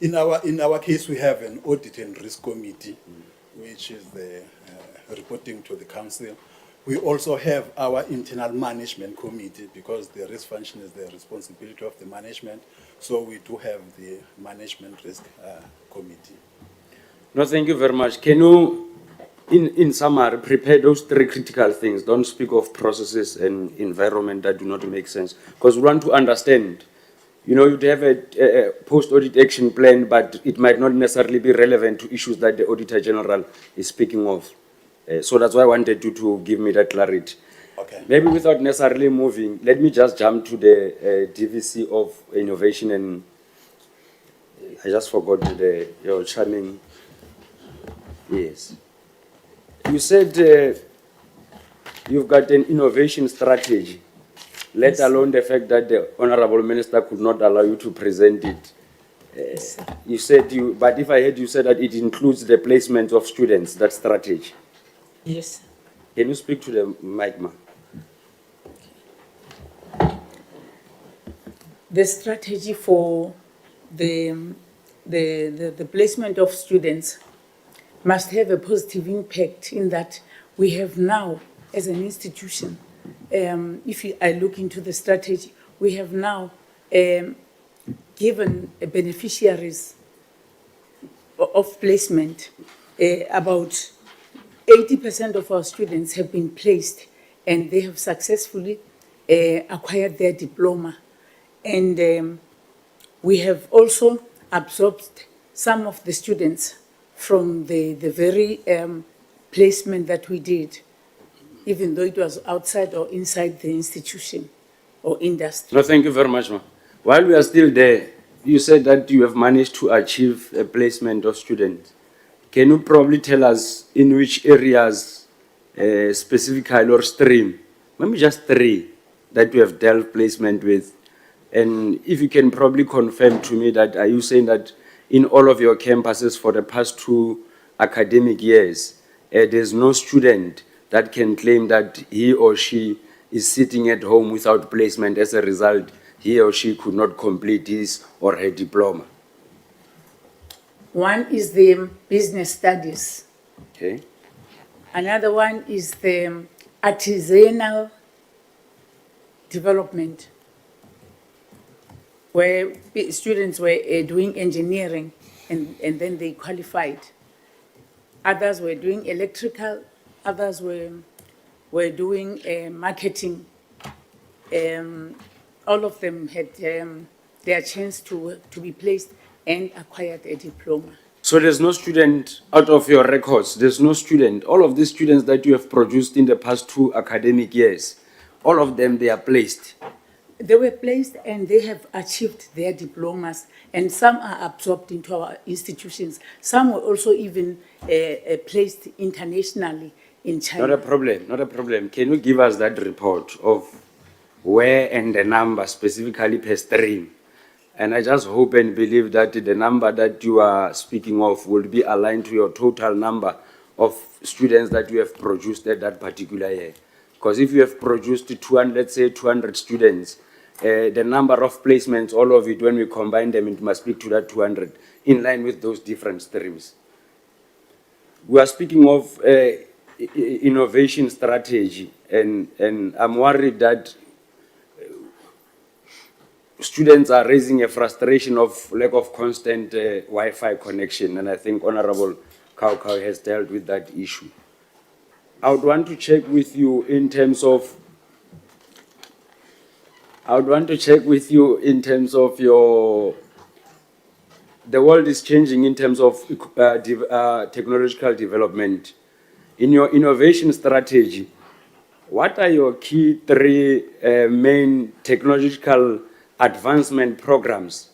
In our case, we have an audit and risk committee, which is the reporting to the council. We also have our internal management committee because the risk function is the responsibility of the management. So we do have the management risk committee. No, thank you very much. Can you, in summary, prepare those 3 critical things? Don't speak of processes and environment that do not make sense. Because we want to understand, you know, you'd have a post-audit action plan, but it might not necessarily be relevant to issues that the Auditor General is speaking of. So that's why I wanted you to give me that clarity. Okay. Maybe without necessarily moving, let me just jump to the DVC of Innovation and I just forgot your charming, yes. You said you've got an innovation strategy, let alone the fact that the Honorable Minister could not allow you to present it. You said you, but if I heard you said that it includes the placement of students, that strategy. Yes. Can you speak to the mic, ma'am? The strategy for the placement of students must have a positive impact in that we have now, as an institution, I look into the strategy, we have now given beneficiaries of placement, about 80% of our students have been placed and they have successfully acquired their diploma. And we have also absorbed some of the students from the very placement that we did, even though it was outside or inside the institution or industry. No, thank you very much, ma'am. While we are still there, you said that you have managed to achieve a placement of students. Can you probably tell us in which areas, specifically or stream, maybe just 3, that you have dealt placement with? And if you can probably confirm to me that, are you saying that in all of your campuses for the past 2 academic years, there's no student that can claim that he or she is sitting at home without placement, as a result, he or she could not complete his or her diploma? One is the business studies. Okay. Another one is the artisanal development, where students were doing engineering and then they qualified. Others were doing electrical, others were doing marketing. All of them had their chance to be placed and acquired a diploma. So there's no student out of your records, there's no student, all of these students that you have produced in the past 2 academic years, all of them, they are placed? They were placed and they have achieved their diplomas, and some are absorbed into our institutions. Some were also even placed internationally in China. Not a problem, not a problem. Can you give us that report of where and the number specifically per stream? And I just hope and believe that the number that you are speaking of will be aligned to your total number of students that you have produced at that particular year. Because if you have produced 200, let's say 200 students, the number of placements, all of it, when we combine them, it must speak to that 200, in line with those different streams. We are speaking of innovation strategy, and I'm worried that students are raising a frustration of lack of constant Wi-Fi connection, and I think Honorable Kaukau has dealt with that issue. I would want to check with you in terms of your, the world is changing in terms of technological development. In your innovation strategy, what are your key 3 main technological advancement programs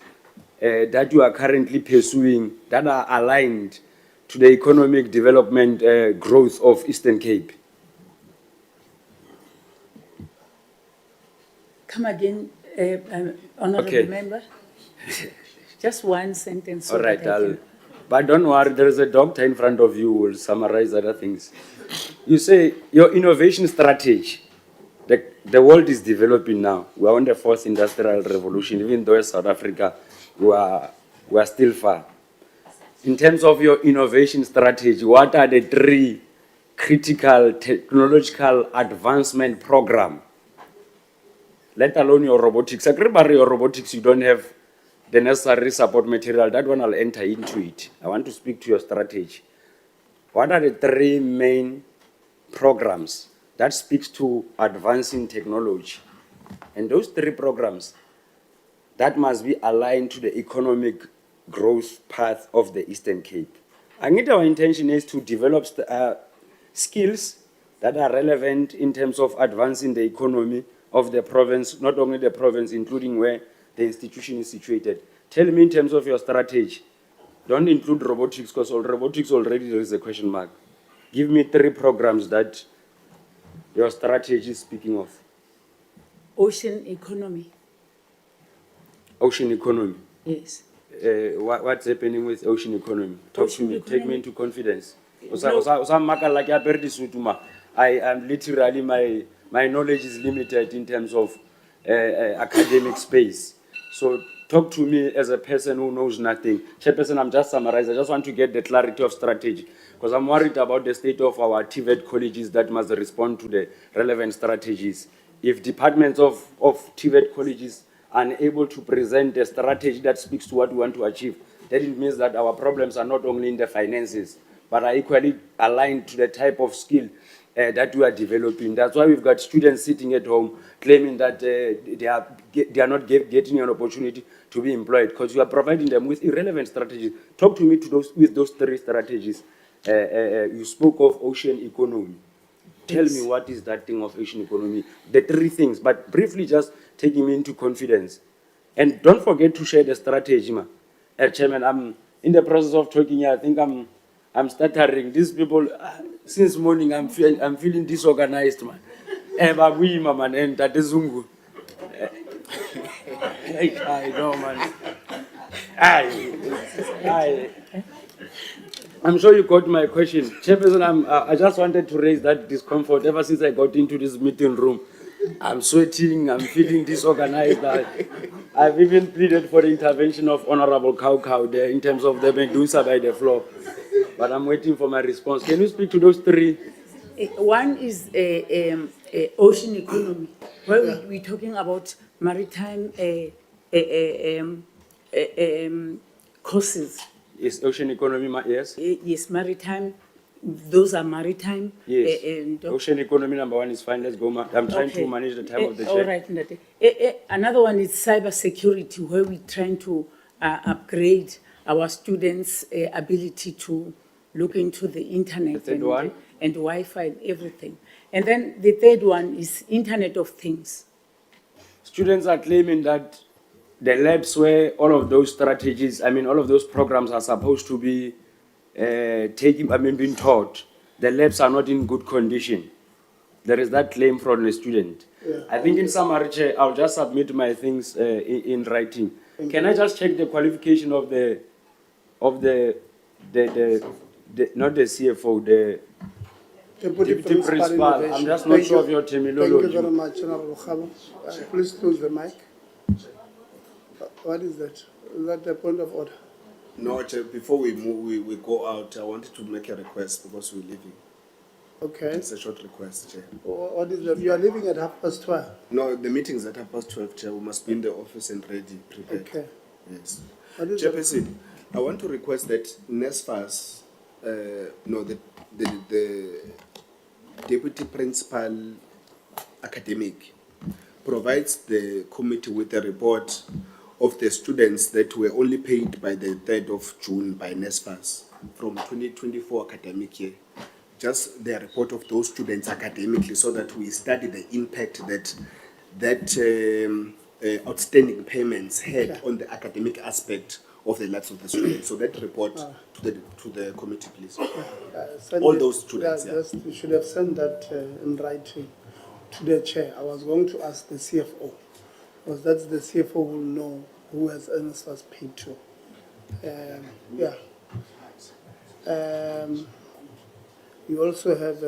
that you are currently pursuing that are aligned to the economic development growth of Eastern Cape? Come again, Honorable Member. Just one sentence. All right, but don't worry, there is a doctor in front of you who will summarize other things. You say your innovation strategy, the world is developing now. We are on the 4th industrial revolution, even though in South Africa, we are still far. In terms of your innovation strategy, what are the 3 critical technological advancement program? Let alone your robotics. Everybody, your robotics, you don't have the necessary support material. That one I'll enter into it. I want to speak to your strategy. What are the 3 main programs that speaks to advancing technology? And those 3 programs that must be aligned to the economic growth path of the Eastern Cape. I think our intention is to develop skills that are relevant in terms of advancing the economy of the province, not only the province, including where the institution is situated. Tell me in terms of your strategy. Don't include robotics, because robotics already there is a question mark. Give me 3 programs that your strategy is speaking of. Ocean economy. Ocean economy. Yes. what's happening with ocean economy? Talk Ocean to me. Take economy- me into confidence. No. I am literally my knowledge is limited in terms of academic space. So talk to me as a person who knows nothing. Chairperson, I'm just summarizing. I just want to get the clarity of strategy because I'm worried about the state of our TVET colleges that must respond to the relevant strategies. If departments of TVET colleges are unable to present a strategy that speaks to what we want to achieve, then it means that our problems are not only in the finances, but are equally aligned to the type of skill that we are developing. That's why we've got students sitting at home claiming that they are not getting an opportunity to be employed because you are providing them with irrelevant strategies. Talk to me with those three strategies. You spoke of ocean economy. Tell me what is that thing of ocean economy? The three things, but briefly just taking me into confidence. And don't forget to share the strategy, man. Chairman, I'm in the process of talking here. I think I'm stuttering. These people, since morning, I'm feeling disorganized, man. Babuima, man, and Tatezungu. I know, man. I'm sure you got my question. Chairperson, I just wanted to raise that discomfort ever since I got into this meeting room. I'm sweating, I'm feeling disorganized. I've even pleaded for the intervention of Honorable Cow there in terms of the Medusa by the floor. But I'm waiting for my response. Can you speak to those three? One is ocean economy, where we're talking about maritime courses. Is ocean economy, yes? Yes, maritime. Those are maritime. Yes. Ocean economy number one is fine. Let's go. I'm trying to manage the time of the all chair. right, Ndate. Another one is cyber security, where we're trying to upgrade our students' ability to look into the internet The third one? and Wi-Fi and everything. And then the third one is Internet of Things. Students are claiming that the labs where all of those strategies, all of those programs are supposed to be being taught, the labs are not in good condition. There is that claim from the student. Yeah. I think in summary, Chair, I'll just submit my things in writing. Can I just check the qualification of the not the CFO, the Deputy Deputy Principal? I'm just not sure of your terminology. Thank you very much, Honorable Khabo. Please close the mic. What is that? Is that the point of order? No, Chair, before we move, we go out, I wanted to make a request because we're leaving. Okay. It's a short request, Chair. What is that? You are leaving at 12:30. No, the meeting's at 12:30, Chair. We must be in the office and ready, prepared. Okay. Yes. What is Chairperson, I want to request that NSFAS, the Deputy Principal Academic provides the committee with a report of the students that were only paid by the 3rd of June by NSFAS from 2024 academic year. Just the report of those students academically so that we study the impact that outstanding payments had on the academic aspect of the lives of the students. So that report to the committee, please. All those students. Just, you should have sent that in writing to the chair. I was going to ask the CFO, because that's the CFO who will know who has NSFAS paid to. You also have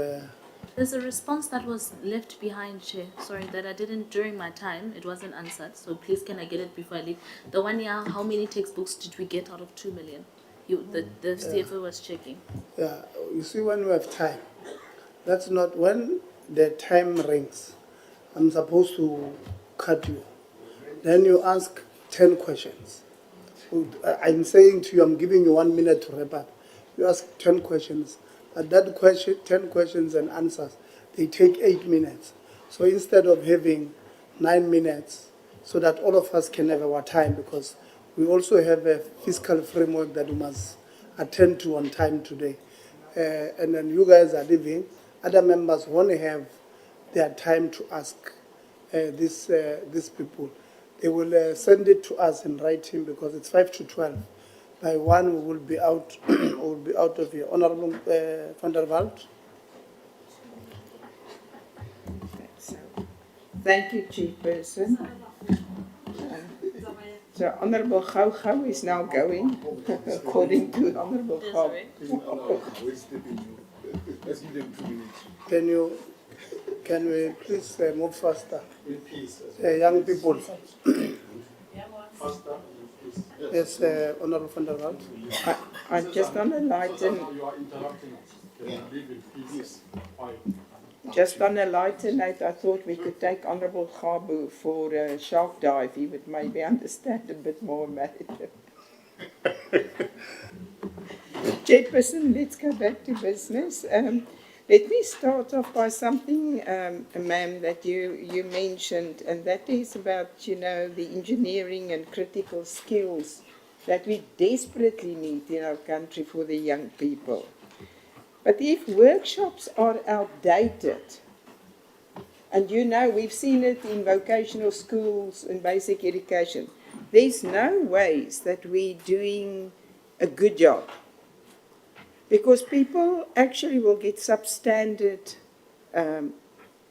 There's a response that was left behind, Chair. Sorry, that I didn't during my time. It wasn't answered. So please, can I get it before I leave? The 1 year, how many textbooks did we get out of 2 million? The CFO was checking. Yeah, you see, when we have time, that's not when the time rings. I'm supposed to cut you. Then you ask 10 questions. I'm saying to you, I'm giving you 1 minute to wrap up. You ask 10 questions. At that question, 10 questions and answers, they take 8 minutes. So instead of having 9 minutes, so that all of us can have our time, because we also have a fiscal framework that we must attend to on time today. And then you guys are leaving. Other members want to have their time to ask these people. They will send it to us in writing because it's 5 to 12. By 1, we will be out. We will be out of here. Honorable van der Walt. Thank you, Chairperson. So Honorable Gau is now going, according to Honorable Gau. Can we please move faster? Young people. Yes, Honorable van der Walt. I just on a lighter, just on a lighter note, I thought we could take Honorable Gabu for a shark dive. He would maybe understand a bit more about it. Chairperson, let's go back to business. Let me start off by something, ma'am, that you mentioned, and that is about, you know, the engineering and critical skills that we desperately need in our country for the young people. But if workshops are outdated, and you know, we've seen it in vocational schools and basic education, there's no ways that we're doing a good job. Because people actually will get substandard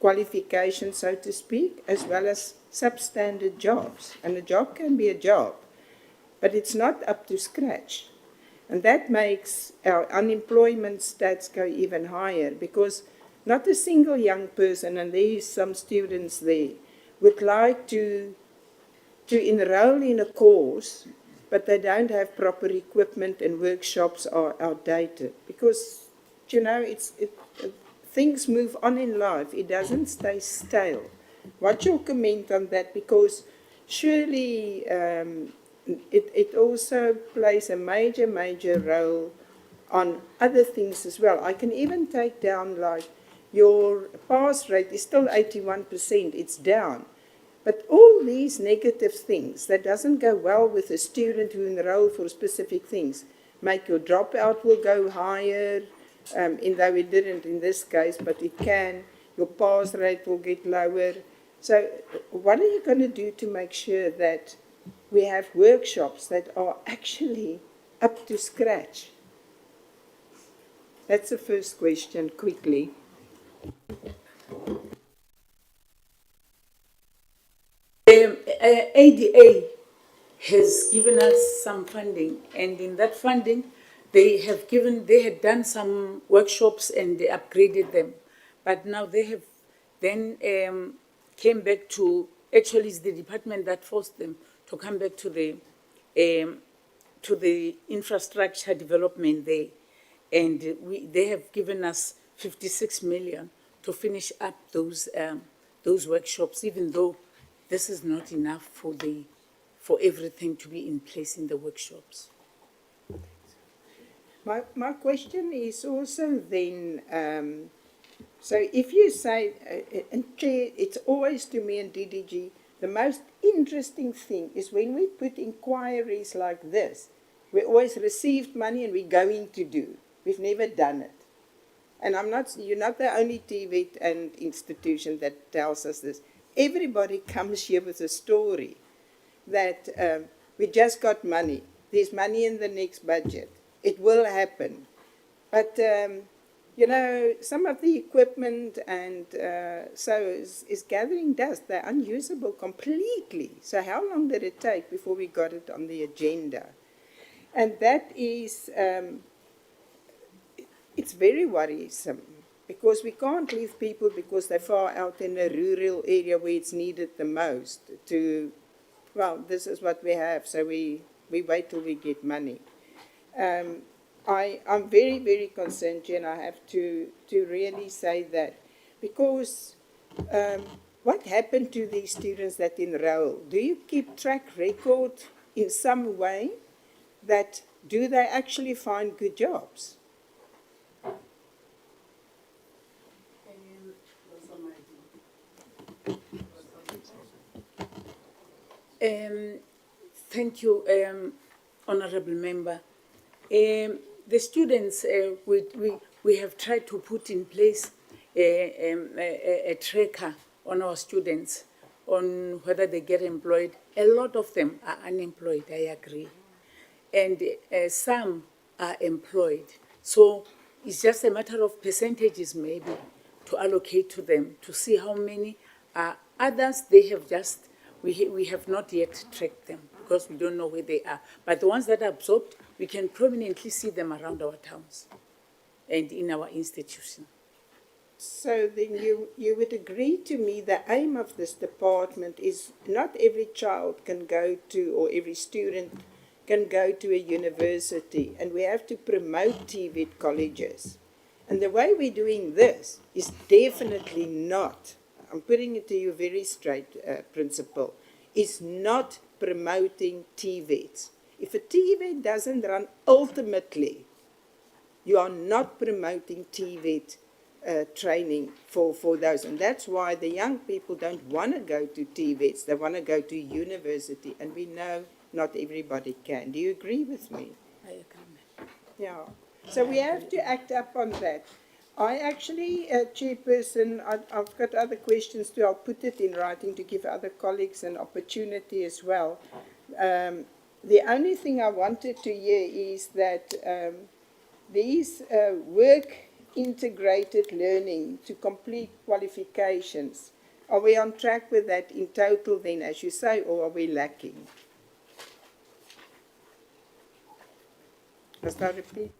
qualifications, so to speak, as well as substandard jobs. And a job can be a job, but it's not up to scratch. And that makes our unemployment stats go even higher, because not a single young person, and there is some students there, would like to enroll in a course, but they don't have proper equipment and workshops are outdated. Because, you know, things move on in life. It doesn't stay stale. What's your comment on that? Because surely it also plays a major role on other things as well. I can even take down, like, your pass rate is still 81%. It's down. But all these negative things that doesn't go well with a student who enroll for specific things make your dropout will go higher, though it didn't in this case, but it can. Your pass rate will get lower. So what are you going to do to make sure that we have workshops that are actually up to scratch? That's the first question, quickly. ADA has given us some funding, and in that funding, they had done some workshops and they upgraded them. But now they have then came back to, actually it's the department that forced them to come back to the infrastructure development there. And they have given us 56 million to finish up those workshops, even though this is not enough for everything to be in place in the workshops. My question is also then, so if you say, and Chair, it's always to me and DDG, the most interesting thing is when we put inquiries like this, we always received money and we're going to do. We've never done it. And you're not the only TVET and institution that tells us this. Everybody comes here with a story that we just got money. There's money in the next budget. It will happen. But, you know, some of the equipment and so is gathering dust. They're unusable completely. So how long did it take before we got it on the agenda? And that is, it's very worrisome. Because we can't leave people because they're far out in a rural area where it's needed the most to, well, this is what we have, so we wait till we get money. I'm very, very concerned, Jen, I have to really say that. Because what happened to these students that enroll? Do you keep track record in some way that do they actually find good jobs? Thank you, Honourable Member. The students, we have tried to put in place a tracker on our students on whether they get employed. A lot of them are unemployed, I agree. And some are employed. So it's just a matter of percentages maybe to allocate to them to see how many are. Others, they have just, we have not yet tracked them because we don't know where they are. But the ones that are absorbed, we can prominently see them around our towns and in our institution. So then you would agree to me the aim of this department is not every child can go to, or every student can go to a university, and we have to promote TVET colleges. And the way we're doing this is definitely not, I'm putting it to you very straight, Principal, is not promoting TVETs. If a TVET doesn't run, ultimately, you are not promoting TVET training for those. And that's why the young people don't want to go to TVETs. They want to go to university. And we know not everybody can. Do you agree with me? I agree. Yeah. So we have to act up on that. I actually, Chairperson, I've got other questions too. I'll put it in writing to give other colleagues an opportunity as well. The only thing I wanted to hear is that these work integrated learning to complete qualifications, are we on track with that in total then, as you say, or are we lacking? Must I repeat?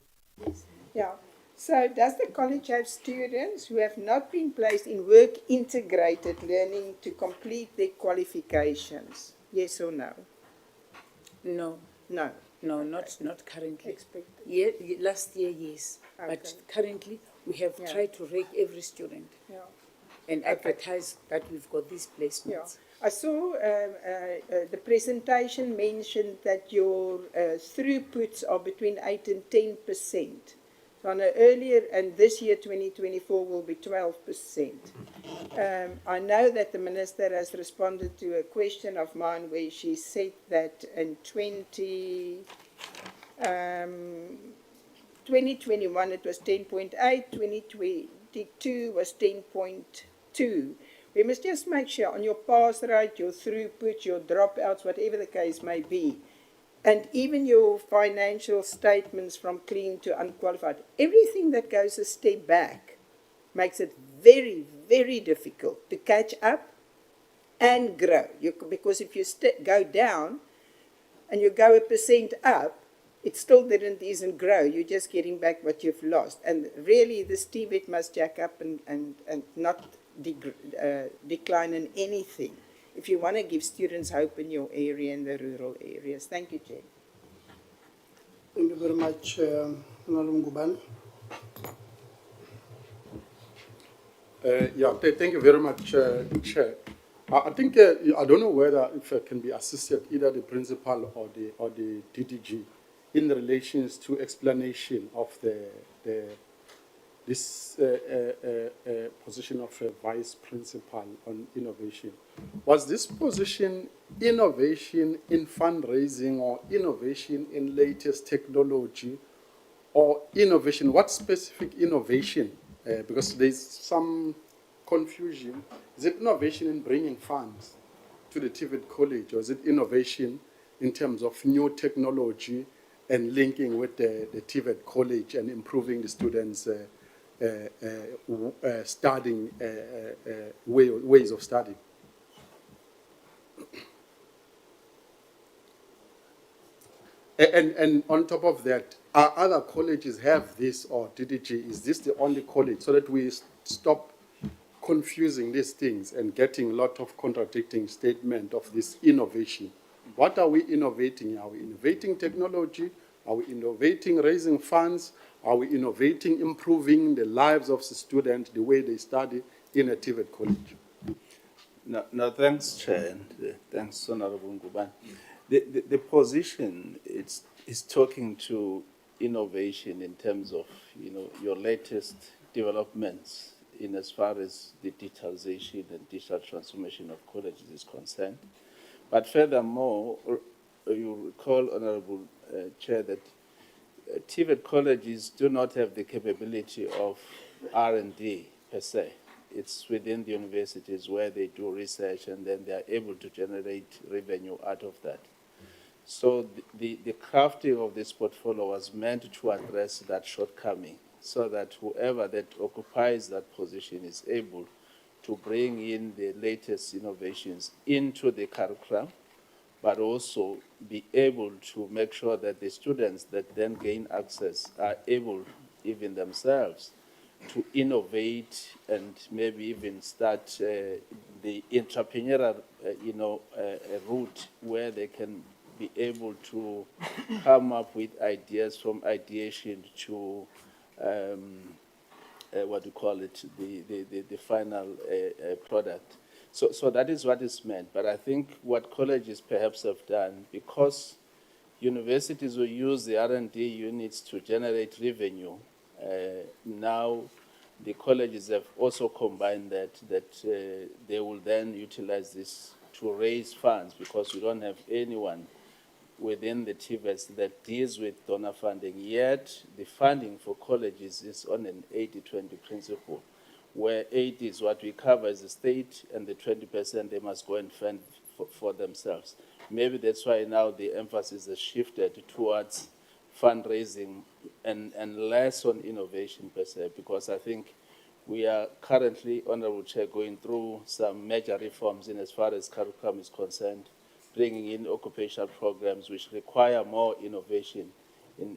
Yeah. So does the college have students who have not been placed in work integrated learning to complete their qualifications? Yes or no? No. No. No, not currently. Expected. Last year, yes. Okay. But currently, we have tried to rake every student and advertise that we've got these placements. Yeah. I saw the presentation mentioned that your throughputs are between 8 and 10%. So on earlier, and this year, 2024, will be 12%. I know that the Minister has responded to a question of mine where she said that in 2021 it was 10.8, 2022 was 10.2. We must just make sure on your pass rate, your throughput, your dropouts, whatever the case may be, and even your financial statements from clean to unqualified, everything that goes a step back makes it very, very difficult to catch up and grow. Because if you go down and you go 1% up, it still isn't grow. You're just getting back what you've lost. And really, this TVET must jack up and not decline in anything if you want to give students hope in your area and the rural areas. Thank you, Chair. Thank you very much, Honorable Ngubane. Thank you very much, Chair. I think I don't know whether if I can be assisted, either the principal or the DDG, in relation to explanation of this position of a vice principal on innovation. Was this position innovation in fundraising or innovation in latest technology or innovation? What specific innovation? Because there's some confusion. Is it innovation in bringing funds to the TVET college, or is it innovation in terms of new technology and linking with the TVET college and improving the students' studying ways of studying? And on top of that, are other colleges have this, or DDG, is this the only college, so that we stop confusing these things and getting a lot of contradicting statement of this innovation? What are we innovating? Are we innovating technology? Are we innovating raising funds? Are we innovating improving the lives of the students, the way they study in a TVET college? No, thanks, Chair, and thanks, Honorable Ngubane. The position is talking to innovation in terms of, your latest developments in as far as the digitalization and digital transformation of colleges is concerned. But furthermore, you recall, Honorable Chair, that TVET colleges do not have the capability of R&D per se. It's within the universities where they do research and then they are able to generate revenue out of that. So the crafting of this portfolio was meant to address that shortcoming so that whoever that occupies that position is able to bring in the latest innovations into the curriculum but also be able to make sure that the students that then gain access are able, even themselves, to innovate and maybe even start the entrepreneurial, route where they can be able to come up with ideas from ideation to what do you call it, the final product. So that is what is meant. But I think what colleges perhaps have done, because universities will use the R&D units to generate revenue, now the colleges have also combined that they will then utilize this to raise funds, because we don't have anyone within the TVETs that deals with donor funding, yet the funding for colleges is on an 80-20 principle, where 80 is what we cover as a state, and the 20% they must go and fund for themselves. Maybe that's why now the emphasis has shifted towards fundraising and less on innovation per se, because I think we are currently, Honorable Chair, going through some major reforms in as far as curriculum is concerned, bringing in occupational programs which require more innovation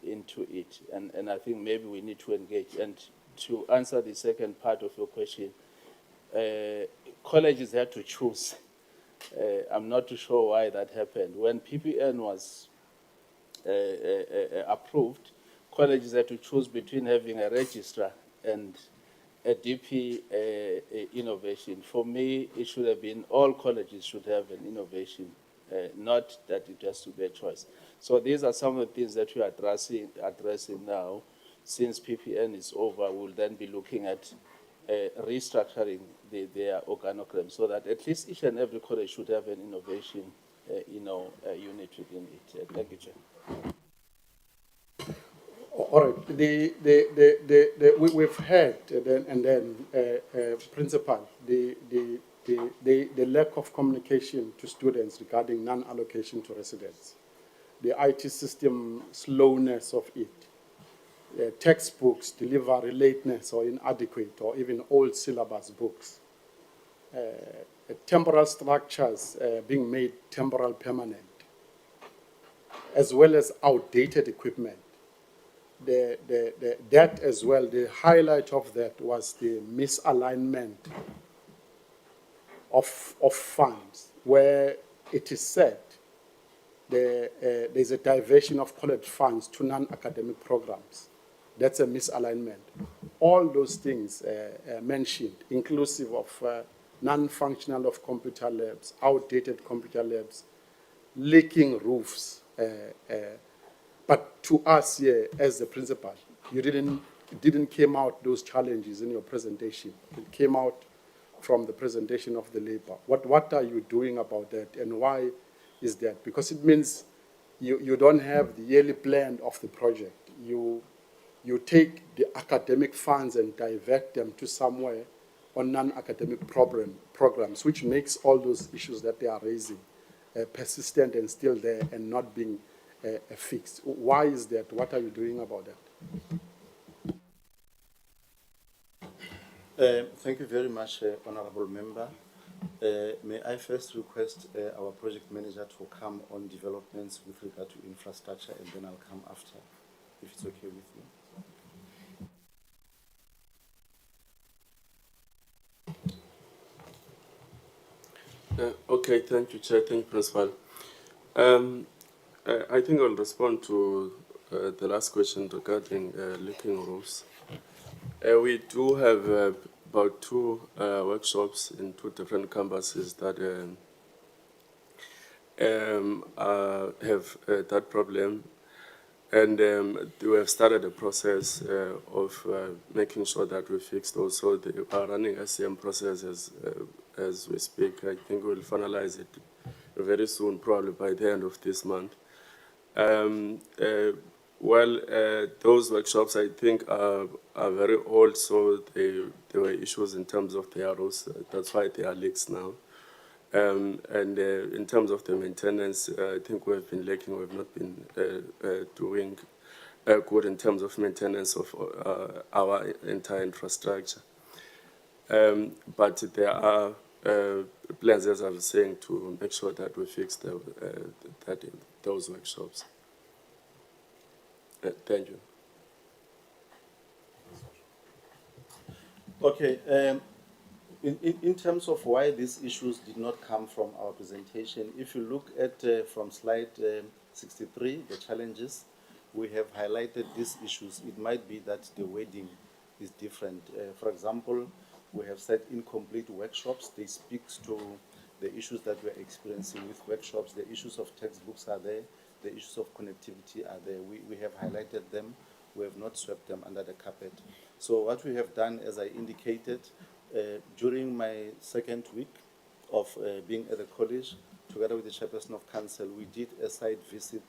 into it. And I think maybe we need to engage. And to answer the second part of your question, colleges had to choose. I'm not too sure why that happened. When PPN was approved, colleges had to choose between having a registrar and a DP innovation. For me, it should have been all colleges should have an innovation, not that it has to be a choice. So these are some of the things that we are addressing now. Since PPN is over, we'll then be looking at restructuring their organogram so that at least each and every college should have an innovation unit within it. Thank you, Chair. All right. We've had principal the lack of communication to students regarding non-allocation to residents, the IT system slowness of it, textbooks delivery lateness or inadequate or even old syllabus books, temporal structures being made temporal permanent, as well as outdated equipment. That as well, the highlight of that was the misalignment of funds, where it is said there's a diversion of college funds to non-academic programs. That's a misalignment. All those things mentioned, inclusive of non-functional of computer labs, outdated computer labs, leaking roofs. But to us here, as the principal, you didn't came out those challenges in your presentation. It came out from the presentation of the labor. What are you doing about that, and why is that? Because it means you don't have the yearly plan of the project. You take the academic funds and divert them to somewhere on non-academic programs, which makes all those issues that they are raising persistent and still there and not being fixed. Why is that? What are you doing about that? Thank you very much, Honorable Member. May I first request our project manager to come on developments with regard to infrastructure, and then I'll come after, if it's okay with you. Okay, thank you, Chair. Thank you, Principal. I think I'll respond to the last question regarding leaking roofs. We do have about 2 workshops in 2 different campuses that have that problem. And we have started a process of making sure that we fix those. So they are running a SCM process as we speak. I think we'll finalize it very soon, probably by the end of this month. Those workshops, I think, are very old, so there were issues in terms of the arrows. That's why they are leaks now. In terms of the maintenance, I think we've been lacking. We've not been doing good in terms of maintenance of our entire infrastructure. But there are plans, as I was saying, to make sure that we fix those workshops. Thank you. Okay, in terms of why these issues did not come from our presentation, if you look at from slide 63, the challenges, we have highlighted these issues. It might be that the wording is different. For example, we have said incomplete workshops. They speak to the issues that we're experiencing with workshops. The issues of textbooks are there. The issues of connectivity are there. We have highlighted them. We have not swept them under the carpet. So what we have done, as I indicated, during my second week of being at the college, together with the chairperson of council, we did a site visit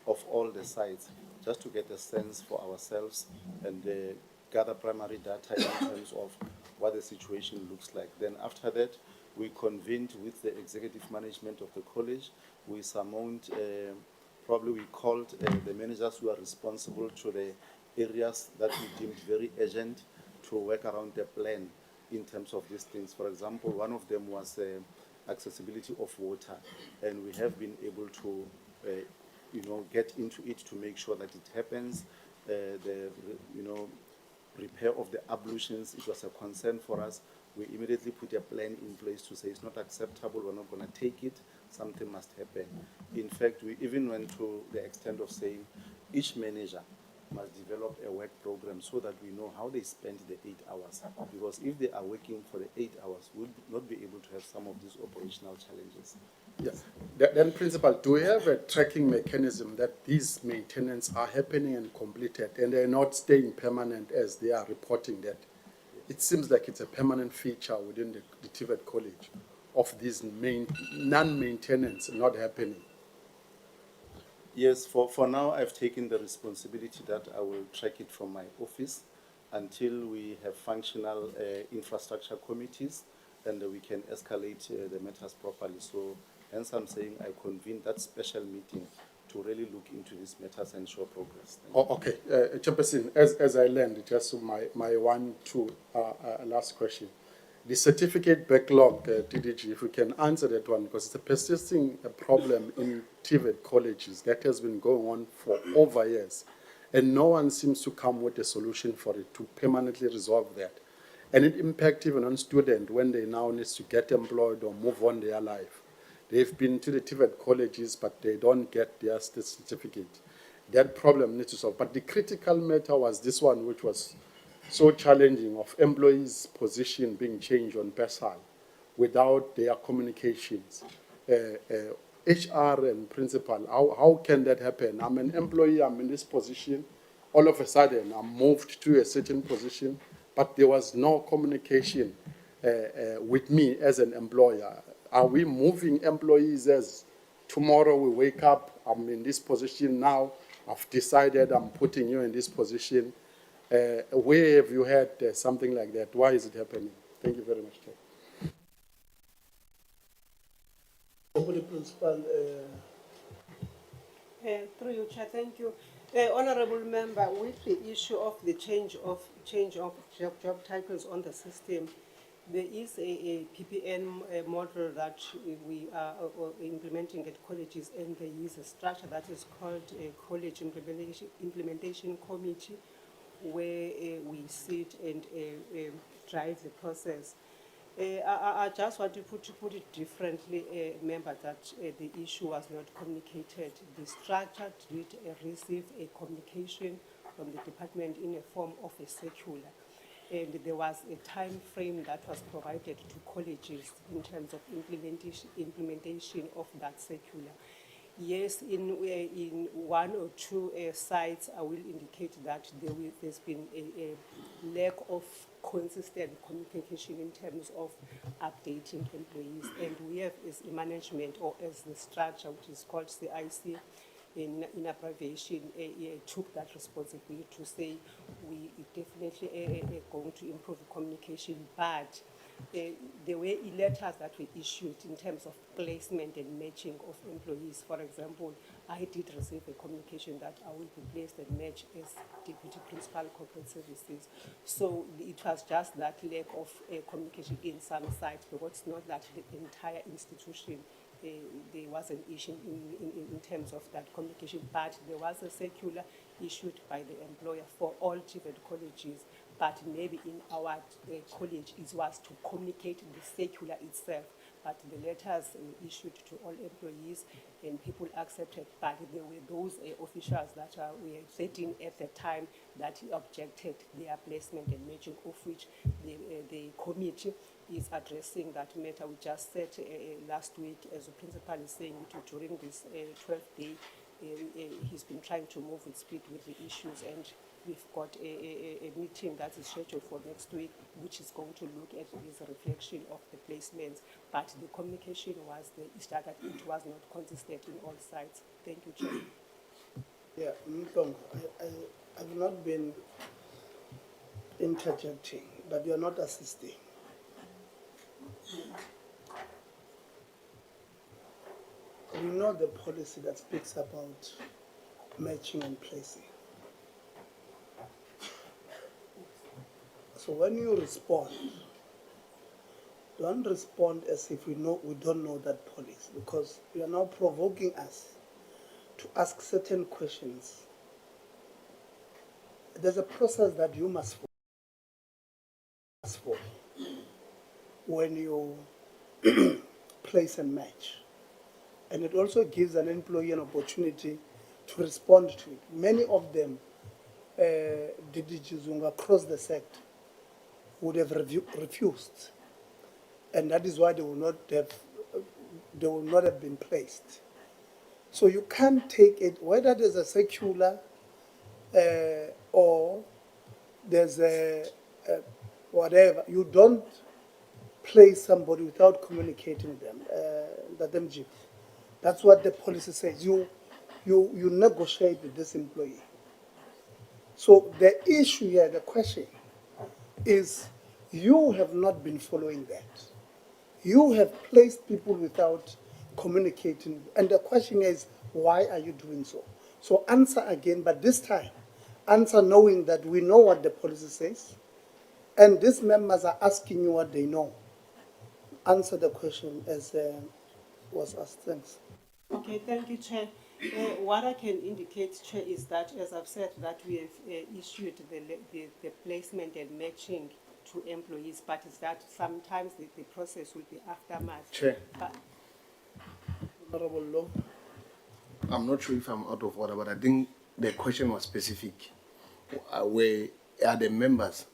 of all the sites just to get a sense for ourselves and gather primary data in terms of what the situation looks like. Then after that, we convened with the executive management of the college. We summoned, probably we called the managers who are responsible to the areas that we deemed very urgent to work around the plan in terms of these things. For example, one of them was accessibility of water, and we have been able to get into it to make sure that it happens. Repair of the ablutions, it was a concern for us. We immediately put a plan in place to say it's not acceptable, we're not going to take it, something must happen. In fact, we even went to the extent of saying each manager must develop a work program so that we know how they spend the 8 hours. Because if they are working for the 8 hours, we'll not be able to have some of these operational challenges. Yes. Then, Principal, do we have a tracking mechanism that these maintenance are happening and completed and they're not staying permanent as they are reporting that? It seems like it's a permanent feature within the TVET college of these non-maintenance not happening. Yes, for now, I've taken the responsibility that I will track it from my office until we have functional infrastructure committees and we can escalate the matters properly. So hence I'm saying I convened that special meeting to really look into these matters and show progress. Okay, Chairperson, as I learned, just my last question. The certificate backlog, TDG, if we can answer that one, because it's a persisting problem in TVET colleges that has been going on for over years, and no one seems to come with a solution for it to permanently resolve that. And it impacts even on students when they now need to get employed or move on their life. They've been to the TVET colleges, but they don't get their certificate. That problem needs to solve. But the critical matter was this one, which was so challenging, of employees' position being changed on PESAL without their communications. HR and principal, how can that happen? I'm an employee, I'm in this position. All of a sudden, I'm moved to a certain position, but there was no communication with me as an employer. Are we moving employees as tomorrow we wake up, I'm in this position now, I've decided I'm putting you in this position? Where have you had something like that? Why is it happening? Thank you very much, Chair. Principal. Through you, Chair, thank you. Honourable Member, with the issue of the change of job titles on the system, there is a PPN model that we are implementing at colleges, and there is a structure that is called a College Implementation Committee, where we sit and drive the process. I just want to put it differently, Member, that the issue was not communicated. The structure did receive a communication from the department in a form of a circular. And there was a time frame that was provided to colleges in terms of implementation of that circular. Yes, in one or two sites, I will indicate that there's been a lack of consistent communication in terms of updating employees. And we have, as a management or as the structure, which is called CIC, in abbreviation, took that responsibility to say we definitely are going to improve communication, but there were letters that were issued in terms of placement and matching of employees. For example, I did receive a communication that I will be placed and matched as Deputy Principal Corporate Services. So it was just that lack of communication in some sites, because it's not that the entire institution there was an issue in terms of that communication, but there was a circular issued by the employer for all TVET colleges, but maybe in our college it was to communicate the circular itself, but the letters issued to all employees and people accepted, but there were those officials that were sitting at the time that objected their placement and matching, of which the committee is addressing that matter. We just said last week, as the principal is saying, during this 12th day, he's been trying to move with speed with the issues, and we've got a meeting that is scheduled for next week, which is going to look at this reflection of the placements. But the communication was that it was not consistent in all sides. Thank you, Chair. Yeah, Mhlongo, I've not been interjecting, but you're not assisting. We know the policy that speaks about matching and placing. So when you respond, don't respond as if we don't know that policy, because you are now provoking us to ask certain questions. There's a process that you must follow when you place and match. And it also gives an employee an opportunity to respond to it. Many of them, DDGs across the sector, would have refused. And that is why they will not have been placed. So you can't take it, whether there's a circular or there's a whatever, you don't place somebody without communicating them. That's what the policy says. You negotiate with this employee. So the issue here, the question is, you have not been following that. You have placed people without communicating. And the question is, why are you doing so? So answer again, but this time, answer knowing that we know what the policy says, and these members are asking you what they know. Answer the question as was asked. Thanks. Okay, thank you, Chair. What I can indicate, Chair, is that, as I've said, that we have issued the placement and matching to employees, but it's that sometimes the process will be aftermath. Chair. But Honorable Law. I'm not sure if I'm out of order, but I think the question was specific. Where are the members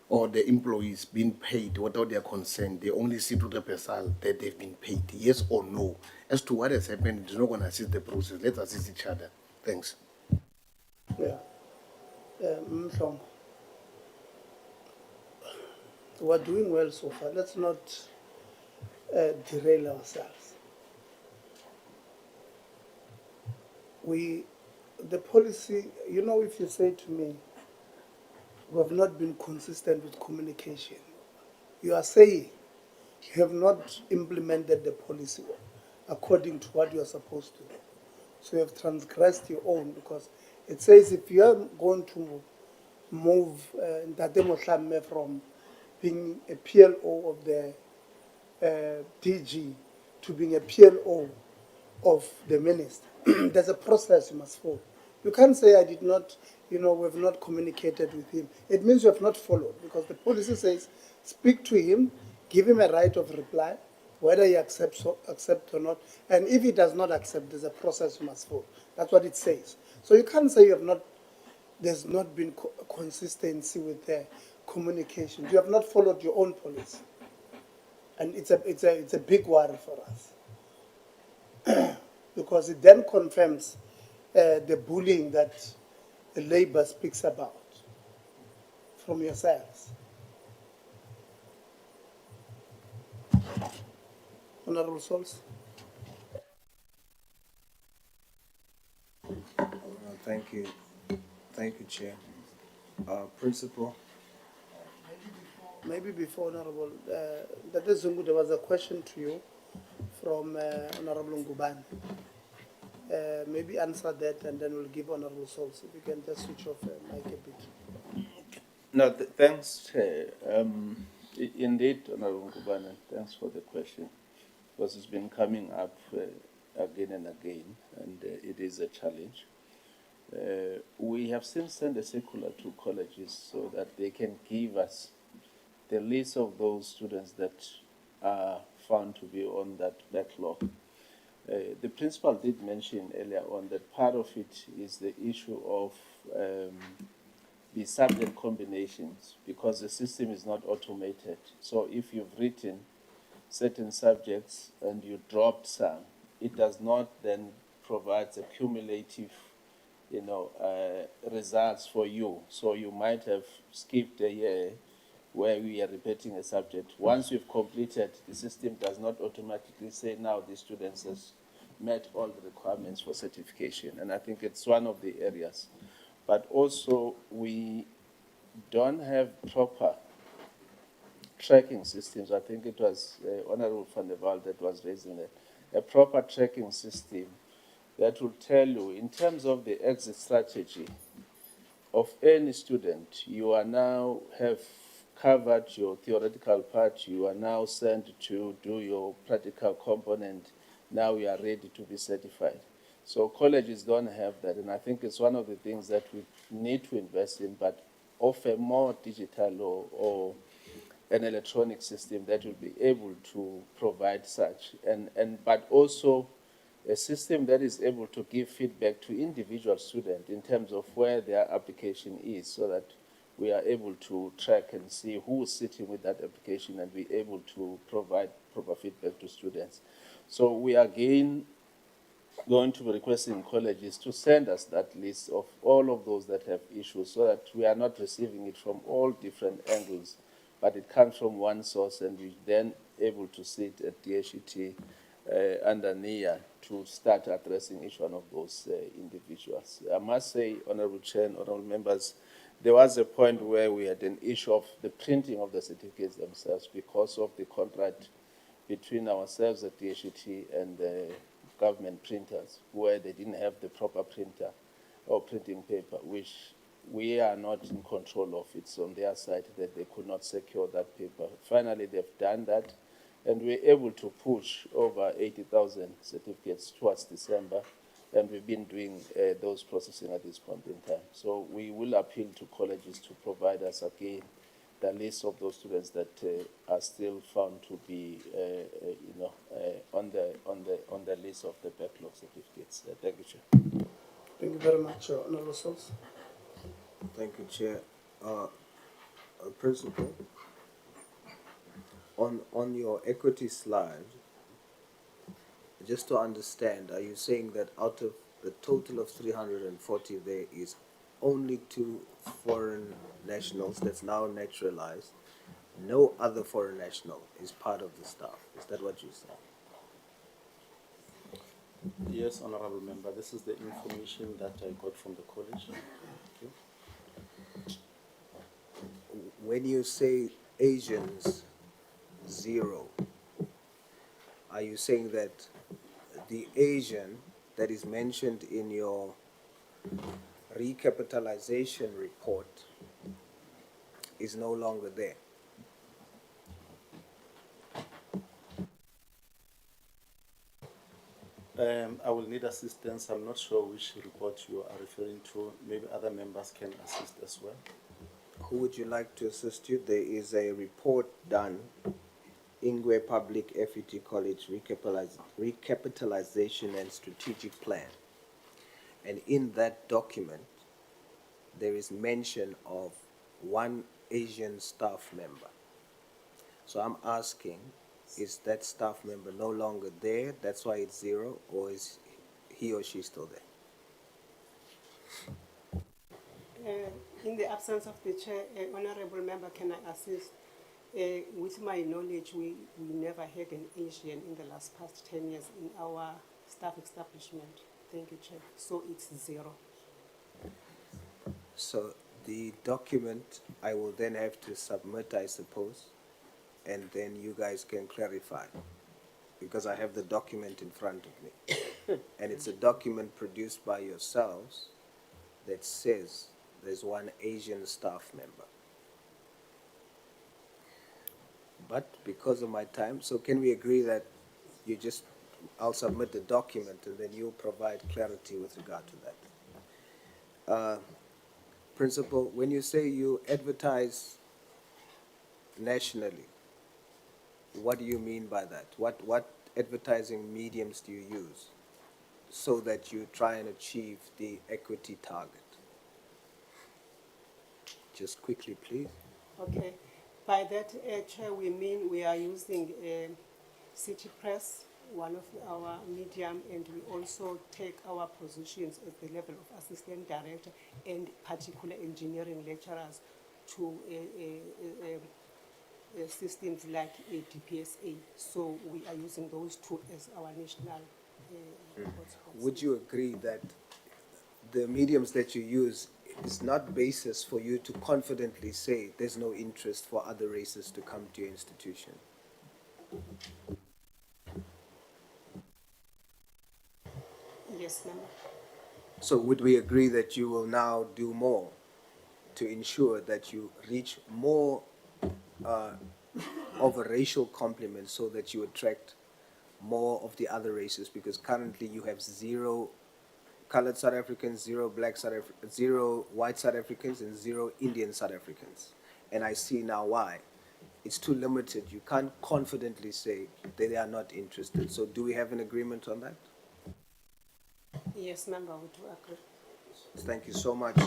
or the employees being paid without their consent? They only see to the person that they've been paid, yes or no. As to what has happened, it's not going to assist the process. Let's assist each other. Thanks. Yeah. Mhlongo. We're doing well so far. Let's not derail ourselves. The policy, you know, if you say to me, we have not been consistent with communication, you are saying you have not implemented the policy according to what you are supposed to do. So you have transgressed your own, because it says if you are going to move Ntate Motlame from being a PLO of the DG to being a PLO of the minister, there's a process you must follow. You can't say I did not, we have not communicated with him. It means you have not followed, because the policy says speak to him, give him a right of reply, whether he accepts or not. And if he does not accept, there's a process you must follow. That's what it says. So you can't say there's not been consistency with the communication. You have not followed your own policy. And it's a big worry for us. Because it then confirms the bullying that the Labour speaks about from yourselves. Honourable Sols. Thank you. Thank you, Chair. Principal. maybe before Honorable, that is Zungu, there was a question to you from Honorable Ngubane. Maybe answer that and then we'll give Honorable Souls. If you can just switch off mic a bit. No, thanks, Chair. Indeed, Honorable Ngubane, thanks for the question, because it's been coming up again and again, and it is a challenge. We have since sent a circular to colleges so that they can give us the list of those students that are found to be on that backlog. The principal did mention earlier on that part of it is the issue of the subject combinations, because the system is not automated. So if you've written certain subjects and you dropped some, it does not then provide the cumulative results for you. So you might have skipped a year where we are repeating a subject. Once you've completed, the system does not automatically say now the students has met all the requirements for certification. And I think it's one of the areas. But also we don't have proper tracking systems. I think it was Honorable van der Waal that was raising that. A proper tracking system that will tell you, in terms of the exit strategy of any student, you are now have covered your theoretical part, you are now sent to do your practical component, now you are ready to be certified. So colleges don't have that, and I think it's one of the things that we need to invest in, but offer more digital or an electronic system that will be able to provide such, but also a system that is able to give feedback to individual students in terms of where their application is, so that we are able to track and see who is sitting with that application and be able to provide proper feedback to students. So we are again going to be requesting colleges to send us that list of all of those that have issues, so that we are not receiving it from all different angles, but it comes from one source, and we then able to sit at DHET under NIA to start addressing each one of those individuals. I must say, Honorable Chair and Honorable Members, there was a point where we had an issue of the printing of the certificates themselves because of the contract between ourselves at DHET and the government printers, where they didn't have the proper printer or printing paper, which we are not in control of. It's on their side that they could not secure that paper. Finally, they've done that, and we're able to push over 80,000 certificates towards December, and we've been doing those processing at this point in time. So we will appeal to colleges to provide us again the list of those students that are still found to be, on the list of the backlog certificates. Thank you, Chair. Thank you very much, Honorable Souls. Thank you, Chair. Principal, on your equity slide, just to understand, are you saying that out of the total of 340, there is only 2 foreign nationals that's now naturalized? No other foreign national is part of the staff. Is that what you're saying? Yes, Honorable Member, this is the information that I got from the college. When you say Asians, 0, are you saying that the Asian that is mentioned in your recapitalization report is no longer there? I will need assistance. I'm not sure which report you are referring to. Maybe other members can assist as well. Who would you like to assist you? There is a report done, Ingwe Public FET College Recapitalization and Strategic Plan. And in that document, there is mention of 1 Asian staff member. So I'm asking, is that staff member no longer there? That's why it's 0, or is he or she still there? In the absence of the chair, honorable member, can I assist? With my knowledge, we never had an Asian in the past 10 years in our staff establishment. Thank you, Chair. So it's 0. So The document I will then have to submit, I suppose, and then you guys can clarify, because I have the document in front of me. And it's a document produced by yourselves that says there's one Asian staff member. But because of my time, so can we agree that I'll submit the document and then you'll provide clarity with regard to that? Principal, when you say you advertise nationally, what do you mean by that? What advertising mediums do you use so that you try and achieve the equity target? Just quickly, please. Okay. By that, Chair, we mean we are using City Press, one of our medium, and we also take our positions at the level of assistant director and particular engineering lecturers to systems like DPSA. So we are using those two as our national hotspots. Would you agree that the mediums that you use is not basis for you to confidently say there's no interest for other races to come to your institution? Yes, Member. So would we agree that you will now do more to ensure that you reach more of a racial complement so that you attract more of the other races? Because currently you have 0 colored South Africans, 0 black South Africans, 0 white South Africans, and 0 Indian South Africans. And I see now why. It's too limited. You can't confidently say that they are not interested. So do we have an agreement on that? Yes, Member, we do agree. Thank you so much.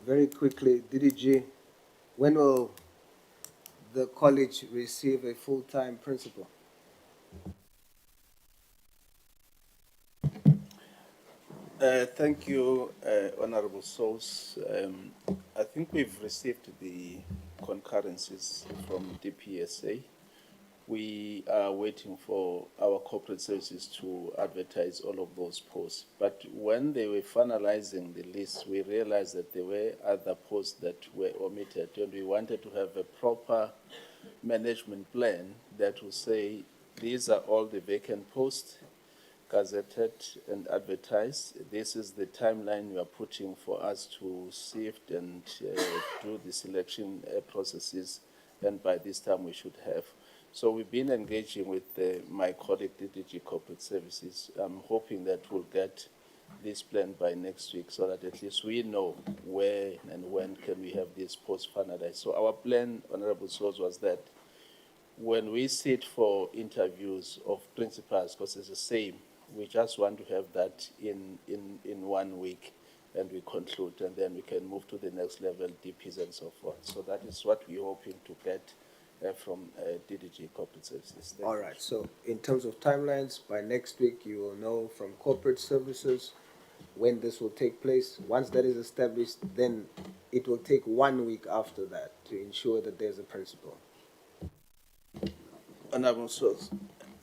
Very quickly, DDG, when will the college receive a full-time principal? Thank you, Honorable Souls. I think we've received the concurrences from DPSA. We are waiting for our corporate services to advertise all of those posts. But when they were finalizing the list, we realized that there were other posts that were omitted, and we wanted to have a proper management plan that will say these are all the vacant posts, gazetted and advertised. This is the timeline we are putting for us to sift and do the selection processes, and by this time we should have. So we've been engaging with my colleague DDG Corporate Services. I'm hoping that we'll get this plan by next week so that at least we know where and when can we have this post finalized. So our plan, Honorable Source, was that when we sit for interviews of principals, because it's the same, we just want to have that in 1 week, and we conclude, and then we can move to the next level, DPs and so forth. So that is what we're hoping to get from DDG Corporate Services. All right, so in terms of timelines, by next week you will know from corporate services when this will take place. Once that is established, then it will take 1 week after that to ensure that there's a principal. Honorable Source,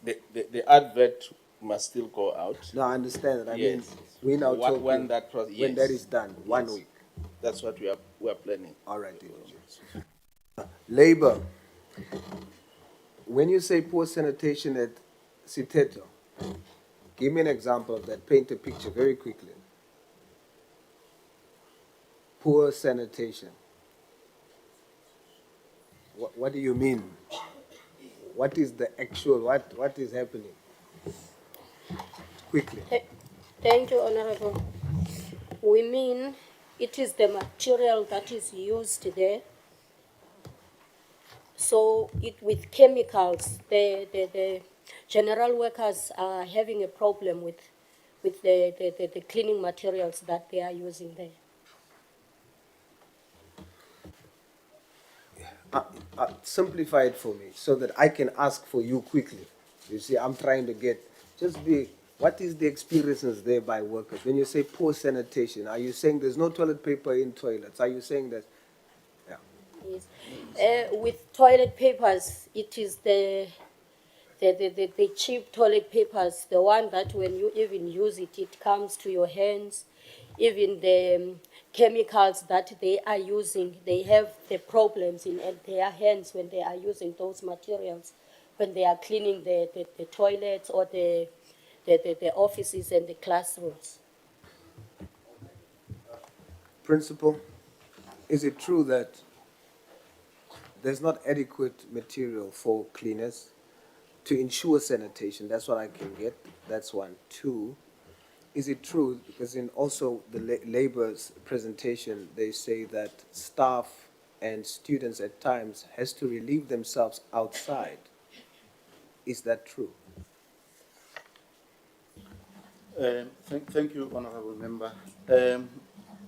the advert must still go out. No, I understand that. I Yes. mean, we now talk when that process, when that is done, 1 week. That's what we are planning. All right, Labor. When you say poor sanitation at Siteto, give me an example of that. Paint a picture very quickly. Poor sanitation. What do you mean? What is the actual, what is happening? Quickly. Thank you, Honorable. We mean it is the material that is used there. So with chemicals, the general workers are having a problem with the cleaning materials that they are using there. Simplify it for me so that I can ask for you quickly. You see, I'm trying to get, what is the experiences there by workers? When you say poor sanitation, are you saying there's no toilet paper in toilets? Are you saying that? Yeah. Yes. With toilet papers, it is the the cheap toilet papers, the one that when you even use it, it comes to your hands. Even the chemicals that they are using, they have the problems in their hands when they are using those materials, when they are cleaning the toilets or the offices and the classrooms. Principal, is it true that there's not adequate material for cleaners to ensure sanitation? That's what I can get. That's one. Two, is it true, because in also the labor's presentation, they say that staff and students at times has to relieve themselves outside. Is that true? Thank you, Honorable Member.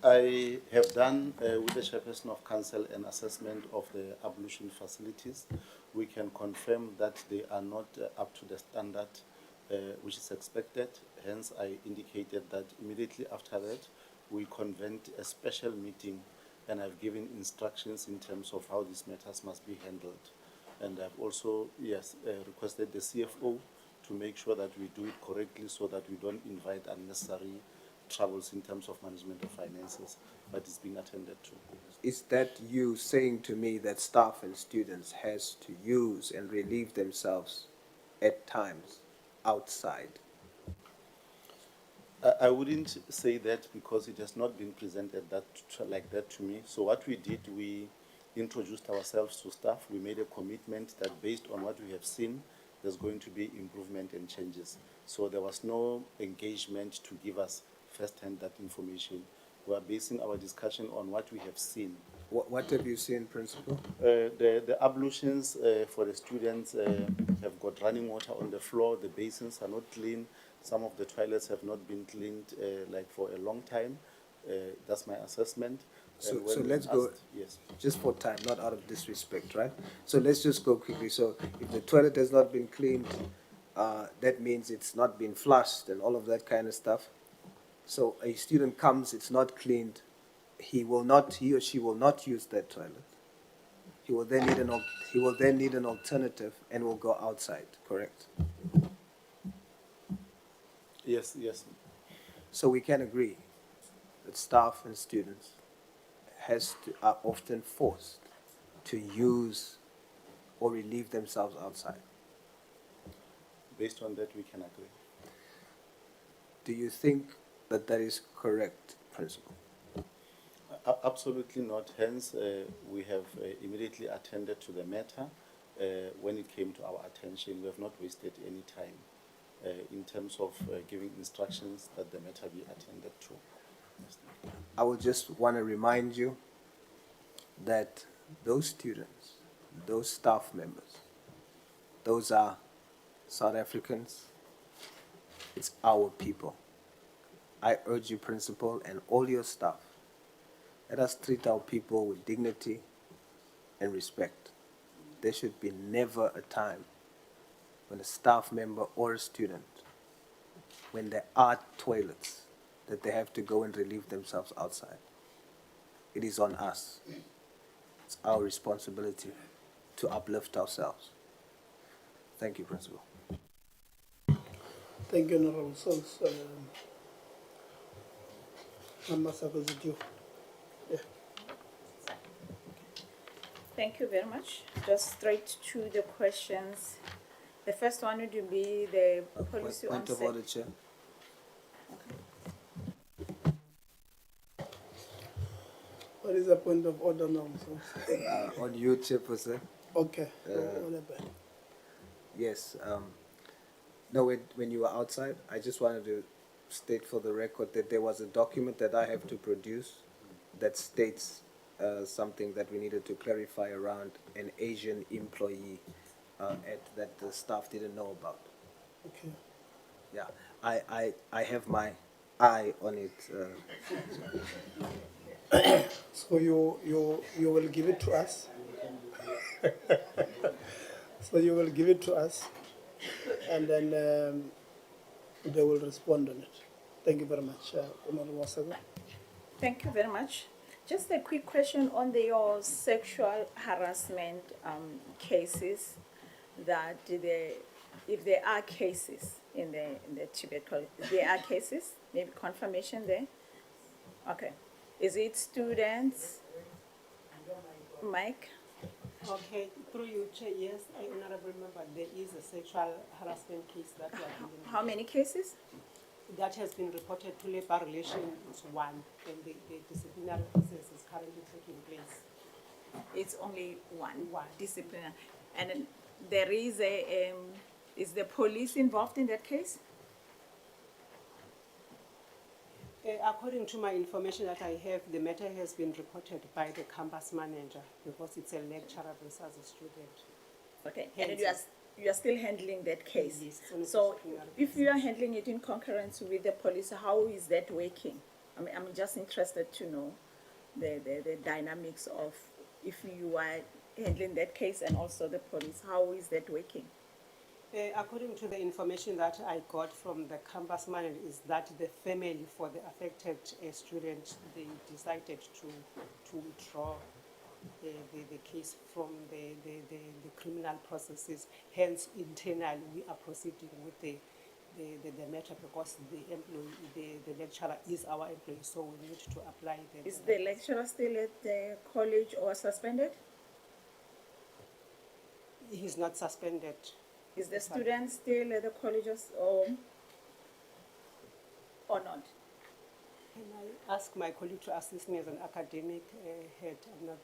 I have done with the Chairperson of Council an assessment of the ablution facilities. We can confirm that they are not up to the standard which is expected. Hence, I indicated that immediately after that, we convened a special meeting, and I've given instructions in terms of how these matters must be handled. And I've also, requested the CFO to make sure that we do it correctly so that we don't invite unnecessary troubles in terms of management of finances, but it's being attended to. Is that you saying to me that staff and students has to use and relieve themselves at times outside? I wouldn't say that because it has not been presented like that to me. So what we did, we introduced ourselves to staff. We made a commitment that based on what we have seen, there's going to be improvement and changes. So there was no engagement to give us first-hand that information. We are basing our discussion on what we have seen. What have you seen, Principal? The ablutions for the students have got running water on the floor. The basins are not clean. Some of the toilets have not been cleaned like for a long time. That's my assessment. So let's go, yes, just for time, not out of disrespect, right? So let's just go quickly. So if the toilet has not been cleaned, that means it's not been flushed and all of that kind of stuff. So a student comes, it's not cleaned, he or she will not use that toilet. He will then need an alternative and will go outside, correct? yes, yes. So we can agree that staff and students are often forced to use or relieve themselves outside. Based on that, we can agree. Do you think that that is correct, Principal? Absolutely not. Hence, we have immediately attended to the matter. When it came to our attention, we have not wasted any time in terms of giving instructions that the matter be attended to. I would just want to remind you that those students, those staff members, those are South Africans. It's our people. I urge you, Principal, and all your staff, let us treat our people with dignity and respect. There should be never a time when a staff member or a student, when there are toilets, that they have to go and relieve themselves outside. It is on us. It's our responsibility to uplift ourselves. Thank you, Principal. Thank you, Honorable Sons. Ambassador, is it you? Yeah. Thank you very much. Just straight to the questions. The first one would be the policy on Point of order, Chair. What is the point of order now? On you, Chairperson. Okay. Yes. No, when you were outside, I just wanted to state for the record that there was a document that I have to produce that states something that we needed to clarify around an Asian employee that the staff didn't know about. Okay. Yeah, I have my eye on it. So you will give it to us. So you will give it to us, and then they will respond on it. Thank you very much, Honorable Wasaga. Thank you very much. Just a quick question on your sexual harassment cases that the if there are cases in the TVET college, there are cases, maybe confirmation there? Okay. Is it students? Mike? Okay, through you, Chair, yes, Honorable Member, there is a sexual harassment case that we are dealing with. How many cases? That has been reported to labor relations one, and the disciplinary process is currently taking place. It's only one disciplinary. And then there is is the police involved in that case? According to my information that I have, the matter has been reported by the campus manager because it's a lecturer versus a student. Okay, and then you are still handling that case? Yes. on a So disciplinary if you are handling it in concurrence with the police, how is that working? I mean, I'm just interested to know the dynamics of if you are handling that case and also the police, how is that working? According to the information that I got from the campus manager is that the family for the affected student, they decided to withdraw the case from the criminal processes. Hence, internally, we are proceeding with the matter because the employee, the lecturer is our employee, so we need to apply the... Is the lecturer still at the college or suspended? He's not suspended. Is the student still at the colleges or not? Can I ask my colleague to assist me as an academic head?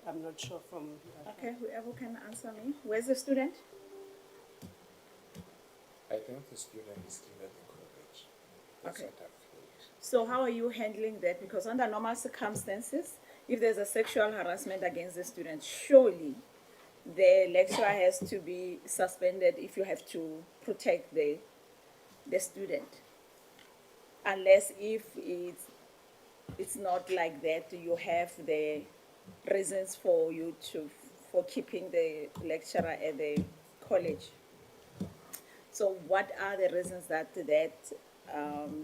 I'm not sure from... Okay, whoever can answer me. Where's the student? I think the student is still at the college. That's Okay. what I've heard. So how are you handling that? Because under normal circumstances, if there's a sexual harassment against the student, surely the lecturer has to be suspended if you have to protect the student. Unless if it's not like that, you have the reasons for keeping the lecturer at the college. So what are the reasons that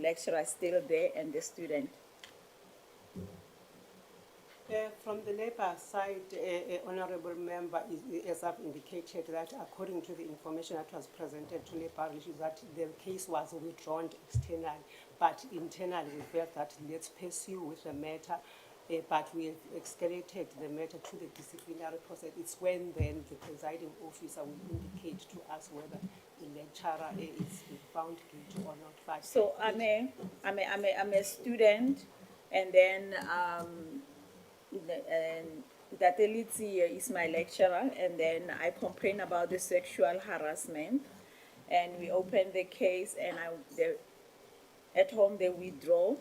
lecturer is still there and the student? From the labor side, Honorable Member, as I've indicated, that according to the information that was presented to labor relations, that the case was withdrawn externally, but internally we felt that let's pursue with the matter, but we escalated the matter to the disciplinary process. It's when then the presiding officer will indicate to us whether the lecturer is found guilty or not. But So I'm a student, and then that Elitzi is my lecturer, and then I complain about the sexual harassment, and we open the case, and at home we withdraw,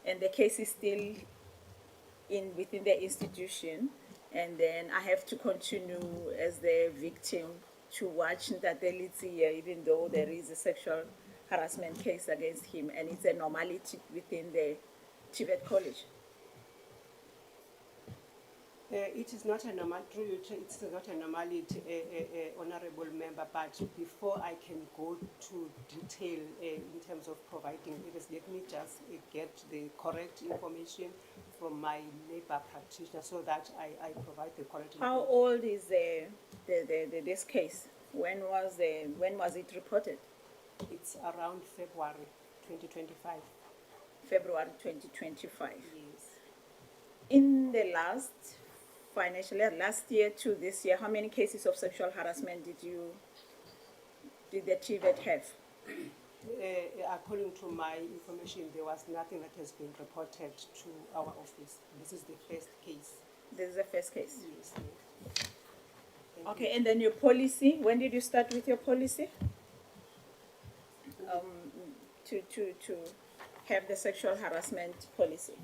and the case is still within the institution, and then I have to continue as the victim to watch that Elitzi, even though there is a sexual harassment case against him, and it's a normality within the TVET college. It is not a normal, it's not a normality, Honorable Member, but before I can go to detail in terms of providing it, let me just get the correct information from my labor practitioner so that I provide the correct information. How old is this case? When was it reported? It's around February 2025. February 2025. Yes. In the last financial year, last year to this year, how many cases of sexual harassment did the TVET have? According to my information, there was nothing that has been reported to our office. This is the first case. This is the first case? Yes. Okay, and then your policy, when did you start with your policy? To have the sexual harassment policy?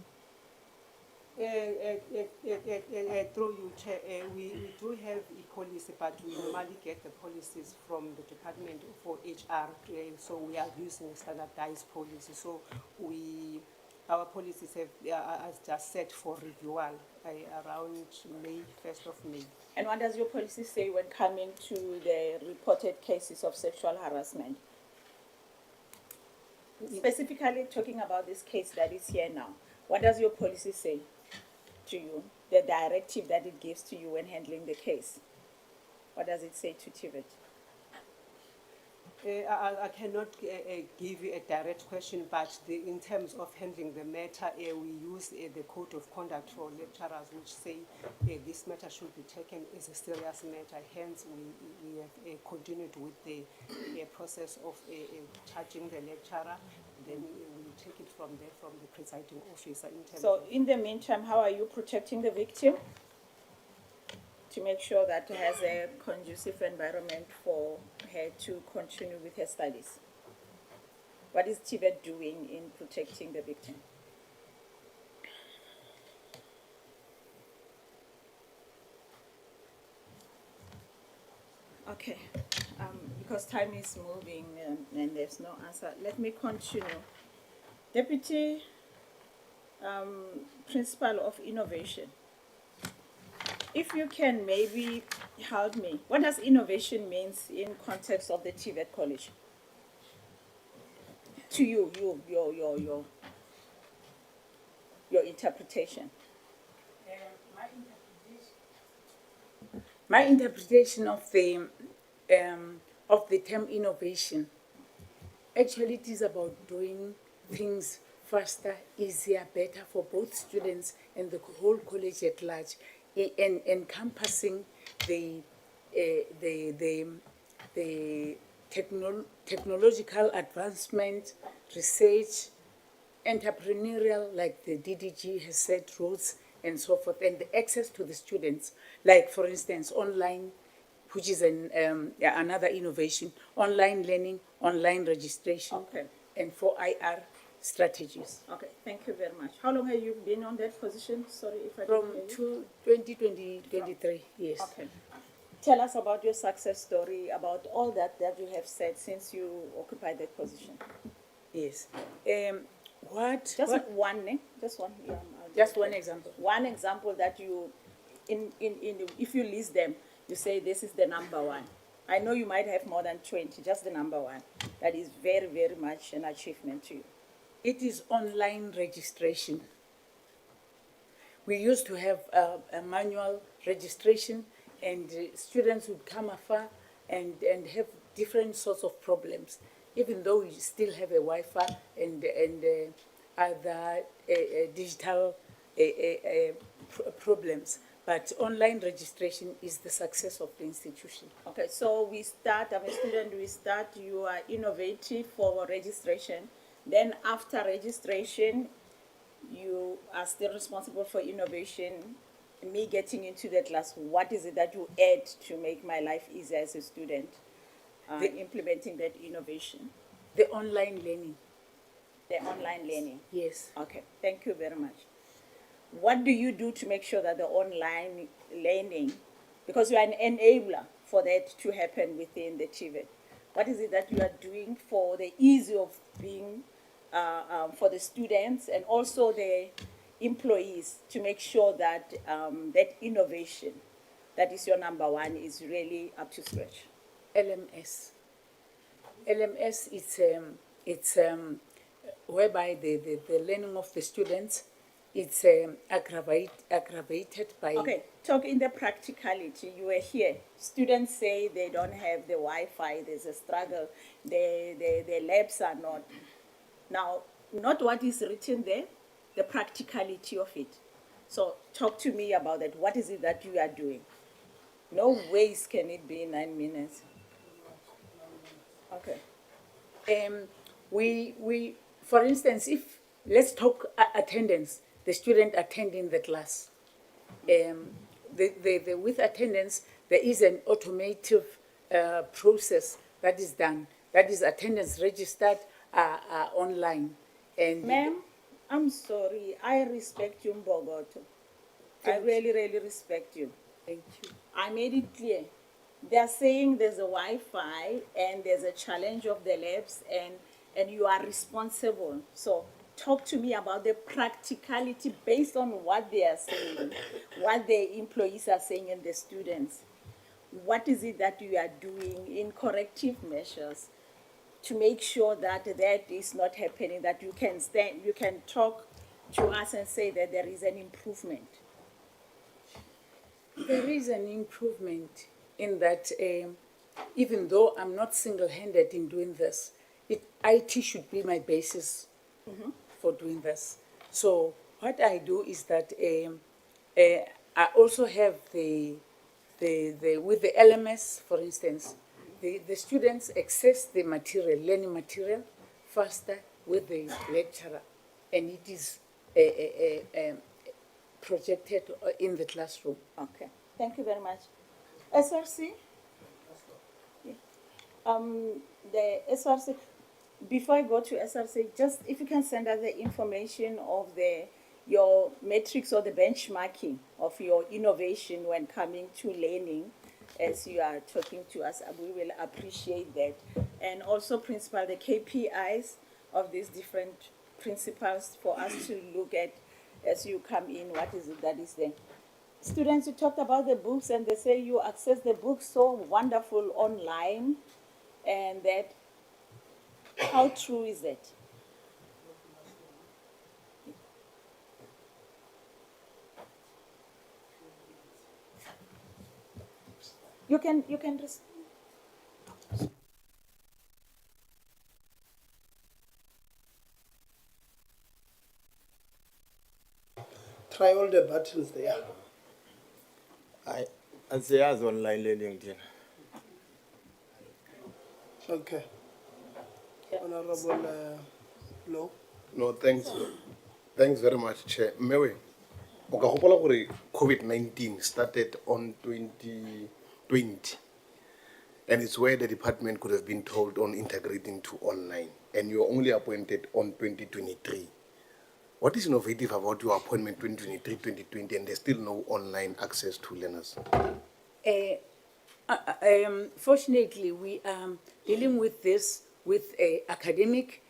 Through you, Chair, we do have a policy, but we normally get the policies from the Department for HR, so we are using standardized policy. So our policies are just set for renewal around May, 1st of May. And what does your policy say when coming to the reported cases of sexual harassment? Specifically talking about this case that is here now, what does your policy say to you, the directive that it gives to you when handling the case? What does it say to TVET? I cannot give you a direct question, but in terms of handling the matter, we use the code of conduct for lecturers, which say this matter should be taken as a serious matter. Hence, we have continued with the process of charging the lecturer. Then we will take it from there, from the presiding officer. In terms So of in the meantime, how are you protecting the victim to make sure that it has a conducive environment for her to continue with her studies? What is TVET doing in protecting the victim? Okay, because time is moving and there's no answer, let me continue. Deputy Principal of Innovation, if you can maybe help me, what does innovation means in context of the TVET College? To you, your interpretation. My interpretation of the term innovation, actually it is about doing things faster, easier, better for both students and the whole college at large, and encompassing the technological advancement, research, entrepreneurial, like the DDG has said, roads and so forth, and the access to the students, like for instance, online, which is another innovation, online learning, online registration, Okay. and for IR strategies. Okay, thank you very much. How long have you been on that position? Sorry if I From Mm-hmm. didn't hear you. 2023, yes. Okay. Tell us about your success story, about all that you have said since you occupied that position. Yes. Just one, eh? Just one. Yeah, Just one example. One example that you, if you list them, you say this is the number one. I know you might have more than 20, just the number one. That is very, very much an achievement to you. It is online registration. We used to have a manual registration, and students would come afar and have different sorts of problems, even though we still have a Wi-Fi and other digital problems. But online registration is the success of the institution. Okay, so we start, I'm a student, you are innovative for registration. Then after registration, you are still responsible for innovation. Me getting into the class, what is it that you add to make my life easier as a student? Implementing that innovation. The online learning. The online learning. Yes. Okay, thank you very much. What do you do to make sure that the online learning, because you are an enabler for that to happen within the TVET, what is it that you are doing for the ease of being, for the students and also the employees to make sure that that innovation, that is your number one, is really up to scratch? LMS. LMS it's whereby the learning of the students, it's aggravated by... Okay, talk in the practicality. You were here. Students say they don't have the Wi-Fi, there's a struggle, the labs are not. Now, not what is written there, the practicality of it. So talk to me about that. What is it that you are doing? No ways can it be 9 minutes. Okay. We for instance, if let's talk attendance, the student attending the class. With attendance, there is an automated process that is done. That is attendance registered online. And ma'am, I'm sorry. I respect you, Mbogoto. I really, really respect you. Thank you. I made it clear. They're saying there's a Wi-Fi and there's a challenge of the labs and you are responsible. So talk to me about the practicality based on what they are saying, what the employees are saying and the students. What is it that you are doing in corrective measures to make sure that that is not happening, that you can talk to us and say that there is an improvement? There is an improvement in that even though I'm not single-handed in doing this, IT should be my basis for doing this. So what I do is that I also have with the LMS, for instance, the students access the material, learning material, faster with the lecturer, and it is projected in the classroom. Okay, thank you very much. SRC? The SRC, before I go to SRC, just if you can send us the information of your metrics or the benchmarking of your innovation when coming to learning, as you are talking to us, we will appreciate that. And also, principal, the KPIs of these different principles for us to look at as you come in, what is it that is there. Students, you talked about the books and they say you access the books so wonderful online, and that, how true is that? You can Try all the buttons there. I say as online learning then. Okay. Honorable Law. No, thanks. Thanks very much, Chair. Mewe, o ka gopola gore COVID-19 started on 2020, and it's where the department could have been told on integrating to online, and you were only appointed on 2023. What is innovative about your appointment 2023-2020, and there's still no online access to learners? Fortunately, we are dealing with this with academic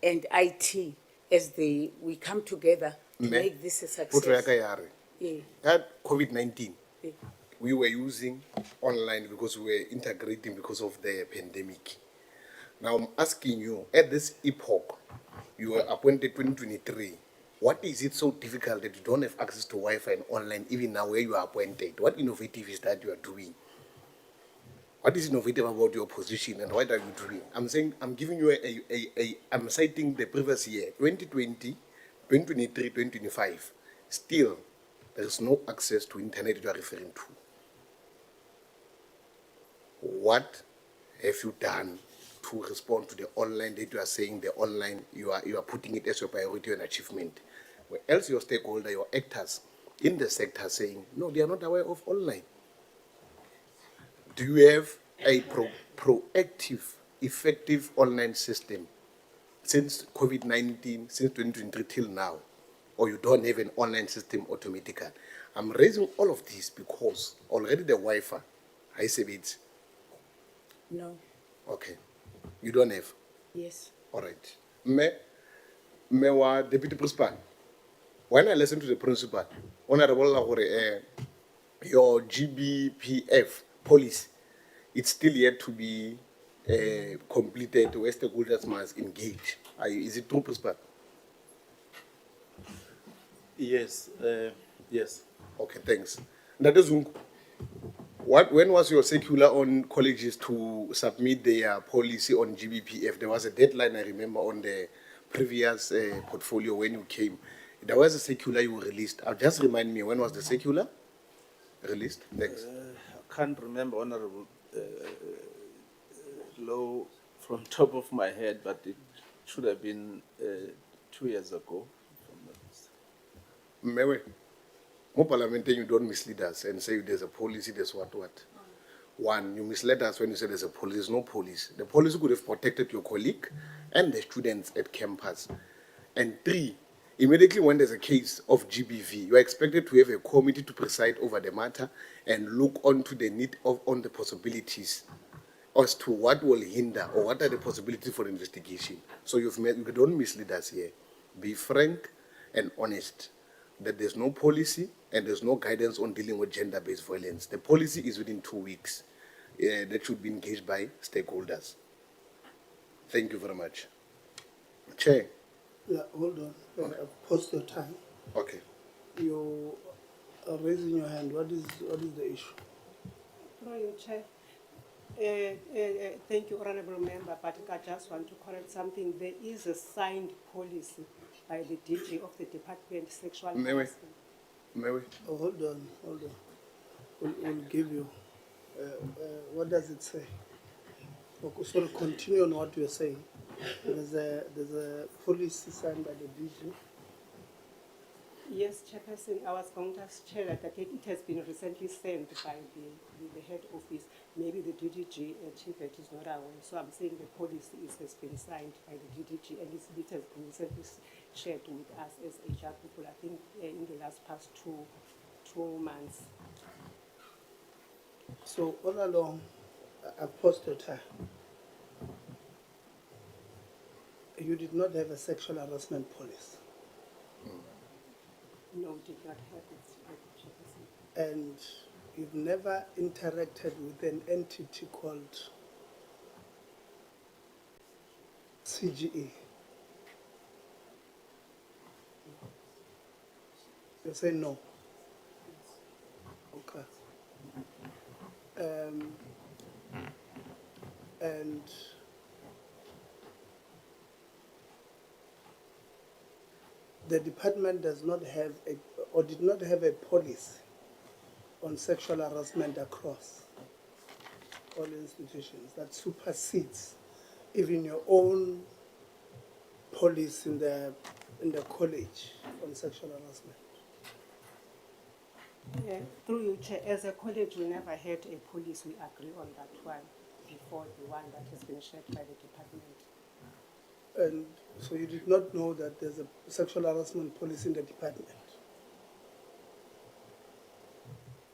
and IT as we come together to make this a success. Yeah. At COVID-19, we were using online because we were integrating because of the pandemic. Now I'm asking you, at this epoch, you were appointed 2023. What is it so difficult that you don't have access to Wi-Fi and online even now where you are appointed? What innovative is that you are doing? What is innovative about your position and what are you doing? I'm saying, I'm giving you I'm citing the previous year, 2020, 2023, 2025. Still, there is no access to internet you are referring to. What have you done to respond to the online that you are saying the online, you are putting it as your priority and achievement? Where else your stakeholder, your actors in the sector saying, no, they are not aware of online. Do you have a proactive, effective online system since COVID-19, since 2023 till now? Or you don't have an online system automatically? I'm raising all of this because already the Wi-Fi, I say it. No. Okay. You don't have? Yes. All right. Me wa deputy principal. When I listen to the principal, honorable your GBPF policy, it's still yet to be completed. Where stakeholders must engage. Is it true, principal? Yes. Yes. Okay, thanks. That is when was your circular on colleges to submit their policy on GBPF? There was a deadline, I remember, on the previous portfolio when you came. There was a circular you released. Just remind me, when was the circular released? Thanks. I can't remember, Honorable Law, from top of my head, but it should have been 2 years ago. Mewe, more parliament, you don't mislead us and say there's a policy, there's what. One, you misled us when you said there's a policy. There's no policy. The policy could have protected your colleague and the students at campus. And three, immediately when there's a case of GBV, you are expected to have a committee to preside over the matter and look onto the need on the possibilities as to what will hinder or what are the possibilities for investigation. So you don't mislead us here. Be frank and honest that there's no policy and there's no guidance on dealing with gender-based violence. The policy is within 2 weeks. That should be engaged by stakeholders. Thank you very much. Chair. Yeah, hold on. Post your time. Okay. You are raising your hand. What is the issue? Through you, Chair. Thank you, Honorable Member, but I just want to correct something. There is a signed policy by the DG of the Department Sexual May we? Harassment. May we? Oh, hold on. We'll give you. What does it say? Okay, so continue on what you're saying. There's a policy signed by the DG. Yes, Chairperson, I was going to ask Chair that it has been recently sent by the head office. Maybe the DDG TVET is not aware. So I'm saying the policy has been signed by the DDG and it has been recently shared with us as HR people, I think in the past two months. So all along, I've posted her. You did not have a sexual harassment policy. No, we did not have it, Chairperson. And you've never interacted with an entity called CGE. You say no. Okay. And the department does not have or did not have a policy on sexual harassment across all institutions that supersedes even your own policy in the college on sexual harassment. Through you, Chair, as a college, we never had a policy. We agree on that one before the one that has been shared by the department. And so you did not know that there's a sexual harassment policy in the department?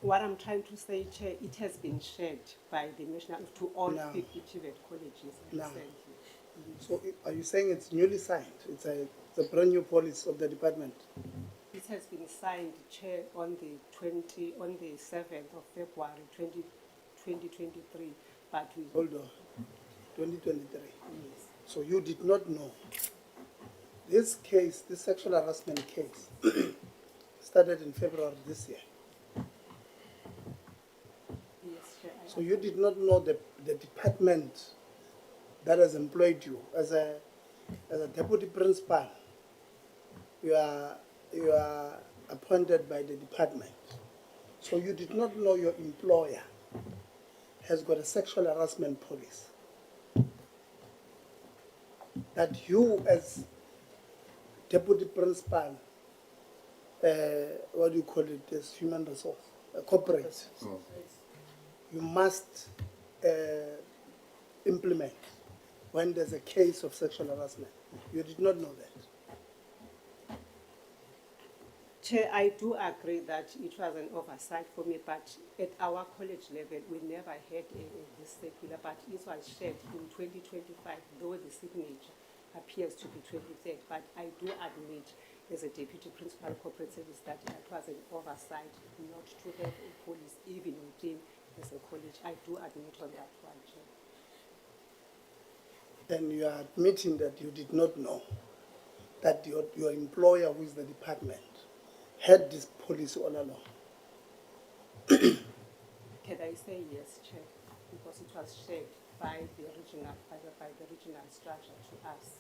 What I'm trying to say, Chair, it has been shared by the national to all No. 50 TVET colleges No. recently. So are you saying it's newly signed? It's a brand new policy of the department? It has been signed, Chair, on the 7th of February 2023, but we... Hold on, 2023? Yes. So you did not know. This case, this sexual harassment case, started in February this year. Yes, Chair. So you did not know the department that has employed you as a deputy principal. You are appointed by the department. So you did not know your employer has got a sexual harassment policy. That you as deputy principal, what do you call it, as human resource, corporate, you must implement when there's a case of sexual harassment. You did not know that. Chair, I do agree that it was an oversight for me, but at our college level, we never had this circular, but it was shared in 2025, though the signature appears to be 23rd, but I do admit as a deputy principal corporate service that it was an oversight not to have a police even within as a college. I do admit on that one, Chair. Then you are admitting that you did not know that your employer, who is the department, had this policy all along. Can I say yes, Chair? Because it was shared by the regional structure to us.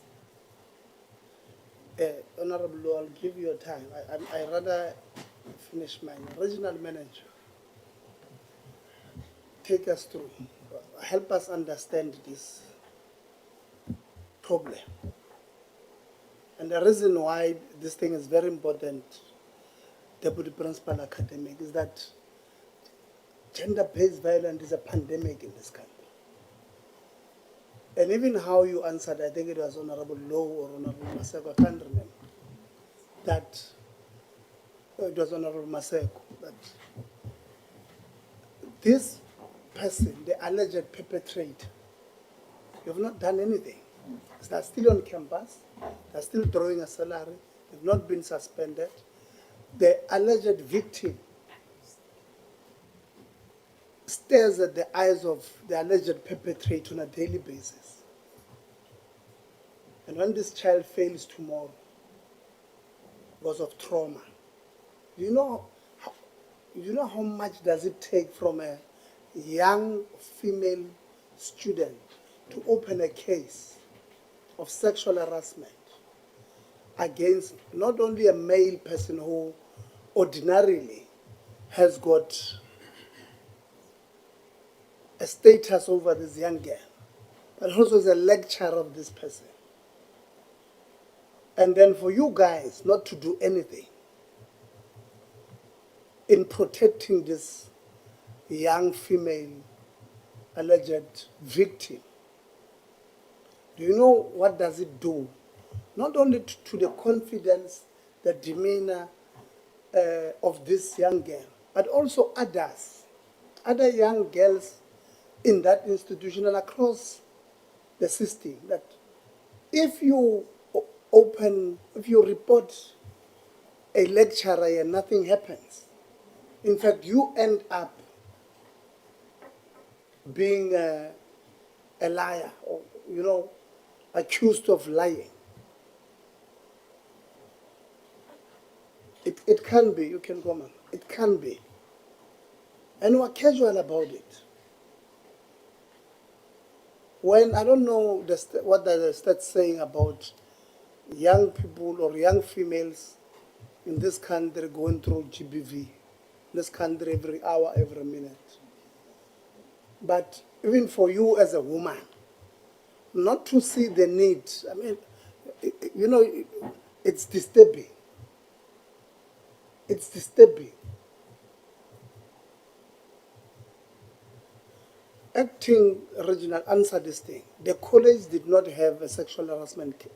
Honorable Law, I'll give you a time. I rather finish mine. Regional manager, take us through, help us understand this problem. And the reason why this thing is very important, Deputy Principal Academic, is that gender-based violence is a pandemic in this country. And even how you answered, I think it was Honorable Low or Honorable Maseko, I can't remember, that it was Honorable Maseko, that this person, the alleged perpetrator, you have not done anything. They're still on campus, they're still drawing a salary, they've not been suspended. The alleged victim stares at the eyes of the alleged perpetrator on a daily basis. And when this child fails tomorrow because of trauma, you know how much does it take from a young female student to open a case of sexual harassment against not only a male person who ordinarily has got a status over this young girl, but also is a lecturer of this person. And then for you guys not to do anything in protecting this young female alleged victim. Do you know what does it do? Not only to the confidence, the demeanor of this young girl, but also others, other young girls in that institution and across the system, that if you if you report a lecturer and nothing happens, in fact, you end up being a liar, or, you know, accused of lying. It can be, you can go on, it can be. And we're casual about it. When, I don't know what the stats saying about young people or young females in this country going through GBV, this country every hour, every minute. But even for you as a woman, not to see the need, I mean, you know, it's disturbing. It's disturbing. Acting regional answer this thing. The college did not have a sexual harassment case.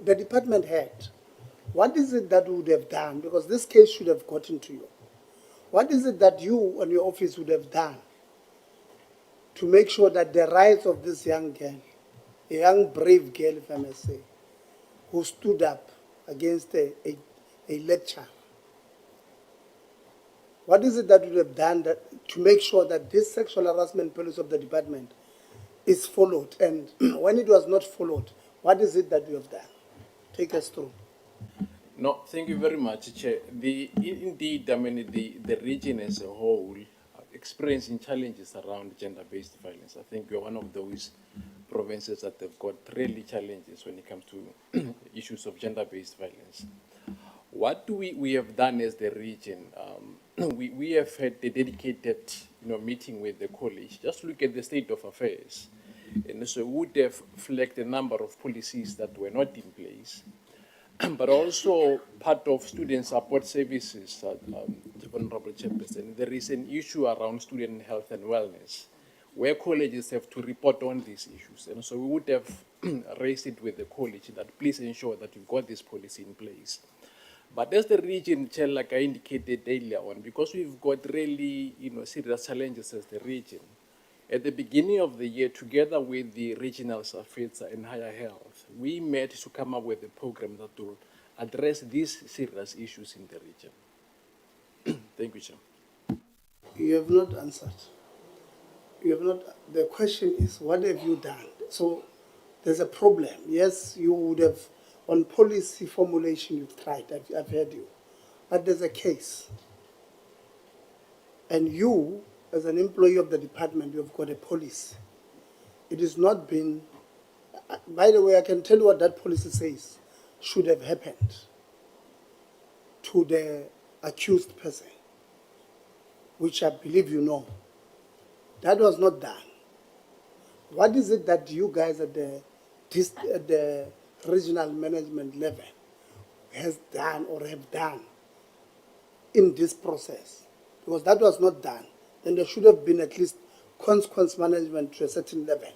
The department had. What is it that we would have done? Because this case should have gotten to you. What is it that you and your office would have done to make sure that the rights of this young girl, a young brave girl, if I may say, who stood up against a lecturer, what is it that you have done to make sure that this sexual harassment policy of the department is followed? And when it was not followed, what is it that you have done? Take us through. No, thank you very much, Chair. Indeed, I mean, the region as a whole experiencing challenges around gender-based violence. I think we're one of those provinces that have got really challenges when it comes to issues of gender-based violence. What we have done as the region, we have had a dedicated meeting with the college, just look at the state of affairs. And so we would have flagged a number of policies that were not in place, but also part of student support services, Honorable Chairperson. There is an issue around student health and wellness, where colleges have to report on these issues. And so we would have raised it with the college that please ensure that you've got this policy in place. But as the region, Chair, like I indicated earlier on, because we've got really serious challenges as the region, at the beginning of the year, together with the regional SAFETA and Higher Health, we met to come up with a program that will address these serious issues in the region. Thank you, Chair. You have not answered. You have not. The question is, what have you done? So there's a problem. Yes, you would have, on policy formulation, you've tried. I've heard you. But there's a case. And you, as an employee of the department, you've got a policy. It has not been, by the way, I can tell you what that policy says should have happened to the accused person, which I believe you know. That was not done. What is it that you guys at the regional management level has done or have done in this process? Because that was not done. Then there should have been at least consequence management to a certain level.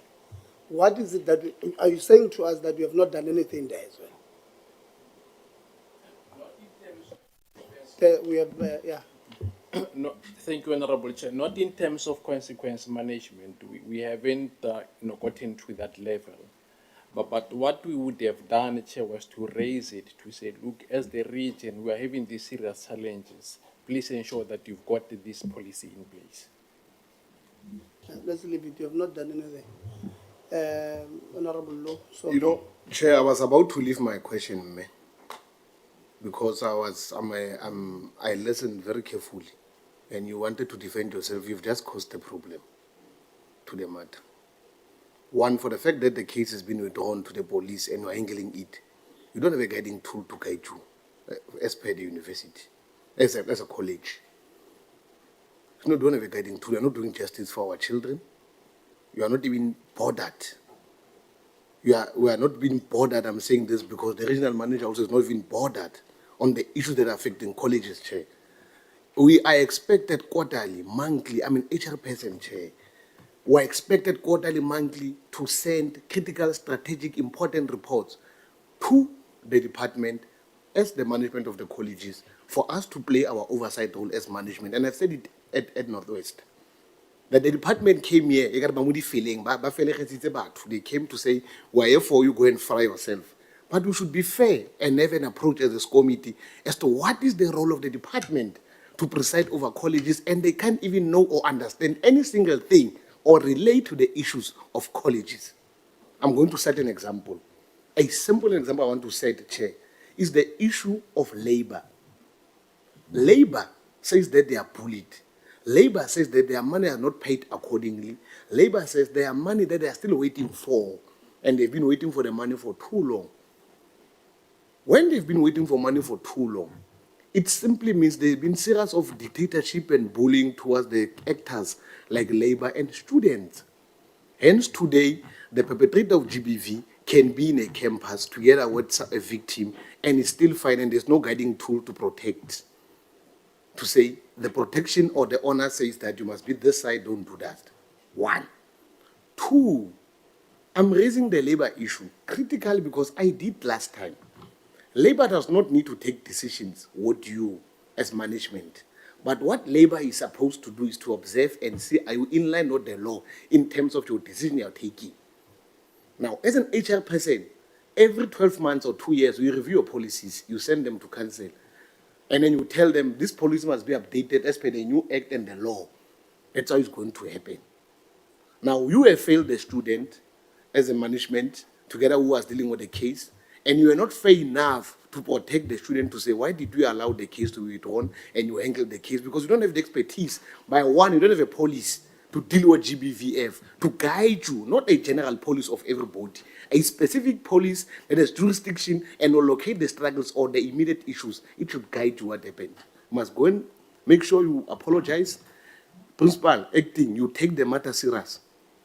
What is it that, are you saying to us that you have not done anything there as well? We have, yeah. No, thank you, Honorable Chair. Not in terms of consequence management. We haven't gotten to that level. But what we would have done, Chair, was to raise it to say, look, as the region, we are having these serious challenges. Please ensure that you've got this policy in place. Let's leave it. You have not done anything. Honorable Law. So you know, Chair, I was about to leave my question, man, because I listened very carefully, and you wanted to defend yourself. You've just caused a problem to the matter. One, for the fact that the case has been withdrawn to the police and you are handling it, you don't have a guiding tool to guide you as per the university, as a college. You don't have a guiding tool. You are not doing justice for our children. You are not even bothered. We are not being bothered. I'm saying this because the regional manager also is not even bothered on the issues that are affecting colleges, Chair. We are expected quarterly, monthly, HR person, Chair. We are expected quarterly, monthly to send critical, strategic, important reports to the department as the management of the colleges for us to play our oversight role as management. And I've said it at Northwest. That the department came here, they came to say, we're here for you, go and fry yourself. But we should be fair and have an approach as a committee as to what is the role of the department to preside over colleges, and they can't even know or understand any single thing or relate to the issues of colleges. I'm going to set an example. A simple example I want to set, Chair, is the issue of labor. Labor says that they are bullied. Labor says that their money are not paid accordingly. Labor says there are money that they are still waiting for, and they've been waiting for the money for too long. When they've been waiting for money for too long, it simply means there's been series of dictatorship and bullying towards the actors like labor and students. Hence today, the perpetrator of GBV can be in a campus together with a victim and is still fine, and there's no guiding tool to protect. To say the protection or the honor says that you must be this side, don't do that. One. Two, I'm raising the labor issue critically because I did last time. Labor does not need to take decisions with you as management. But what labor is supposed to do is to observe and see, are you in line with the law in terms of your decision you're taking? Now, as an HR person, every 12 months or 2 years, you review your policies, you send them to council, and then you tell them this policy must be updated as per the new act and the law. That's how it's going to happen. Now, you have failed the student as a management, together who was dealing with the case, and you are not fair enough to protect the student to say, why did you allow the case to be withdrawn and you handle the case? Because you don't have the expertise. By one, you don't have a police to deal with GBVF, to guide you, not a general police of everybody, a specific police that has jurisdiction and will locate the struggles or the immediate issues. It should guide you what happened. You must go and make sure you apologize. Principal, acting, you take the matter serious.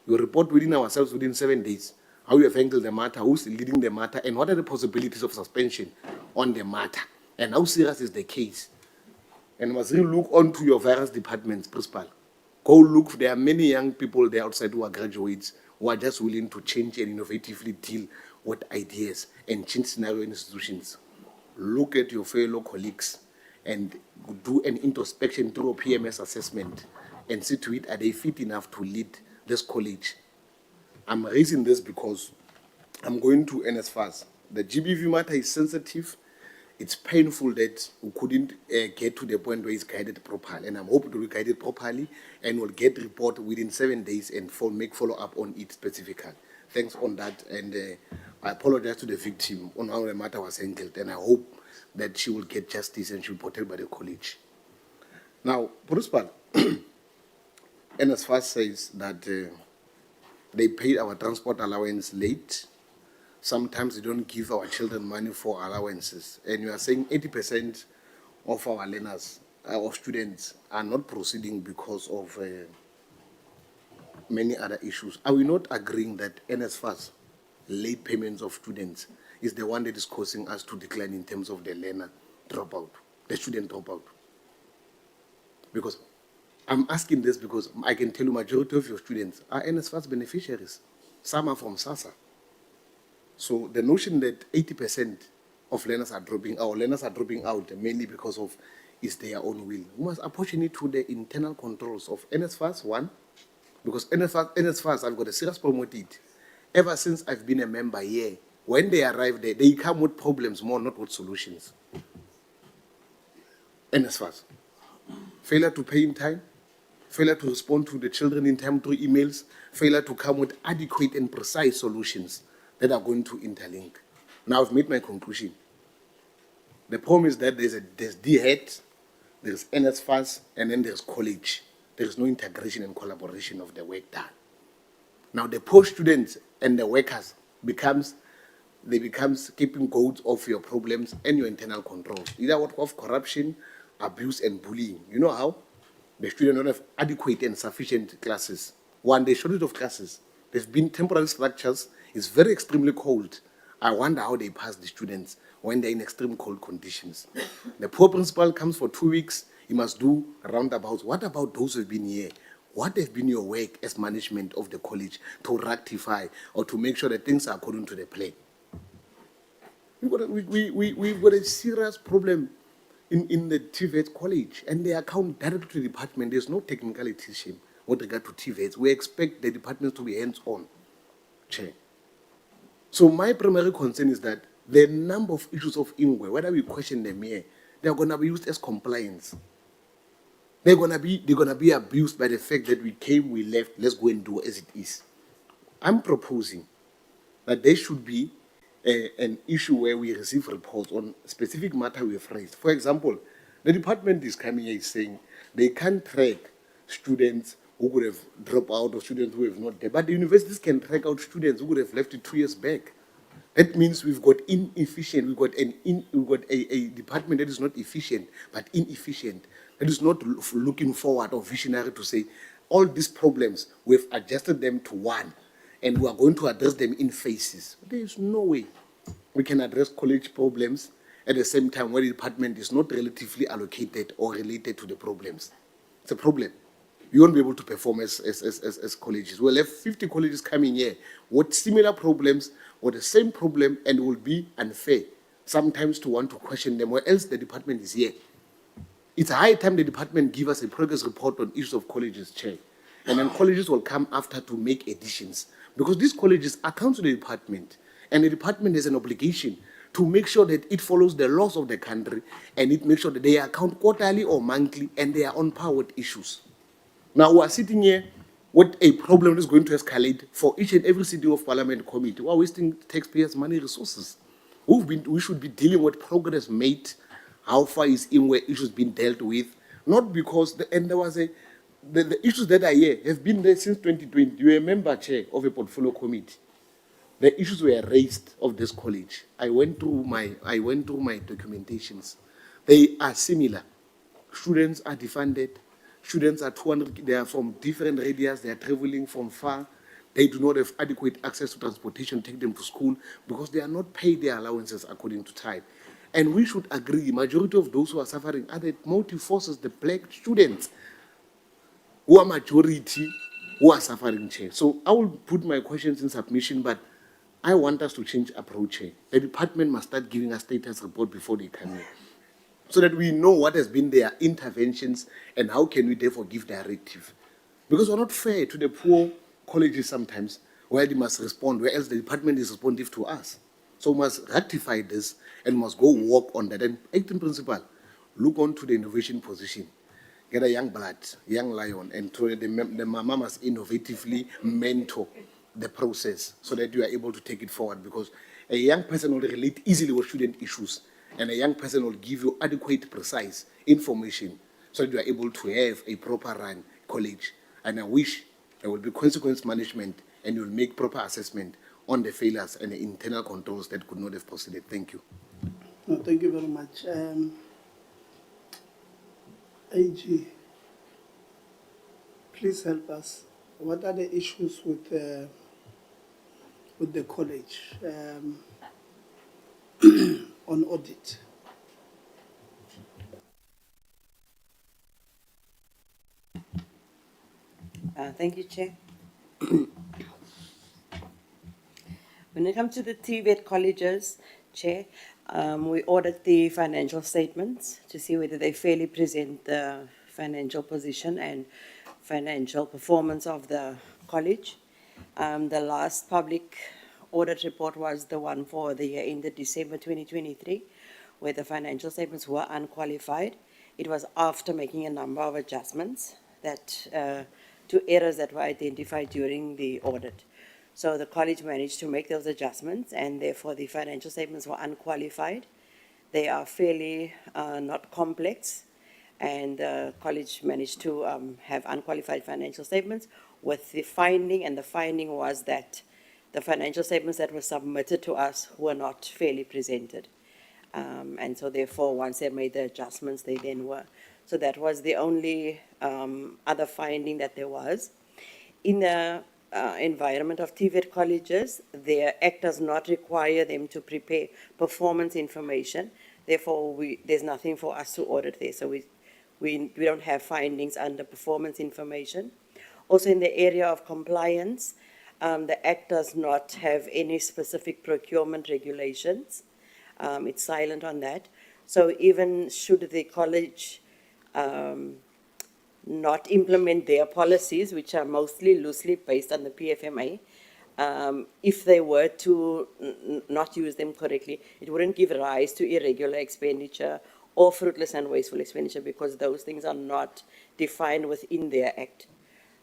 You report within ourselves within 7 days. How you have handled the matter, who's leading the matter, and what are the possibilities of suspension on the matter, and how serious is the case. And you must really look onto your various departments, Principal. Go look, there are many young people there outside who are graduates, who are just willing to change and innovatively deal with ideas and change scenario institutions. Look at your fellow colleagues and do an introspection through a PMS assessment and see to it, are they fit enough to lead this college? I'm raising this because I'm going to NSFAS. The GBV matter is sensitive. It's painful that we couldn't get to the point where it's guided properly. And I'm hoping to be guided properly and we'll get report within 7 days and make follow-up on it specifically. Thanks on that. And I apologize to the victim on how the matter was handled. And I hope that she will get justice and she'll be protected by the college. Now, Principal, NSFAS says that they paid our transport allowance late. Sometimes they don't give our children money for allowances. And you are saying 80% of our learners, our students, are not proceeding because of many other issues. Are we not agreeing that NSFAS, late payments of students, is the one that is causing us to decline in terms of the learner dropout, the student dropout? Because I'm asking this because I can tell you majority of your students are NSFAS beneficiaries. Some are from SASA. So the notion that 80% of learners are dropping out mainly because of is their own will. We must apportion it to the internal controls of NSFAS, one, because NSFAS, I've got a serious problem with it. Ever since I've been a member here, when they arrive there, they come with problems more, not with solutions. NSFAS. Failure to pay in time, failure to respond to the children in time through emails, failure to come with adequate and precise solutions that are going to interlink. Now I've made my conclusion. The problem is that there's DHET, there's NSFAS, and then there's college. There's no integration and collaboration of the work done. Now the poor students and the workers becomes keeping goats of your problems and your internal controls. Either what of corruption, abuse, and bullying. You know how? The students don't have adequate and sufficient classes. One, the shortage of classes. There's been temporary structures. It's very extremely cold. I wonder how they pass the students when they're in extreme cold conditions. The poor principal comes for 2 weeks. He must do roundabouts. What about those who've been here? What has been your work as management of the college to rectify or to make sure that things are according to the plan? We've got a serious problem in the TVET college, and they account directly to the department. There's no technicalities with regard to TVET. We expect the department to be hands-on, Chair. So my primary concern is that the number of issues of Ingwe, whether we question them here, they're going to be used as compliance. They're going to be abused by the fact that we came, we left, let's go and do as it is. I'm proposing that there should be an issue where we receive reports on specific matter we've raised. For example, the department is coming here saying they can't track students who would have dropped out or students who have not there, but the universities can track out students who would have left it 2 years back. That means we've got inefficient, we've got a department that is not efficient, but inefficient. That is not looking forward or visionary to say, all these problems, we've adjusted them to one, and we are going to address them in phases. There is no way we can address college problems at the same time where the department is not relatively allocated or related to the problems. It's a problem. You won't be able to perform as colleges. We'll have 50 colleges coming here with similar problems, with the same problem, and it will be unfair sometimes to want to question them, or else the department is here. It's high time the department give us a progress report on issues of colleges, Chair. And then colleges will come after to make additions. Because these colleges account to the department, and the department has an obligation to make sure that it follows the laws of the country, and it makes sure that they account quarterly or monthly, and they are on par with issues. Now, we are sitting here with a problem that is going to escalate for each and every city of parliament committee. We are wasting taxpayers' money resources. We should be dealing with progress made. How far is Ingwe issues being dealt with? Not because, there was the issues that are here have been there since 2020. You are a member, Chair, of a portfolio committee. The issues were raised of this college. I went through my documentations. They are similar. Students are defunded. Students are 200, they are from different radius, they are traveling from far. They do not have adequate access to transportation to take them to school because they are not paid their allowances according to time. And we should agree, the majority of those who are suffering are the motive forces, the black students, who are majority, who are suffering, Chair. So I will put my questions in submission, but I want us to change approach here. The department must start giving us status report before they come in, so that we know what has been their interventions and how can we therefore give directive. Because we're not fair to the poor colleges sometimes, where they must respond, where else the department is responsive to us. So we must rectify this and must go work on that. And acting principal, look on to the innovation position. Get a young blood, young lion, and to the mama must innovatively mentor the process so that you are able to take it forward, because a young person will relate easily with student issues, and a young person will give you adequate, precise information so that you are able to have a proper run college. And I wish there will be consequence management and you will make proper assessment on the failures and the internal controls that could not have proceeded. Thank you. No, thank you very much. AG, please help us. What are the issues with the college on audit? Thank you, Chair. When it comes to the TVET colleges, Chair, we audit the financial statements to see whether they fairly present the financial position and financial performance of the college. The last public audit report was the one for the year ended December 2023, where the financial statements were unqualified. It was after making a number of adjustments that to errors that were identified during the audit. So the college managed to make those adjustments, and therefore the financial statements were unqualified. They are fairly not complex, and the college managed to have unqualified financial statements with the finding, and the finding was that the financial statements that were submitted to us were not fairly presented. And so therefore, once they made the adjustments, they then were. So that was the only other finding that there was. In the environment of TVET colleges, their act does not require them to prepare performance information. Therefore, there's nothing for us to audit there. So we don't have findings under performance information. Also in the area of compliance, the Act does not have any specific procurement regulations. It's silent on that. So even should the college not implement their policies, which are mostly loosely based on the PFMA, if they were to not use them correctly, it wouldn't give rise to irregular expenditure or fruitless and wasteful expenditure, because those things are not defined within their Act.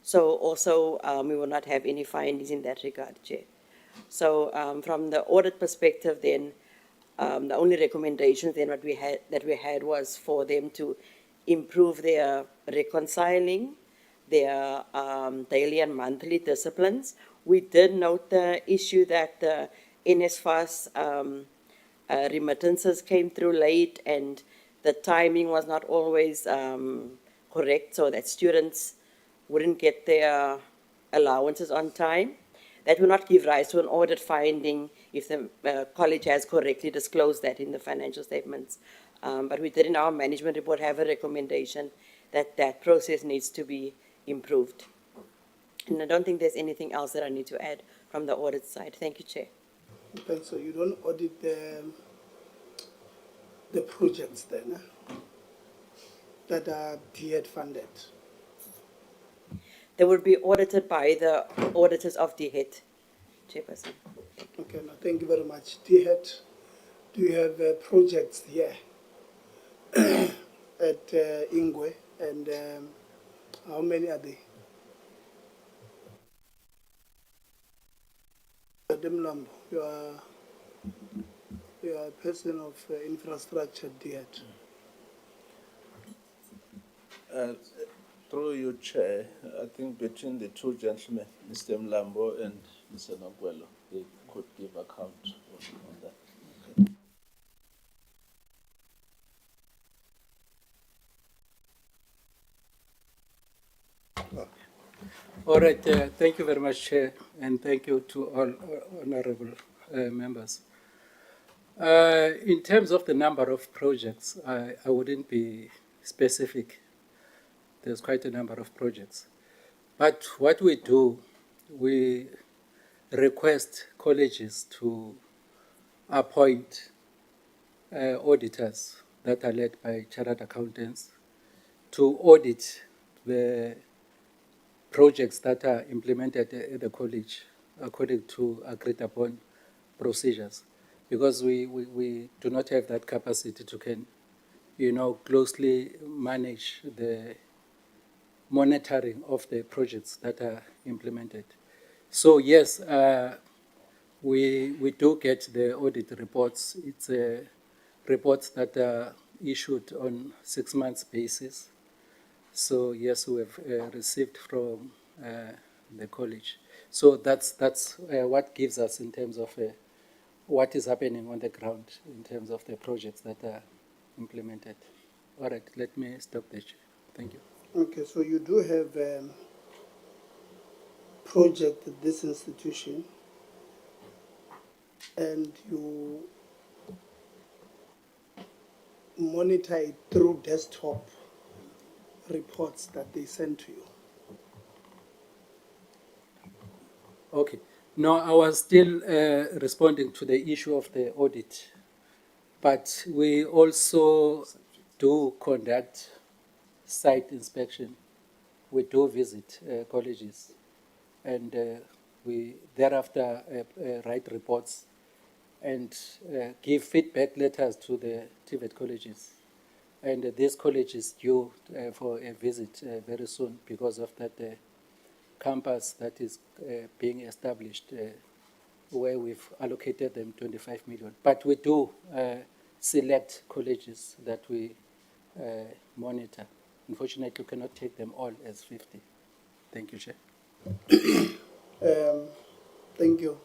So also, we will not have any findings in that regard, Chair. So from the audit perspective then, the only recommendations then that we had was for them to improve their reconciling, their daily and monthly disciplines. We did note the issue that the NSFAS remittances came through late, and the timing was not always correct, so that students wouldn't get their allowances on time. That will not give rise to an audit finding if the college has correctly disclosed that in the financial statements. But we did in our management report have a recommendation that that process needs to be improved. And I don't think there's anything else that I need to add from the audit side. Thank you, Chair. Okay, so you don't audit the projects then that are DHET funded? They will be audited by the auditors of DHET, Chairperson. Okay, no, thank you very much. DHET, do you have projects here at Ingwe, and how many are they? Demlambo, you are a person of infrastructure, DHET. Through you, Chair, I think between the two gentlemen, Mr. Mlambo and Mr. Nogwelo, they could give account on that. All right, thank you very much, Chair, and thank you to all honorable members. In terms of the number of projects, I wouldn't be specific. There's quite a number of projects. But what we do, we request colleges to appoint auditors that are led by chartered accountants to audit the projects that are implemented at the college according to agreed upon procedures, because we do not have that capacity to closely manage the monitoring of the projects that are implemented. So yes, we do get the audit reports. It's reports that are issued on 6 months basis. So yes, we have received from the college. So that's what gives us in terms of what is happening on the ground in terms of the projects that are implemented. All right, let me stop there. Thank you. Okay, so you do have a project at this institution, and you monitor it through desktop reports that they send to you. Okay. No, I was still responding to the issue of the audit, but we also do conduct site inspection. We do visit colleges, and we thereafter write reports and give feedback letters to the TVET colleges. And this college is due for a visit very soon because of that campus that is being established where we've allocated them 25 million. But we do select colleges that we monitor. Unfortunately, we cannot take them all as 50. Thank you, Chair. Thank you.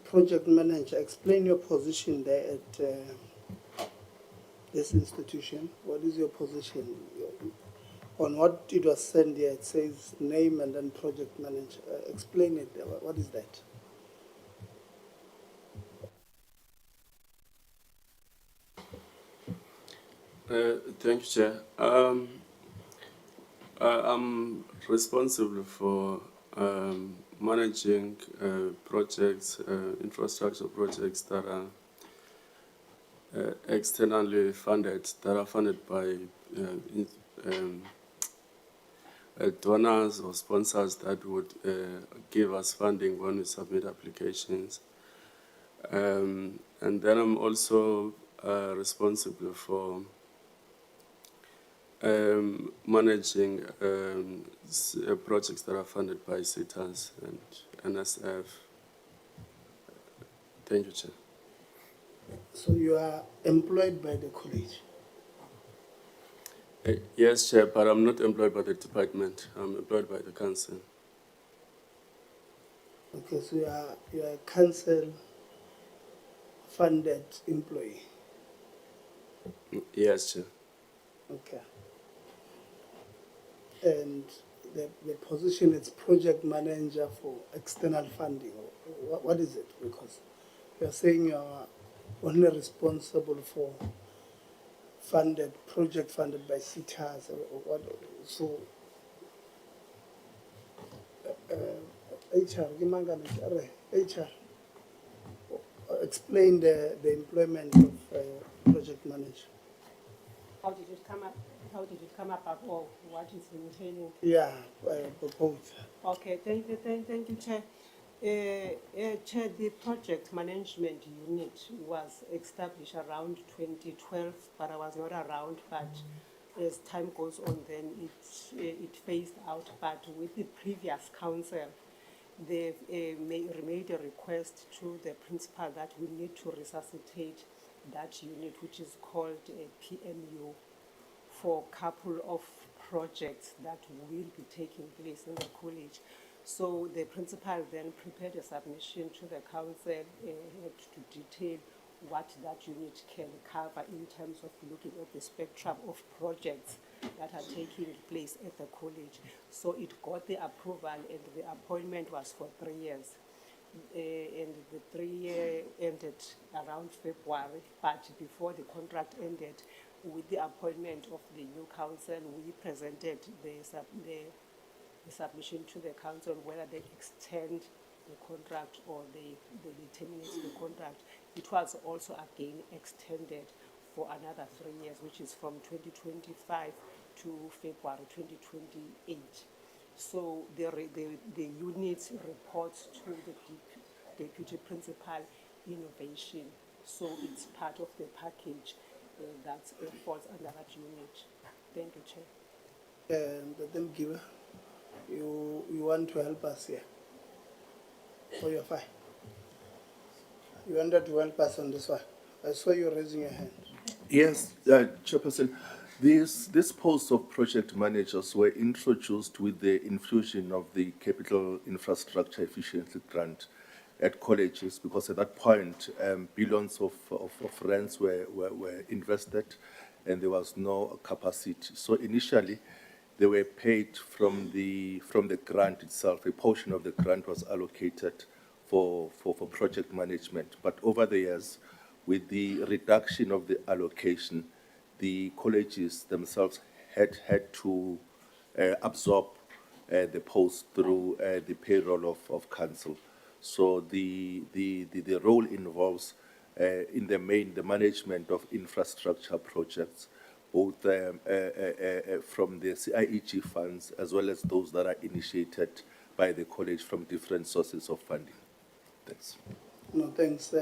Project manager, explain your position there at this institution. What is your position? On what it was sent here, it says name and then project manager. Explain it. What is that? Thank you, Chair. I'm responsible for managing projects, infrastructure projects that are externally funded, that are funded by donors or sponsors that would give us funding when we submit applications. And then I'm also responsible for managing projects that are funded by CETAS and NSF. Thank you, Chair. So you are employed by the college? Yes, Chair, but I'm not employed by the department. I'm employed by the council. Okay, so you are a council-funded employee? Yes, Chair. Okay. And the position is project manager for external funding. What is it? Because you are saying you are only responsible for project funded by CETAS or what? So, HR, explain the employment of project manager. How did it come up? How did it come up, or what is entailing? Yeah, both. Okay, thank you, Chair. Chair, the project management unit was established around 2012, but I was not around. But as time goes on, then it phased out. But with the previous council, they made a request to the principal that we need to resuscitate that unit, which is called a PMU, for a couple of projects that will be taking place in the college. So the principal then prepared a submission to the council to detail what that unit can cover in terms of looking at the spectrum of projects that are taking place at the college. So it got the approval, and the appointment was for 3 years. And the 3-year ended around February, but before the contract ended, with the appointment of the new council, we presented the submission to the council whether they extend the contract or they terminate the contract. It was also again extended for another 3 years, which is from 2025 to February 2028. So the unit reports to the deputy principal innovation. So it's part of the package that falls under that unit. Thank you, Chair. And then give you want to help us here? Or you're fine? You wanted to help us on this one? I saw you raising your hand. Yes, Chairperson. These posts of project managers were introduced with the infusion of the Capital Infrastructure Efficiency Grant at colleges, because at that point, billions of rands were invested and there was no capacity. So initially, they were paid from the grant itself. A portion of the grant was allocated for project management. But over the years, with the reduction of the allocation, the colleges themselves had to absorb the post through the payroll of council. So the role involves, in the main, the management of infrastructure projects, both from the CIEG funds as well as those that are initiated by the college from different sources of funding. Thanks. No, thanks,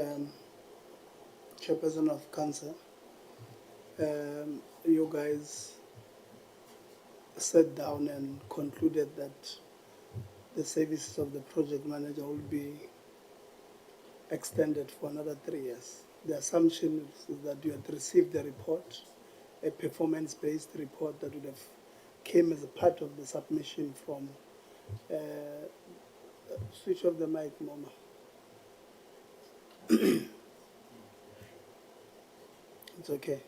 Chairperson of Council. You guys sat down and concluded that the services of the project manager will be extended for another 3 years. The assumption is that you had received a report, a performance-based report that would have came as a part of the submission from, switch off the mic, Mama. It's okay.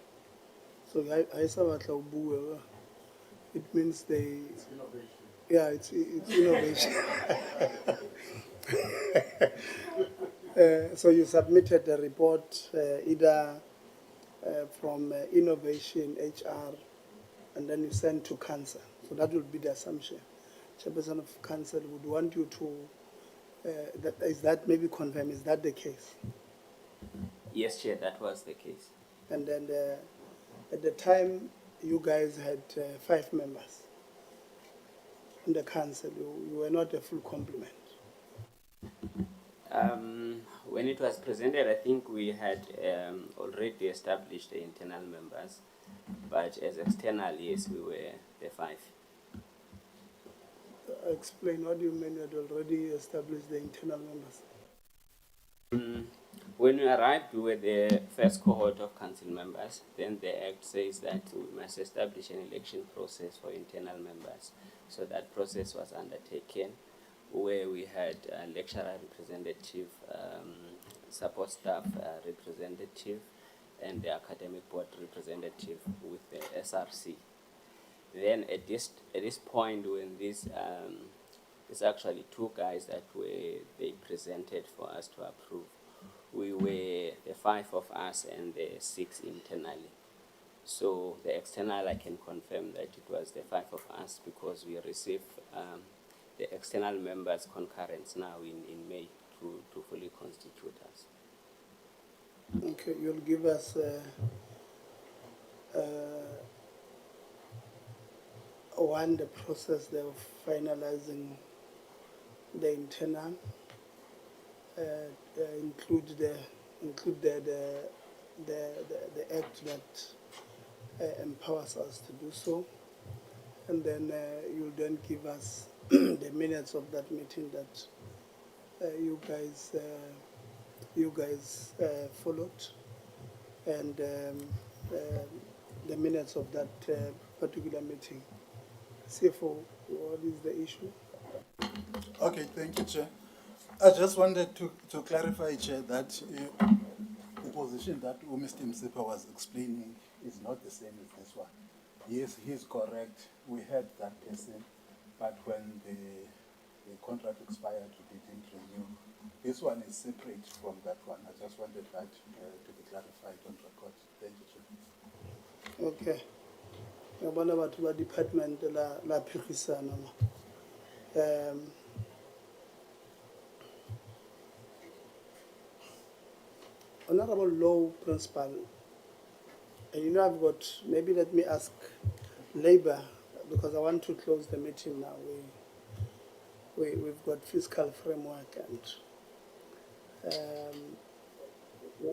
So I saw it means they. It's innovation. Yeah, it's innovation. So you submitted a report either from innovation, HR, and then you send to council. So that would be the assumption. Chairperson of council would want you to, is that maybe confirm, is that the case? Yes, Chair, that was the case. And then at the time, you guys had 5 members in the council. You were not a full complement. When it was presented, I think we had already established the internal members, but as external, yes, we were the 5. Explain, what do you mean you had already established the internal members? When we arrived, we were the first cohort of council members. Then the Act says that we must establish an election process for internal members. So that process was undertaken, where we had a lecturer representative, support staff representative, and the academic board representative with the SRC. Then at this point, when this it's actually 2 guys that they presented for us to approve. We were the 5 of us and the 6 internally. So the external, I can confirm that it was the 5 of us because we received the external members' concurrence now in May to fully constitute us. Okay, you'll give us one, the process of finalizing the internal, include the act that empowers us to do so, and then you'll then give us the minutes of that meeting that you guys followed, and the minutes of that particular meeting. CFO, what is the issue? Okay, thank you, Chair. I just wanted to clarify, Chair, that the position that Mr. Msipa was explaining is not the same as this one. Yes, he's correct. We had that person, but when the contract expired, we didn't renew. This one is separate from that one. I just wanted that to be clarified on record. Thank you, Chair. Okay. Ngabona batho ba department la phirisano. Honorable Law Principal, and you know I've got, maybe let me ask Labour, because I want to close the meeting now. We've got fiscal framework, and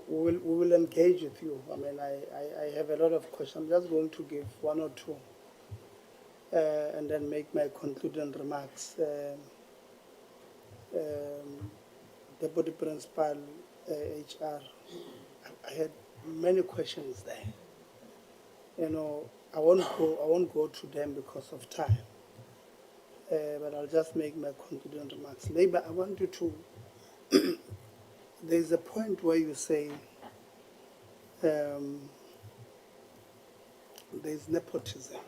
we will engage with you. I mean, I have a lot of questions. I'm just going to give 1 or 2 and then make my concluding remarks. Deputy Principal, HR, I had many questions there. You know, I won't go to them because of time, but I'll just make my concluding remarks. Labour, I want you to. There's a point where you say there's nepotism.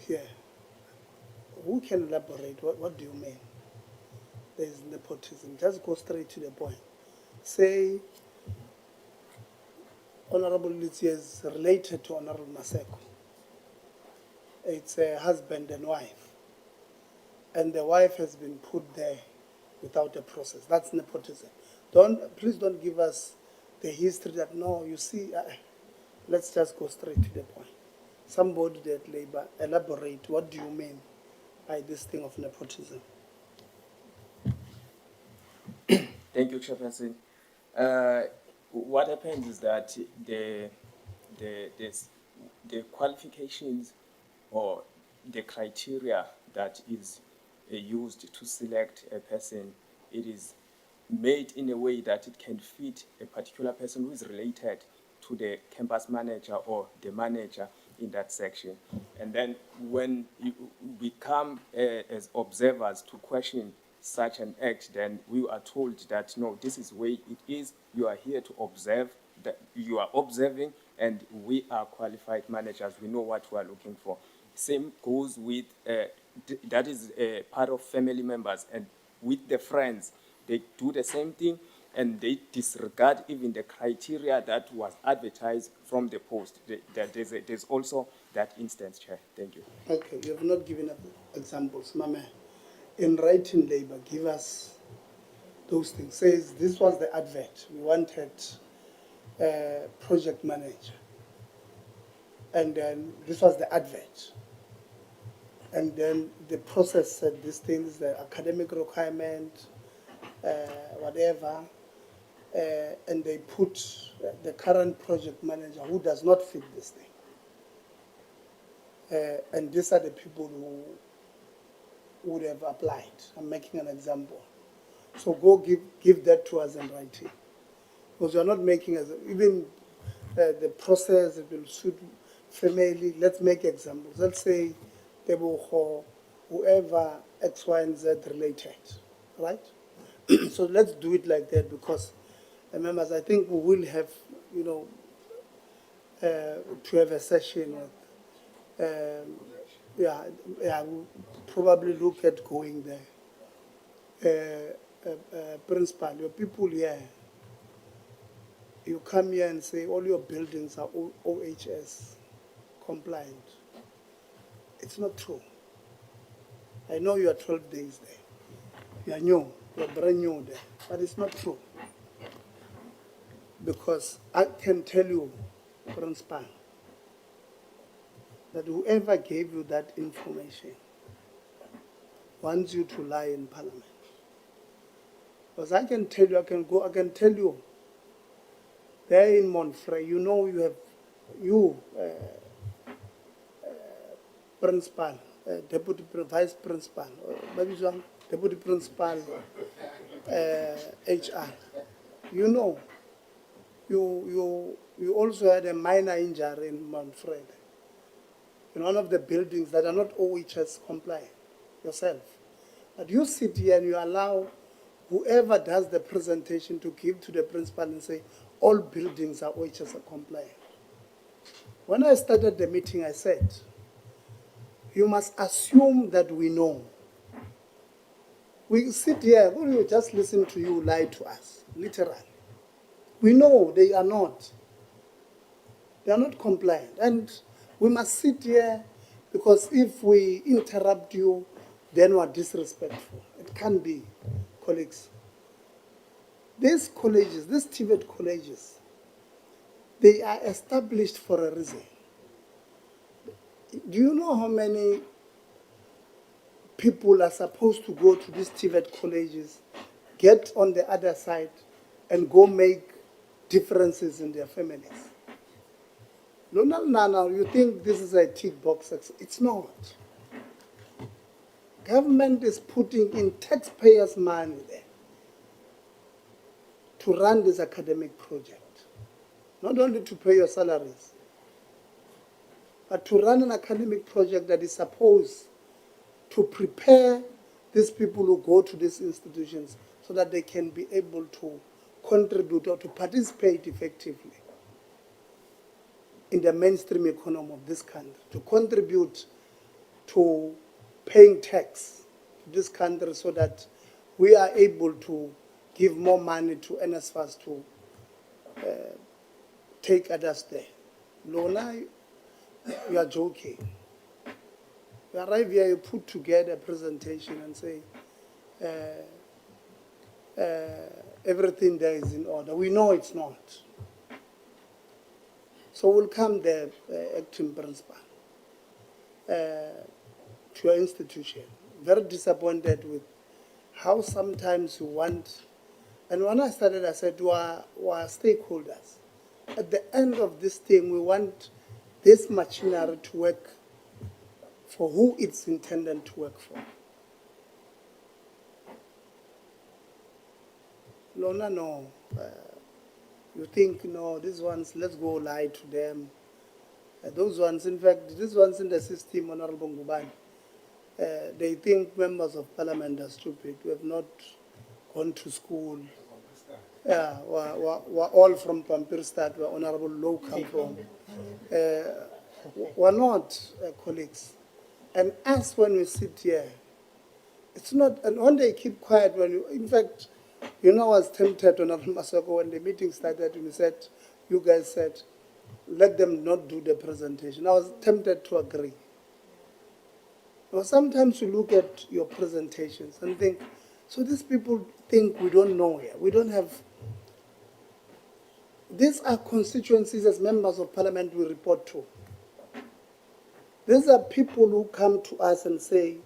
Here. Who can elaborate? What do you mean? There's nepotism. Just go straight to the point. Say, Honorable Litsi is related to Honorable Maseko. It's a husband and wife. And the wife has been put there without a process. That's nepotism. Please don't give us the history that, no, you see, let's just go straight to the point. Somebody that Labour, elaborate, what do you mean by this thing of nepotism? Thank you, Chairperson. What happens is that the qualifications or the criteria that is used to select a person, it is made in a way that it can fit a particular person who is related to the campus manager or the manager in that section. And then when we come as observers to question such an act, then we are told that, no, this is the way it is. You are here to observe, that you are observing, and we are qualified managers. We know what we are looking for. Same goes with, that is part of family members, and with the friends, they do the same thing, and they disregard even the criteria that was advertised from the post. There's also that instance, Chair. Thank you. Okay, you have not given up examples. Mama, in writing labor, give us those things. Says this was the advert. We wanted a project manager. And then this was the advert. And then the process said these things, the academic requirement, whatever, and they put the current project manager who does not fit this thing. And these are the people who would have applied. I'm making an example. So go give that to us in writing. Because you're not making, even the process, it will suit family. Let's make examples. Let's say whoever X, Y, and Z related, right? So let's do it like that, because members, I think we will have, to have a session with, we'll probably look at going there. Principal, your people here, you come here and say all your buildings are OHS compliant. It's not true. I know you are 12 days there. You are new, you are brand new there, but it's not true. Because I can tell you, Principal, that whoever gave you that information wants you to lie in Parliament. Because I can tell you, I can tell you, there in Montfrey, you know you have, Principal, Deputy Vice Principal, Deputy Principal, HR. You know, you also had a minor injury in Montfrey, in one of the buildings that are not OHS compliant yourself. But you sit here and you allow whoever does the presentation to give to the principal and say, all buildings are OHS compliant. When I started the meeting, I said, you must assume that we know. We sit here, we will just listen to you lie to us, literally. We know they are not. They are not compliant. And we must sit here, because if we interrupt you, then we are disrespectful. It can't be, colleagues. These colleges, these TVET colleges, they are established for a reason. Do you know how many people are supposed to go to these TVET colleges, get on the other side, and go make differences in their families? No, you think this is a tick box. It's not. Government is putting in taxpayers' money there to run this academic project. Not only to pay your salaries, but to run an academic project that is supposed to prepare these people who go to these institutions so that they can be able to contribute or to participate effectively in the mainstream economy of this country, to contribute to paying tax to this country so that we are able to give more money to NSFAS to take others there. Lona, you are joking. You arrive here, you put together a presentation and say, everything there is in order. We know it's not. So we'll come there, acting principal, to your institution. Very disappointed with how sometimes you want, and when I started, I said to our stakeholders, at the end of this thing, we want this machinery to work for who it's intended to work for. Lona, no. You think, no, these ones, let's go lie to them. Those ones, in fact, these ones in the system, Honorable Ngubane, they think members of parliament are stupid. We have not gone to school. Yeah, we're all from Pampirstad, we're honorable local from. We're not colleagues. And us, when we sit here, it's not, and when they keep quiet, when you, in fact, you know, I was tempted, Honorable Masoko, when the meeting started, and you guys said, let them not do the presentation. I was tempted to agree. Well, sometimes you look at your presentations and think, so these people think we don't know here. We don't have. These are constituencies as members of parliament we report to. These are people who come to us and say,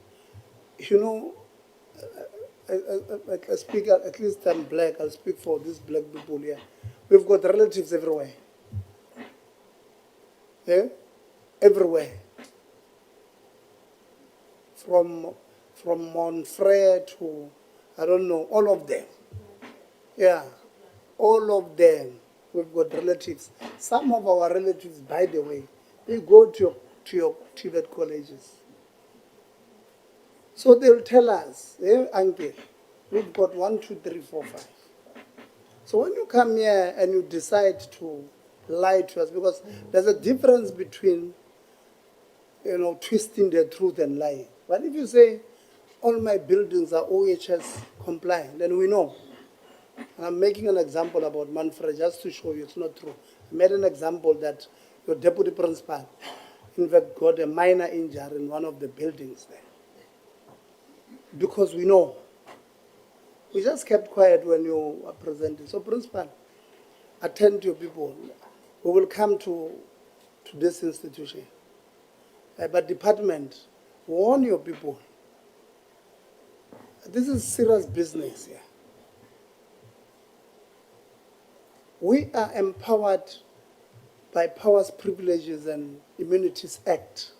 you know, I speak, at least I'm black, I'll speak for these black people here. We've got relatives everywhere. Yeah? Everywhere. From Montfrere to, I don't know, all of them. Yeah, all of them. We've got relatives. Some of our relatives, by the way, they go to your TVET colleges. So they'll tell us, uncle, we've got 1, 2, 3, 4, 5. So when you come here and you decide to lie to us, because there's a difference between, you know, twisting the truth and lying. But if you say, all my buildings are OHS compliant, then we know. And I'm making an example about Manfred just to show you it's not true. I made an example that your deputy principal, in fact, got a minor injury in one of the buildings there. Because we know. We just kept quiet when you were presenting. So, principal, attend to your people. We will come to this institution. But department, warn your people. This is serious business here. We are empowered by Powers, Privileges and Immunities Act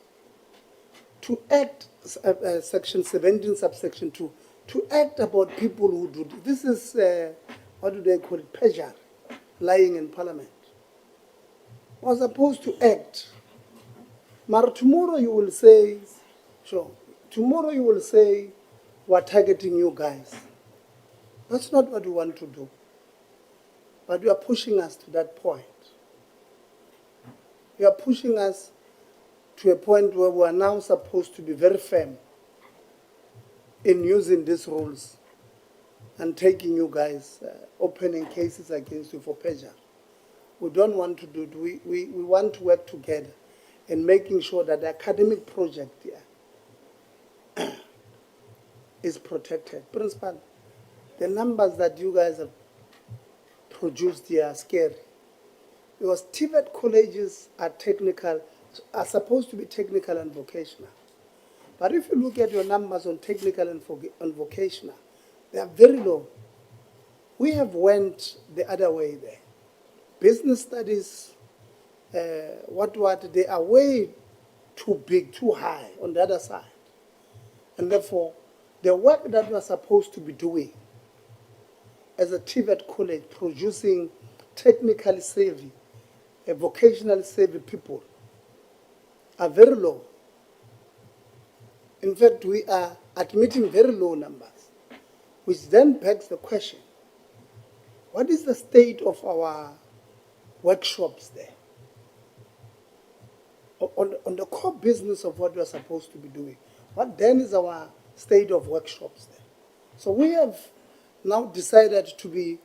to act, Section 17, subsection 2, to act about people who do this. This is, what do they call it, perjury, lying in parliament. We're supposed to act. But tomorrow you will say, sure, tomorrow you will say, we're targeting you guys. That's not what we want to do. But you are pushing us to that point. You are pushing us to a point where we are now supposed to be very firm in using these rules and taking you guys, opening cases against you for perjury. We don't want to do it. We want to work together in making sure that the academic project here is protected. Principal, the numbers that you guys have produced here are scary. Because TVET colleges are technical, are supposed to be technical and vocational. But if you look at your numbers on technical and vocational, they are very low. We have went the other way there. Business studies, they are way too big, too high on the other side. And therefore, the work that we are supposed to be doing as a TVET college, producing technically savvy, vocationally savvy people, are very low. In fact, we are admitting very low numbers, which then begs the question, what is the state of our workshops there? On the core business of what we are supposed to be doing, what then is our state of workshops there? So we have now decided to be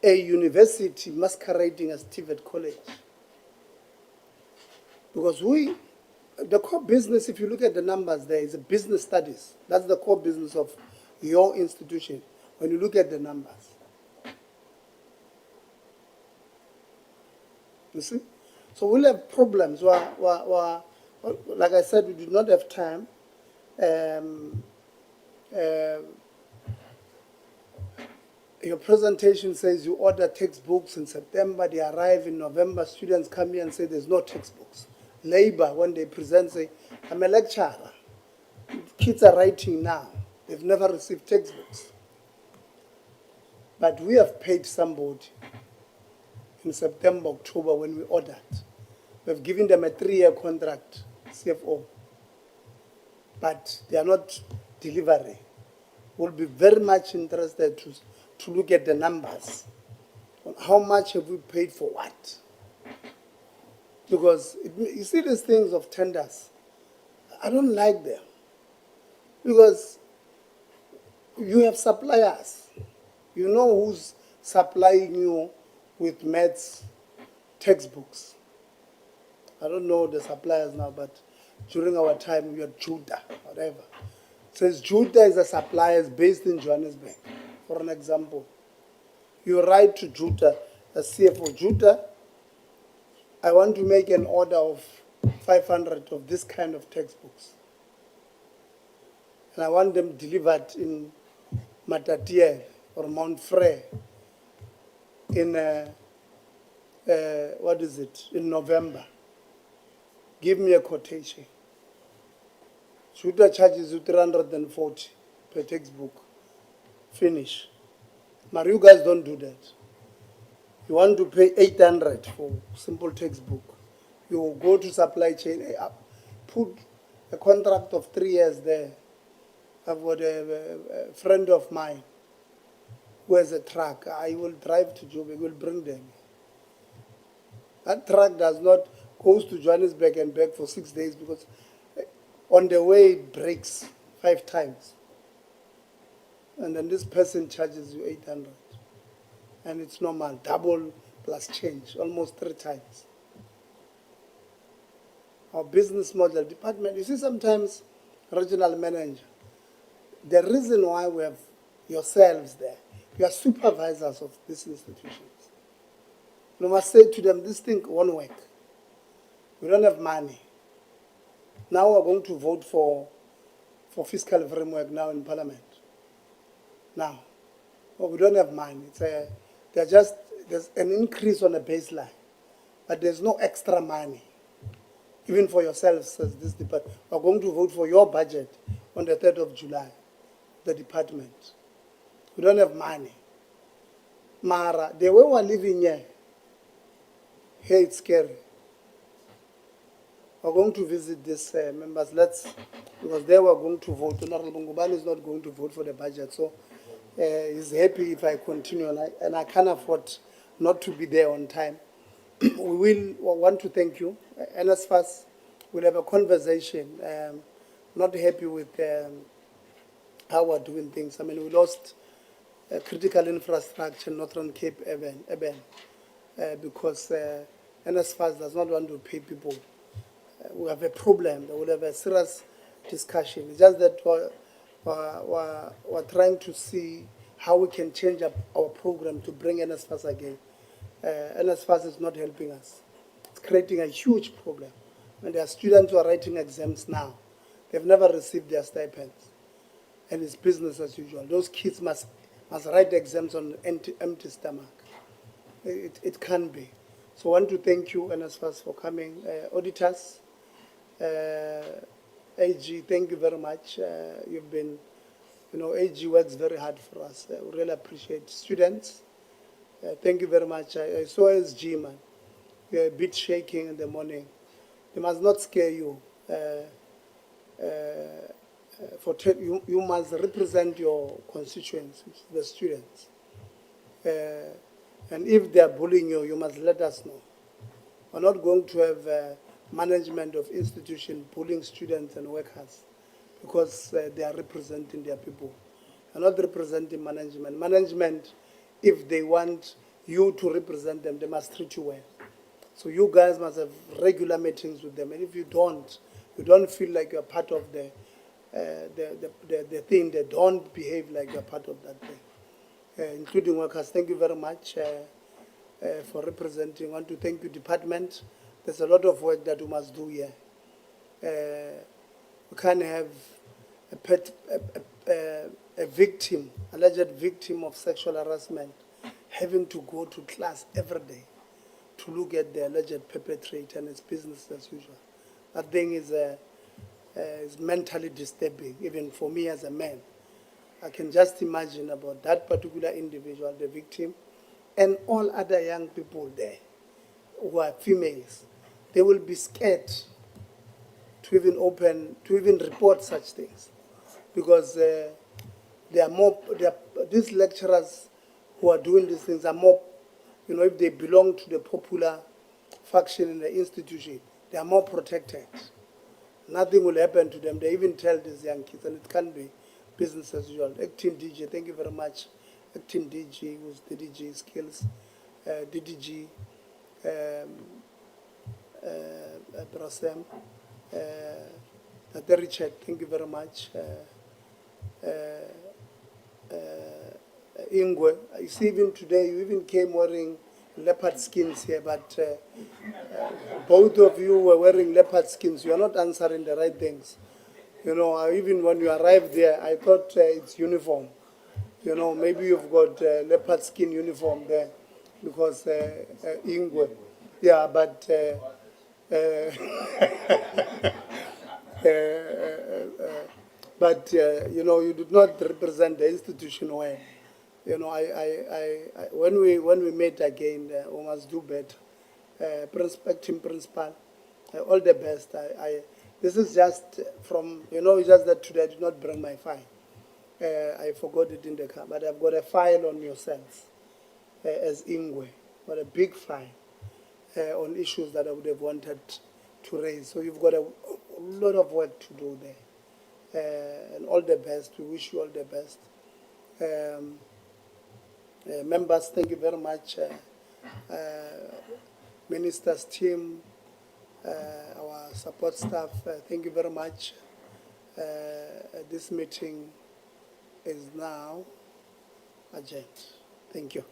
a university masquerading as TVET college. Because the core business, if you look at the numbers there, is business studies. That's the core business of your institution when you look at the numbers. You see? So we'll have problems. Like I said, we do not have time. Your presentation says you order textbooks in September, they arrive in November, students come here and say there's no textbooks. Labor, when they present, say, I'm a lecturer. Kids are writing now. They've never received textbooks. But we have paid somebody in September, October when we ordered. We've given them a 3-year contract, CFO, but they are not delivering. We'll be very much interested to look at the numbers. How much have we paid for what? Because you see these things of tenders, I don't like them. Because you have suppliers. You know who's supplying you with maths textbooks. I don't know the suppliers now, but during our time we had Judah, whatever. Says Judah is a supplier based in Johannesburg, for an example. You write to Judah, a CFO, Judah, I want to make an order of 500 of this kind of textbooks. And I want them delivered in Matatiele or Mount Frere in, in November. Give me a quotation. Judah charges you 340 per textbook. Finish. But you guys don't do that. You want to pay 800 for simple textbook. You go to supply chain, put a contract of 3 years there. I've got a friend of mine who has a truck. I will drive to Joburg, will bring them. That truck goes to Johannesburg and back for 6 days because on the way it breaks 5 times. And then this person charges you 800. And it's normal, double plus change, almost 3 times. Our business model department, you see sometimes regional manager, the reason why we have yourselves there, you are supervisors of these institutions. You must say to them, this thing won't work. We don't have money. Now we're going to vote for fiscal framework now in Parliament. Now, we don't have money. There's an increase on the baseline, but there's no extra money. Even for yourselves, says this department. We're going to vote for your budget on the 3rd of July, the department. We don't have money. Mara, the way we're living here it's scary. We're going to visit these members. Because they were going to vote. Honorable Ngubane is not going to vote for the budget. So he's happy if I continue. And I can't afford not to be there on time. We want to thank you. NSFAS will have a conversation. Not happy with how we're doing things. I mean, we lost critical infrastructure in Northern Cape Eben, because NSFAS does not want to pay people. We have a problem. We'll have a serious discussion. It's just that we're trying to see how we can change up our program to bring NSFAS again. NSFAS is not helping us. It's creating a huge problem. And there are students who are writing exams now. They've never received their stipends. And it's business as usual. Those kids must write exams on empty stomach. It can be. So I want to thank you, NSFAS, for coming. Auditors, AG, thank you very much. You've been, AG works very hard for us. We really appreciate students. Thank you very much. I saw SG, man. You're a bit shaking in the morning. They must not scare you. You must represent your constituents, the students. And if they are bullying you, you must let us know. We're not going to have management of institution bullying students and workers because they are representing their people. They're not representing management. Management, if they want you to represent them, they must treat you well. So you guys must have regular meetings with them. And if you don't feel like you're part of the thing, they don't behave like you're part of that thing. Including workers, thank you very much for representing. I want to thank you, department. There's a lot of work that we must do here. We can't have a victim, alleged victim of sexual harassment, having to go to class every day to look at the alleged perpetrator, and it's business as usual. That thing is mentally disturbing, even for me as a man. I can just imagine about that particular individual, the victim, and all other young people there who are females, they will be scared to even report such things, because these lecturers who are doing these things are more, if they belong to the popular faction in the institution, they are more protected. Nothing will happen to them. They even tell these young kids, and it can be business as usual. Acting DJ, thank you very much. Acting DJ, who's the DJ skills, DDG, Brasem, Richard, thank you very much. Ingwe, I see even today you even came wearing leopard skins here, but both of you were wearing leopard skins. You are not answering the right things. Even when you arrived there, I thought it's uniform. Maybe you've got leopard skin uniform there, because Ingwe. Yeah, but you did not represent the institution well. When we met again, we must do better. Acting principal, all the best. This is just from, just that today I did not bring my file. I forgot it in the car, but I've got a file on yourselves as Ingwe, but a big file on issues that I would have wanted to raise. So you've got a lot of work to do there. And all the best. We wish you all the best. Members, thank you very much. Minister's team, our support staff, thank you very much. This meeting is now adjourned. Thank you.